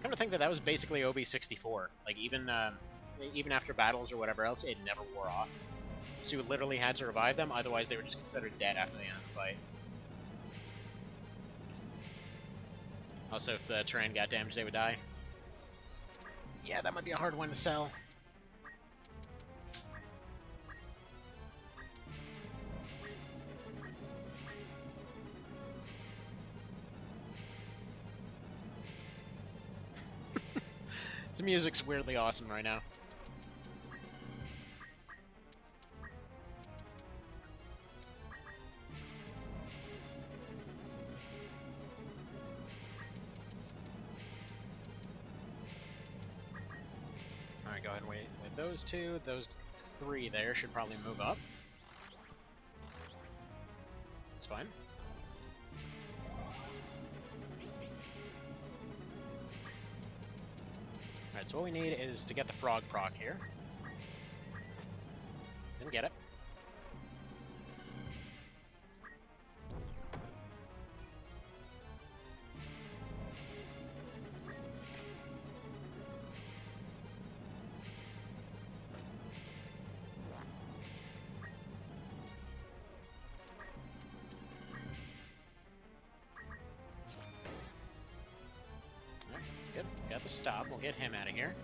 Come to think that was basically OB64. Like even after battles or whatever else, it never wore off. So you literally had to revive them, otherwise they were just considered dead after the end of the fight. Also, if the terrain got damaged, they would die. Yeah, that might be a hard one to sell. The music's weirdly awesome right now. Alright, go ahead and wait with those two. Those 3 there should probably move up. It's fine. Alright, so what we need is to get the frog proc here. Didn't get it. to stop. We'll get him out of here.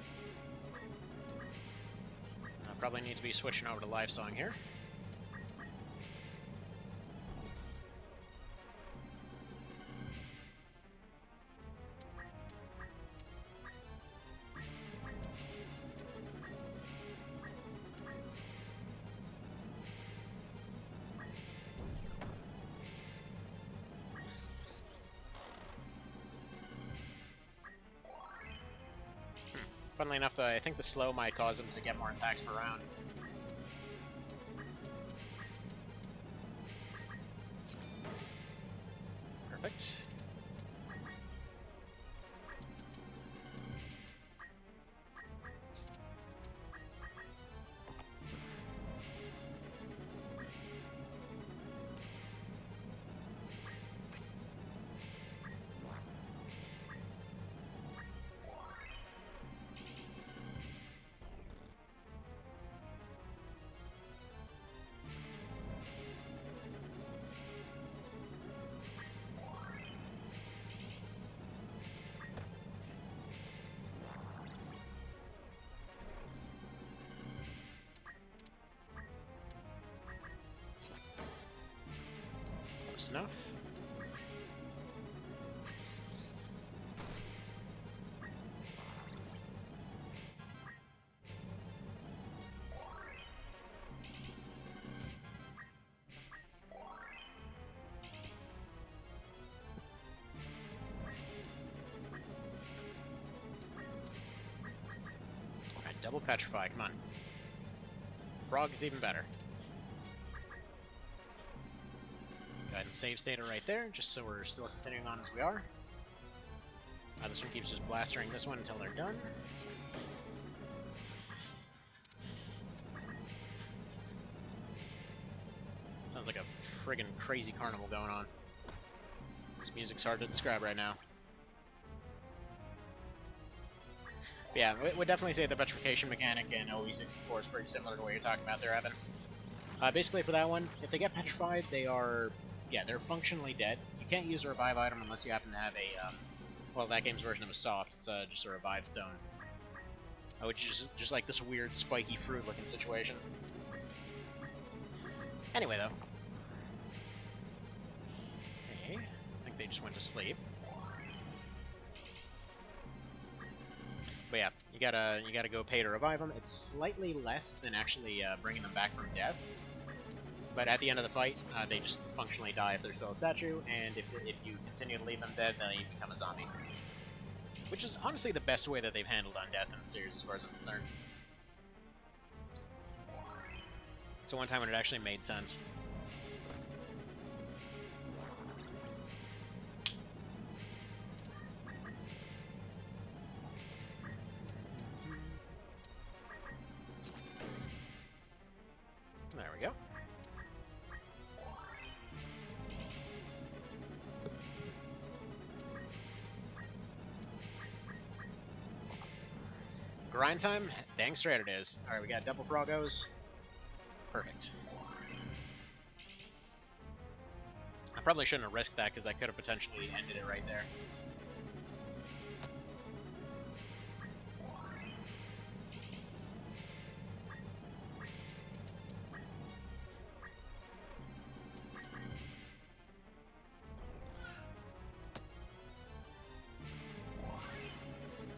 I'll probably need to be switching over to live song here. Funnily enough, I think the slow might cause him to get more attacks per round. Perfect. Close enough. Alright, double petrify, come on. Frog is even better. Go ahead and save state it right there, just so we're still continuing on as we are. This one keeps just blastering this one until they're done. Sounds like a friggin' crazy carnival going on. This music's hard to describe right now. But yeah, we'd definitely say the petrification mechanic in OE64 is pretty similar to what you're talking about there, Evan. Basically for that one, if they get petrified, they're functionally dead. You can't use a revive item unless you happen to have a, well, that game's version of a soft. It's just a revive stone. Which is just like this weird, spiky fruit-looking situation. Anyway, though. Hey, I think they just went to sleep. But yeah, you gotta go pay to revive them. It's slightly less than actually bringing them back from death. But at the end of the fight, they just functionally die if they're still a statue, and if you continue to leave them dead, then they become a zombie. Which is honestly the best way that they've handled undeath in the series, as far as I'm concerned. It's the one time when it actually made sense. There we go. Grind time? Dang straight it is. Alright, we got double Frogos. Perfect. I probably shouldn't have risked that, because that could have potentially ended it right there.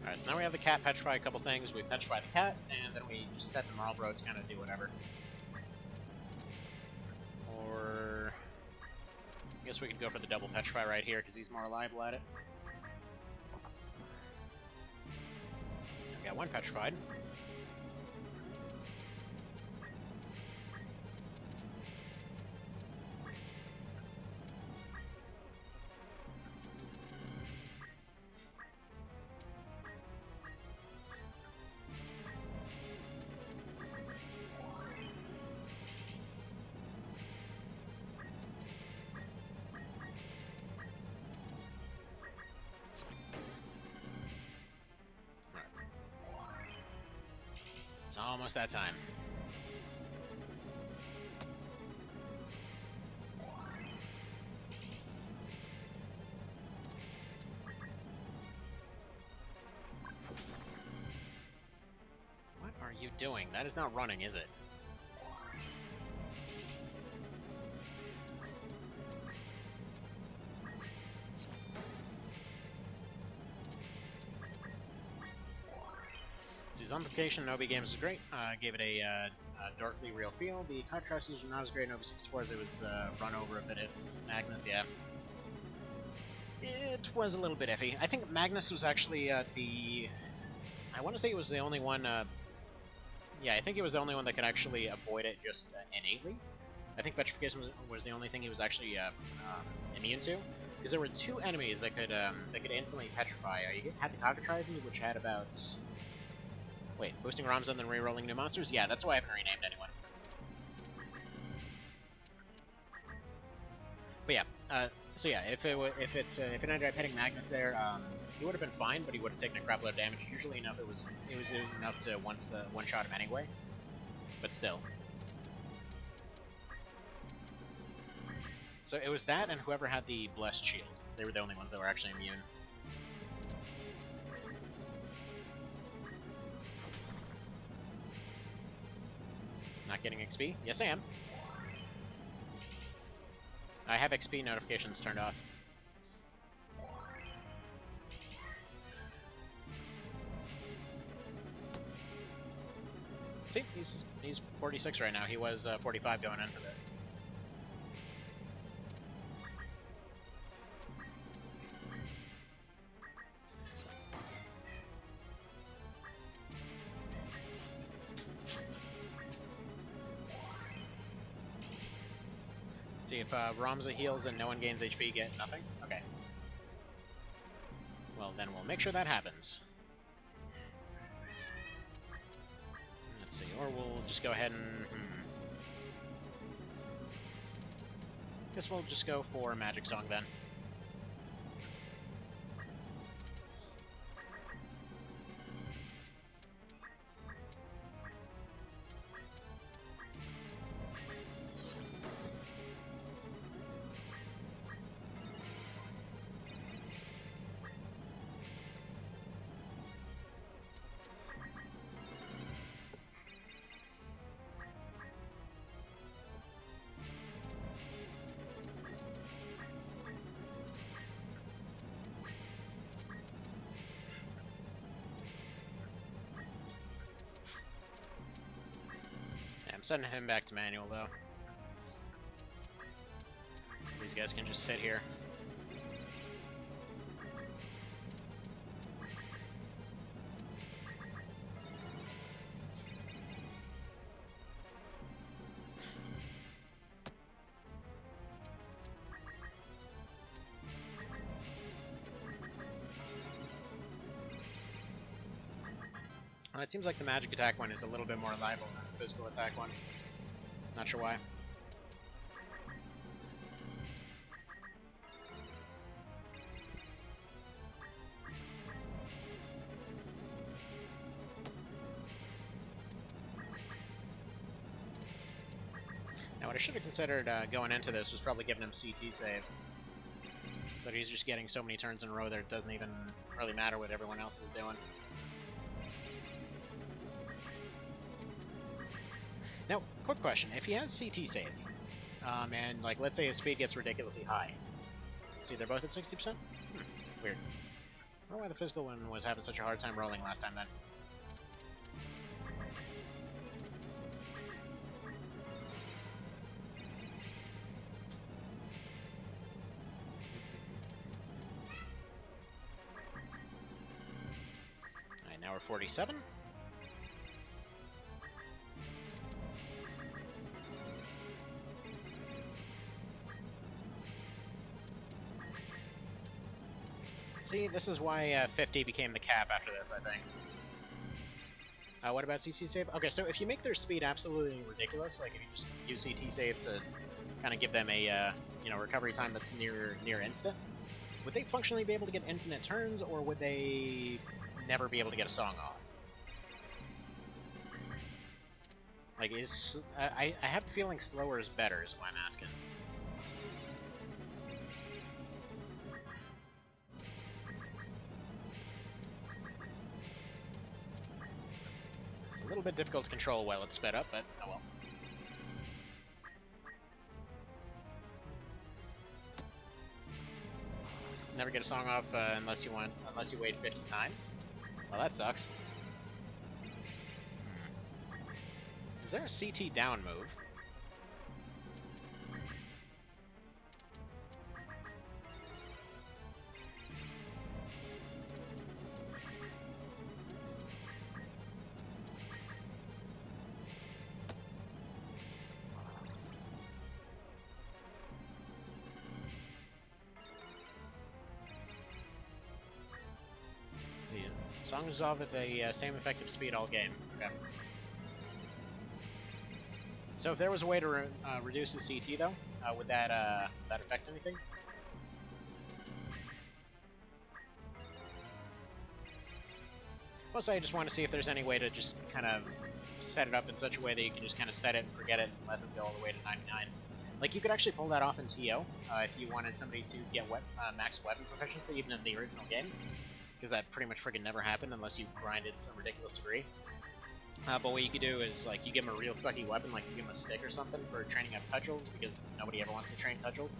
Alright, so now we have the cat petrify a couple things. We petrify the cat, and then we just set the Marlboro to kind of do whatever. Or I guess we could go for the double petrify right here, because he's more liable at it. We got one petrified. It's almost that time. doing? That is not running, is it? Zombification in Obi games is great. Gave it a darkly real feel. The contrasts are not as great in Obi 64 as it was run over a bit. It's Magnus, yeah. It was a little bit iffy. I think Magnus was actually the... I want to say it was the only one... yeah, I think he was the only one that could actually avoid it just innately. I think Petrification was the only thing he was actually immune to. Because there were two enemies that could instantly petrify. You had the Cockatrices, which had about... Wait, boosting ROMs and then re-rolling new monsters? Yeah, that's why I haven't renamed anyone. But yeah, so yeah, if it ended up hitting Magnus there, he would have been fine, but he would have taken a crap load of damage. Usually enough, it was enough to one-shot him anyway. But still. So it was that and whoever had the Blessed Shield. They were the only ones that were actually immune. Not getting XP? Yes, I am. I have XP notifications turned off. See, he's 46 right now. He was 45 going into this. See, if Ramza heals and no one gains HP, get nothing? Okay. Well, then we'll make sure that happens. Let's see, or we'll just go ahead and... Guess we'll just go for Magic Song then. I'm sending him back to manual, though. These guys can just sit here. It seems like the magic attack one is a little bit more reliable than the physical attack one. Not sure why. Now, what I should have considered going into this was probably giving him CT save. So he's just getting so many turns in a row that it doesn't even really matter what everyone else is doing. Now, quick question. If he has CT save, and, like, let's say his speed gets ridiculously high. See, they're both at 60%? Weird. I don't know why the physical one was having such a hard time rolling last time, then. Alright, now we're 47. See, this is why 50 became the cap after this, I think. What about CT save? Okay, so if you make their speed absolutely ridiculous, like if you just use CT save to kind of give them a recovery time that's near instant, would they functionally be able to get infinite turns, or would they never be able to get a song off? Like, I have a feeling slower is better, is why I'm asking. bit difficult to control while it's sped up, but oh well. Never get a song off unless you wait 50 times. Well, that sucks. Is there a CT down move? Songs resolve at the same effective speed all game. Okay. So if there was a way to reduce the CT though, would that affect anything? Also, I just want to see if there's any way to just kind of set it up in such a way that you can just kind of set it and forget it and let them go all the way to 99. Like, you could actually pull that off in TO if you wanted somebody to get max weapon proficiency, even in the original game. Because that pretty much friggin' never happened unless you grinded to some ridiculous degree. But what you could do is, like, you give them a real sucky weapon, like you give them a stick or something for training up cudgels, because nobody ever wants to train cudgels.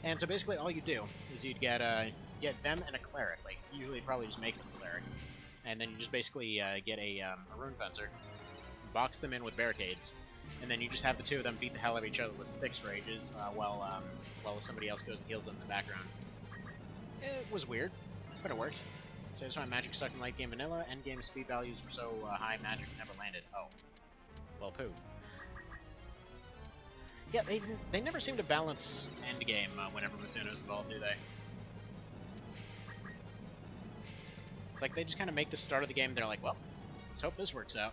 And so basically all you do is you'd get them and a cleric, like, usually probably just make them a cleric. And then you just basically get a rune fencer, box them in with barricades, and then you just have the two of them beat the hell out of each other with sticks for ages, while somebody else goes and heals them in the background. It was weird, but it worked. So that's why magic sucked in late game vanilla. End game speed values were so high, magic never landed. Oh, well, poo. Yeah, they never seem to balance end game whenever Matsuno's involved, do they? It's like they just kind of make the start of the game. They're like, well, let's hope this works out.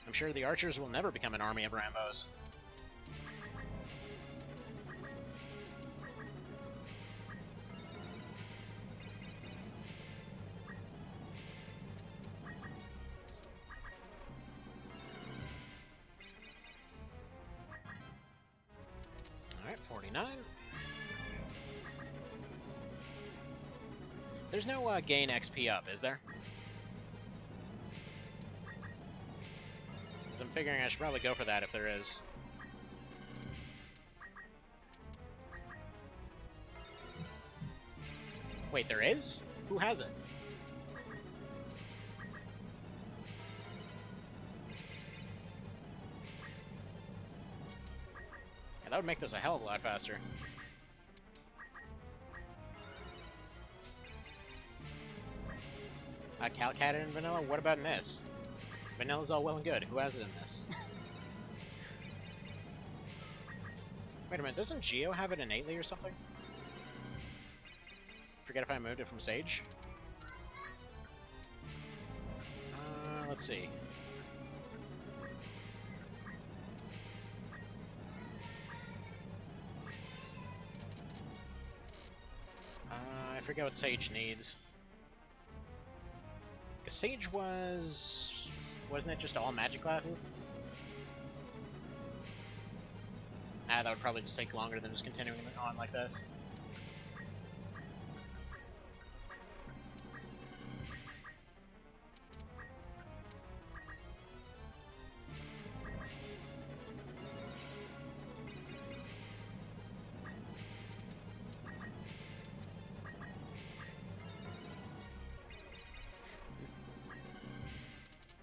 I'm sure the archers will never become an army of Rambos. Alright, 49. There's no gain XP up, is there? Because I'm figuring I should probably go for that if there is. Wait, there is? Who has it? Yeah, that would make this a hell of a lot faster. Calc had it in vanilla? What about in this? Vanilla's all well and good. Who has it in this? Wait a minute, doesn't Geo have it innately or something? Forget if I moved it from Sage? Let's see. I forget what Sage needs. Sage wasn't it just all magic classes? That would probably just take longer than just continuing on like this.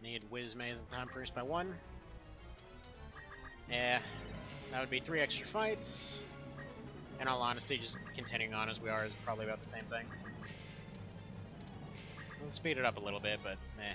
Need Wiz Maze and time first by 1. Yeah, that would be 3 extra fights. In all honesty, just continuing on as we are is probably about the same thing. Let's speed it up a little bit, but meh.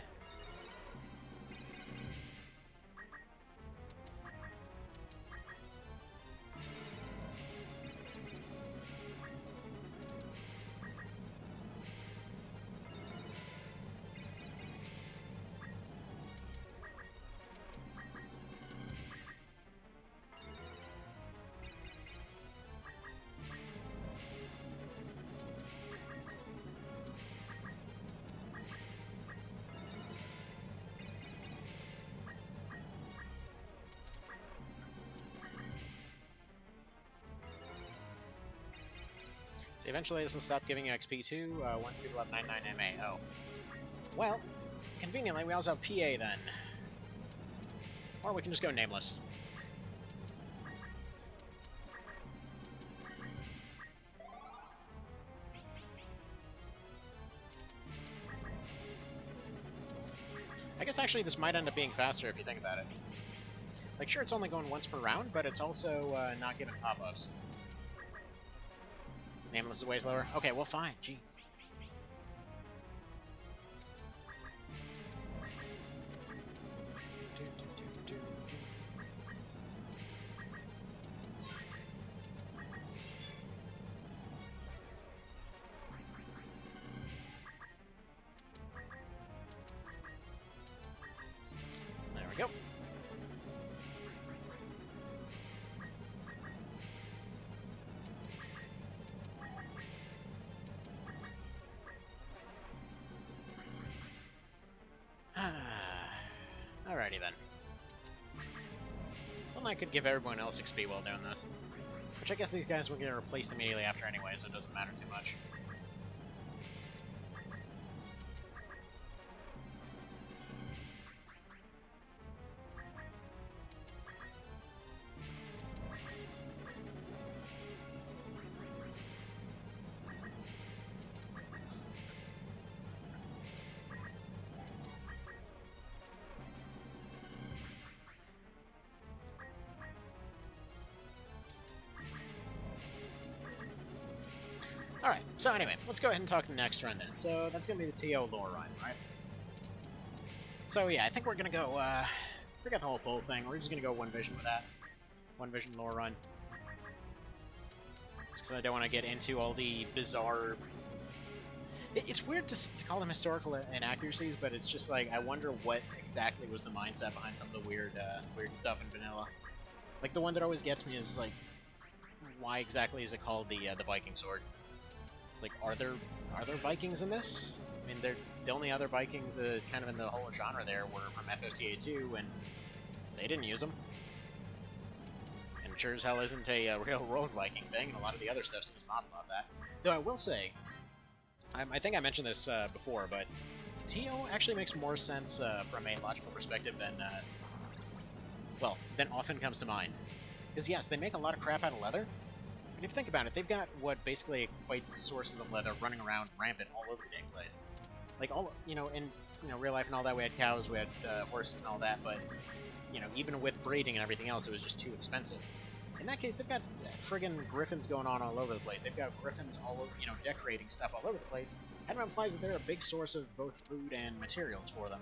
Eventually this will stop giving you XP too, once people have 99 MA. Oh. Well, conveniently, we also have PA then. Or we can just go nameless. I guess actually this might end up being faster if you think about it. Like, sure, it's only going once per round, but it's also not giving pop-ups. Nameless is way slower? Okay, well, fine. Jeez. There we go. Alrighty then. Well, I could give everyone else XP while doing this. Which I guess these guys will get replaced immediately after anyway, so it doesn't matter too much. Alright, so anyway, let's go ahead and talk the next run then. So that's going to be the TO lore run, right? So yeah, I think we're going to go, forget the whole full thing, we're just going to go one vision with that. One vision lore run. Just because I don't want to get into all the bizarre... It's weird to call them historical inaccuracies, but it's just like, I wonder what exactly was the mindset behind some of the weird stuff in vanilla. Like, the one that always gets me is, like, why exactly is it called the Viking sword? Like, are there Vikings in this? I mean, the only other Vikings kind of in the whole genre there were from FFT 2, and they didn't use them. And sure as hell isn't a real world Viking thing, and a lot of the other stuff seems not about that. Though I will say, I think I mentioned this before, but TO actually makes more sense from a logical perspective than often comes to mind. Because yes, they make a lot of crap out of leather. And if you think about it, they've got what basically equates to sources of leather running around rampant all over the dang place. Like, in real life and all that, we had cows, we had horses and all that, but, even with breeding and everything else, it was just too expensive. In that case, they've got friggin' griffins going on all over the place. They've got griffins all over, decorating stuff all over the place. Kind of implies that they're a big source of both food and materials for them.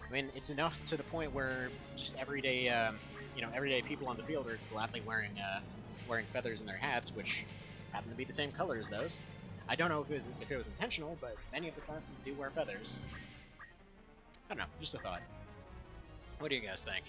I mean, it's enough to the point where just everyday people on the field are gladly wearing feathers in their hats, which happen to be the same color as those. I don't know if it was intentional, but many of the classes do wear feathers. I don't know, just a thought. What do you guys think?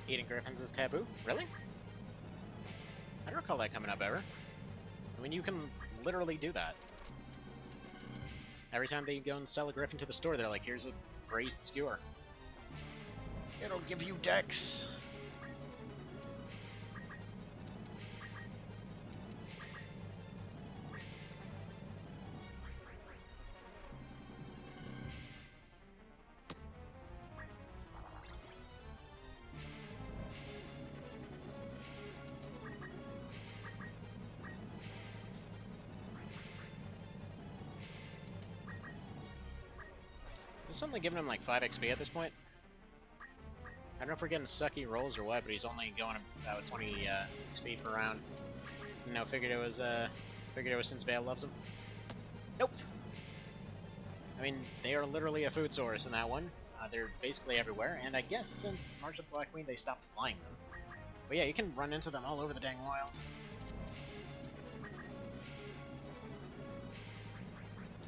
Eating griffins is taboo? Really? I don't recall that coming up ever. I mean, you can literally do that. Every time they go and sell a griffin to the store, they're like, here's a braised skewer. It'll give you dex. this only giving him like 5 XP at this point? I don't know if we're getting sucky rolls or what, but he's only going about 20 XP per round. You know, figured it was since Vale loves him. Nope. I mean, they are literally a food source in that one. They're basically everywhere, and I guess since March of the Black Queen, they stopped flying them. But yeah, you can run into them all over the dang wild.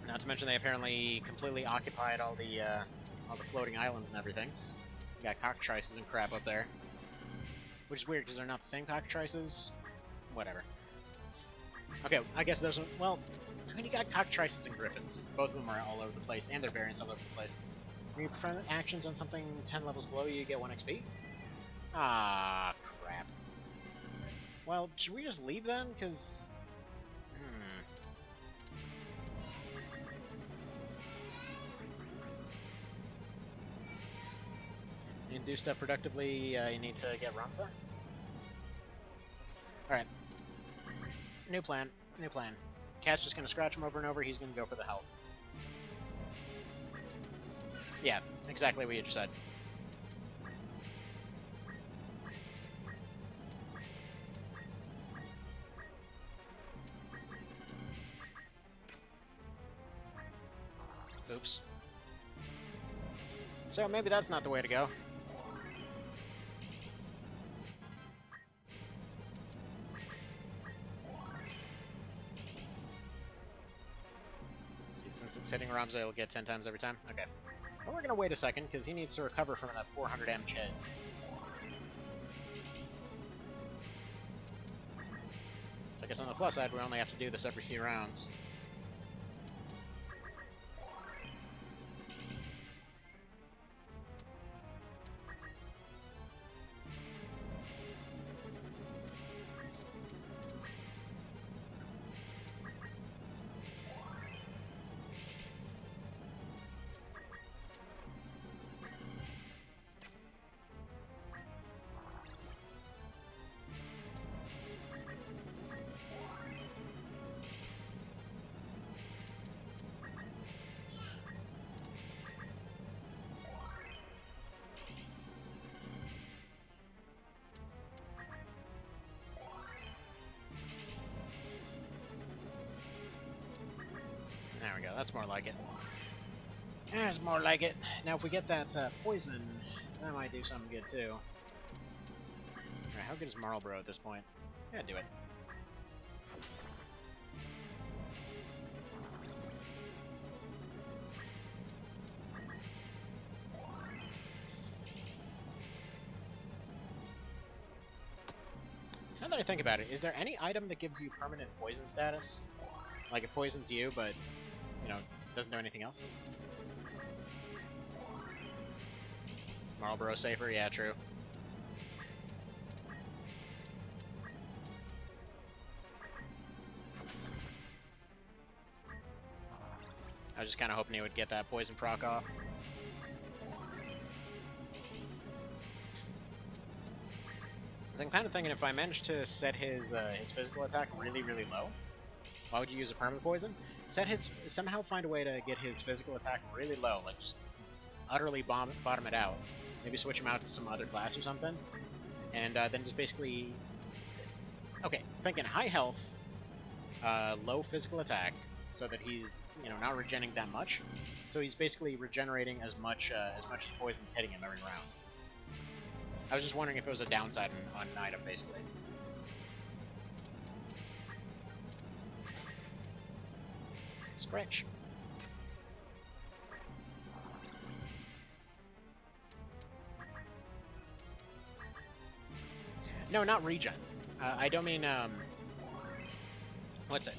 Not to mention they apparently completely occupied all the floating islands and everything. You got cockatrices and crap up there. Which is weird, because they're not the same cockatrices. Whatever. Okay, I guess those are, well, I mean, you got cockatrices and griffins. Both of them are all over the place, and their variants all over the place. When you perform actions on something 10 levels below you, get 1 XP? Ah, crap. Well, should we just leave then? Because... You do stuff productively, you need to get Ramza. Alright. New plan. New plan. Cat's just gonna scratch him over and over, he's gonna go for the health. Yeah, exactly what you just said. Oops. So maybe that's not the way to go. See, since it's hitting Ramza, it'll get 10 times every time? Okay. Well, we're gonna wait a second, because he needs to recover from that 400 damage hit. So I guess on the plus side, we only have to do this every few rounds. There we go, that's more like it. That's more like it. Now if we get that poison, that might do something good too. Alright, how good is Marlborough at this point? Yeah, do it. Now that I think about it, is there any item that gives you permanent poison status? Like it poisons you, but, you know, doesn't do anything else? Marlborough safer? Yeah, true. I was just kind of hoping he would get that poison proc off. I'm kind of thinking if I managed to set his physical attack really, really low, why would you use a permanent poison? Somehow find a way to get his physical attack really low, like just utterly bottom it out. Maybe switch him out to some other class or something, and then just basically, okay, thinking high health, low physical attack, so that he's, you know, not regenerating that much. So he's basically regenerating as much as poison's hitting him every round. I was just wondering if it was a downside on an item, basically. Scratch. No, not regen. I don't mean, what's it?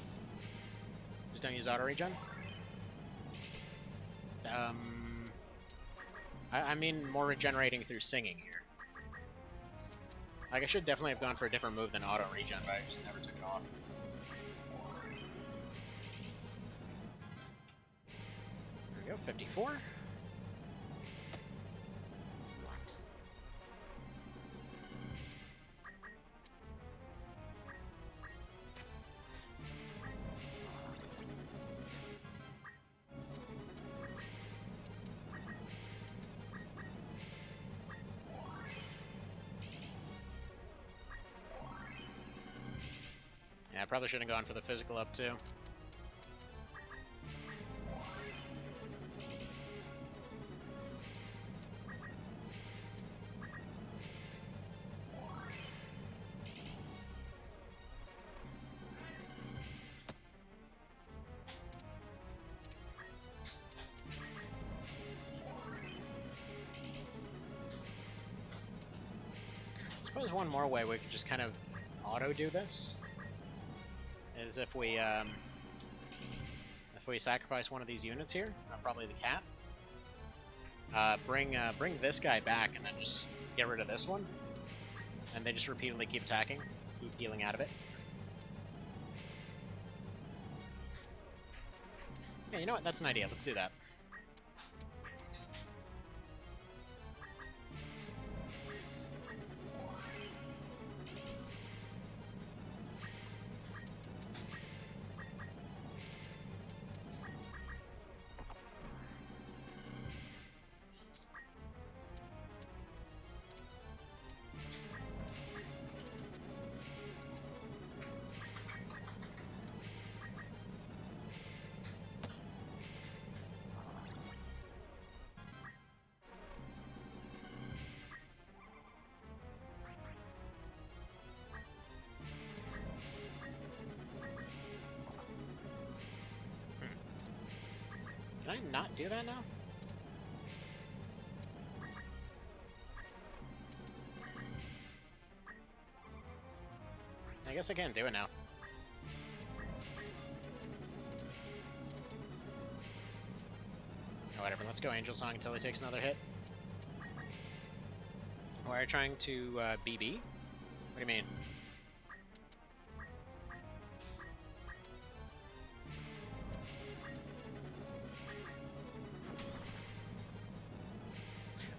Just don't use auto regen? I mean more regenerating through singing here. Like, I should definitely have gone for a different move than auto regen, but I just never took it off. There we go, 54. probably should have gone for the physical up too. I suppose one more way we could just kind of auto-do this is if we sacrifice one of these units here, probably the cat, bring this guy back and then just get rid of this one, and they just repeatedly keep attacking, keep healing out of it. Yeah, you know what? That's an idea. Let's do that. Can I not do that now? I guess I can't do it now. Oh, whatever, let's go Angel Song until he takes another hit. Or are you trying to BB? What do you mean?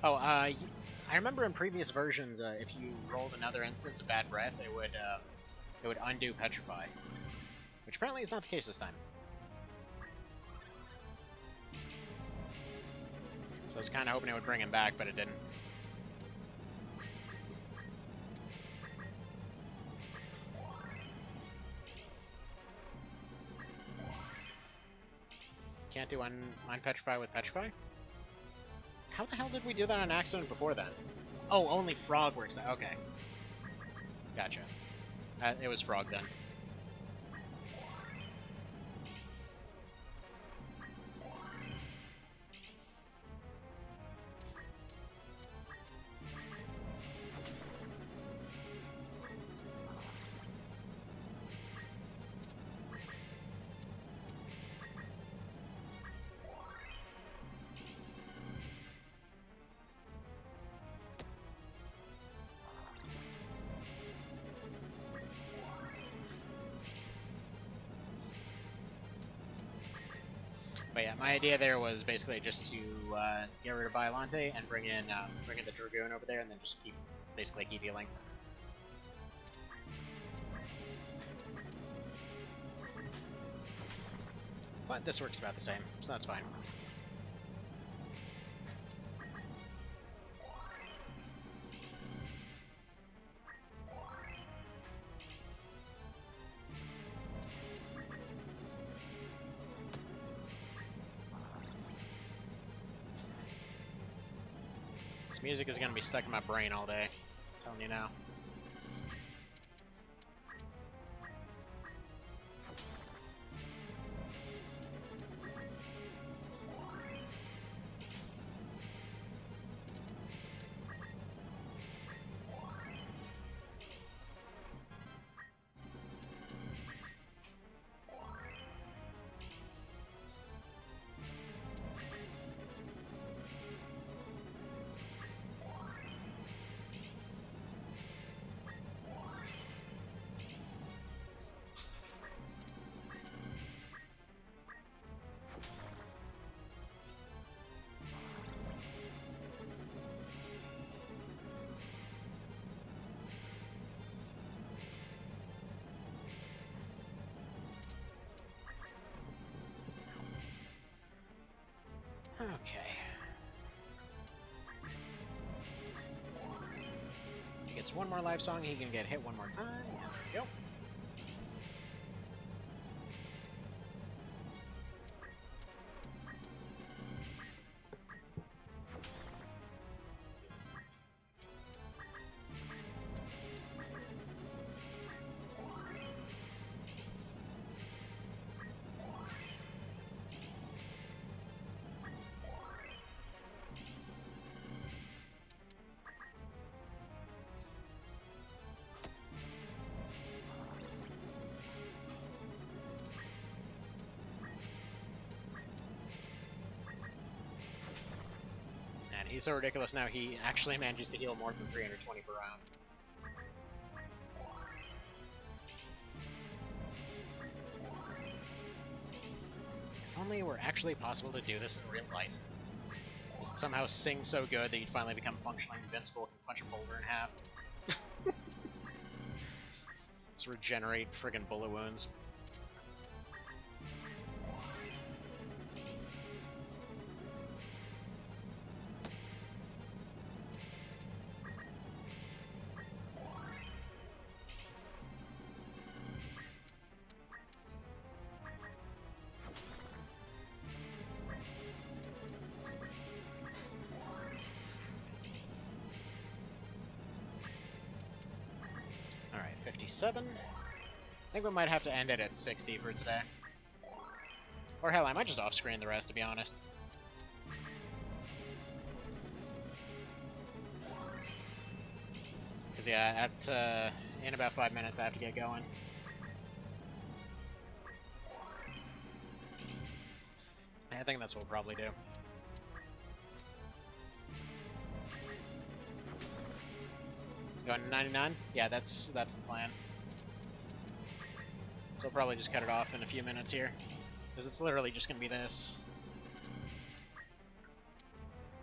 Oh, I remember in previous versions, if you rolled another instance of Bad Breath, it would undo Petrify, which apparently is not the case this time. So I was kind of hoping it would bring him back, but it didn't. Can't do Unpetrify with Petrify? How the hell did we do that on accident before then? Oh, only Frog works. Okay. Gotcha. It was Frog then. But yeah, my idea there was basically just to get rid of Biolante and bring in the Dragoon over there, and then just basically keep healing. But this works about the same, so that's fine. This music is gonna be stuck in my brain all day. I'm telling you now. Okay. He gets one more life song, he can get hit one more time. There we go. he's so ridiculous now, he actually manages to heal more than 320 per round. If only it were actually possible to do this in real life. Just somehow sing so good that you'd finally become functionally invincible and punch a boulder in half. Just regenerate friggin' bullet wounds. Alright, 57. I think we might have to end it at 60 for today. Or hell, I might just off-screen the rest, to be honest. Because yeah, in about 5 minutes I have to get going. I think that's what we'll probably do. Going to 99? Yeah, that's the plan. So we'll probably just cut it off in a few minutes here. Because it's literally just going to be this.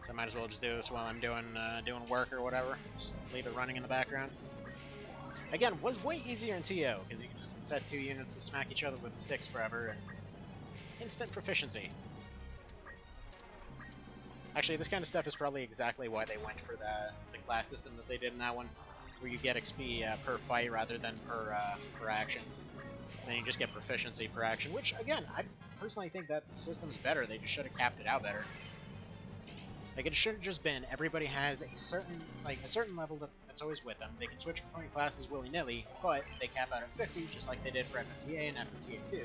So I might as well just do this while I'm doing work or whatever. Just leave it running in the background. Again, was way easier in TO, because you can just set 2 units to smack each other with sticks forever, and instant proficiency. Actually, this kind of stuff is probably exactly why they went for the class system that they did in that one, where you get XP per fight rather than per action. And then you just get proficiency per action, which, again, I personally think that system's better. They just should have capped it out better. Like, it should have just been everybody has a certain level that's always with them. They can switch between classes willy-nilly, but they cap out at 50, just like they did for FFTA and FFTA 2,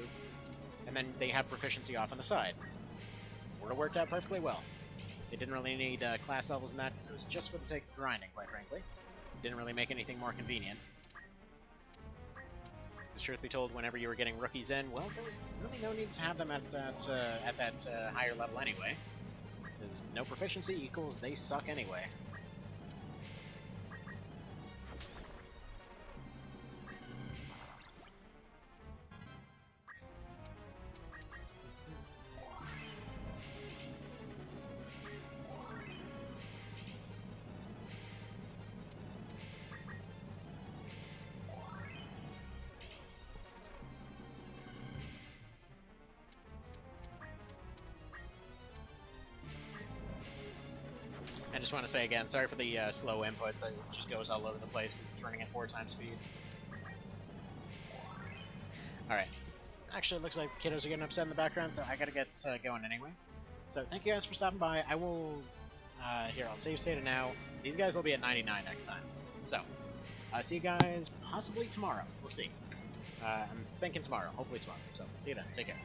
and then they have proficiency off on the side. Would have worked out perfectly well. They didn't really need class levels in that, because it was just for the sake of grinding, quite frankly. Didn't really make anything more convenient. The truth be told, whenever you were getting rookies in, well, there was really no need to have them at that higher level anyway. Because no proficiency equals they suck anyway. I just want to say again, sorry for the slow inputs. It just goes all over the place because it's running at 4 times speed. Alright. Actually, it looks like the kiddos are getting upset in the background, so I gotta get going anyway. So thank you guys for stopping by. I will... here, I'll save state now. These guys will be at 99 next time. So, see you guys possibly tomorrow. We'll see. I'm thinking tomorrow. Hopefully tomorrow. So, see you then. Take care.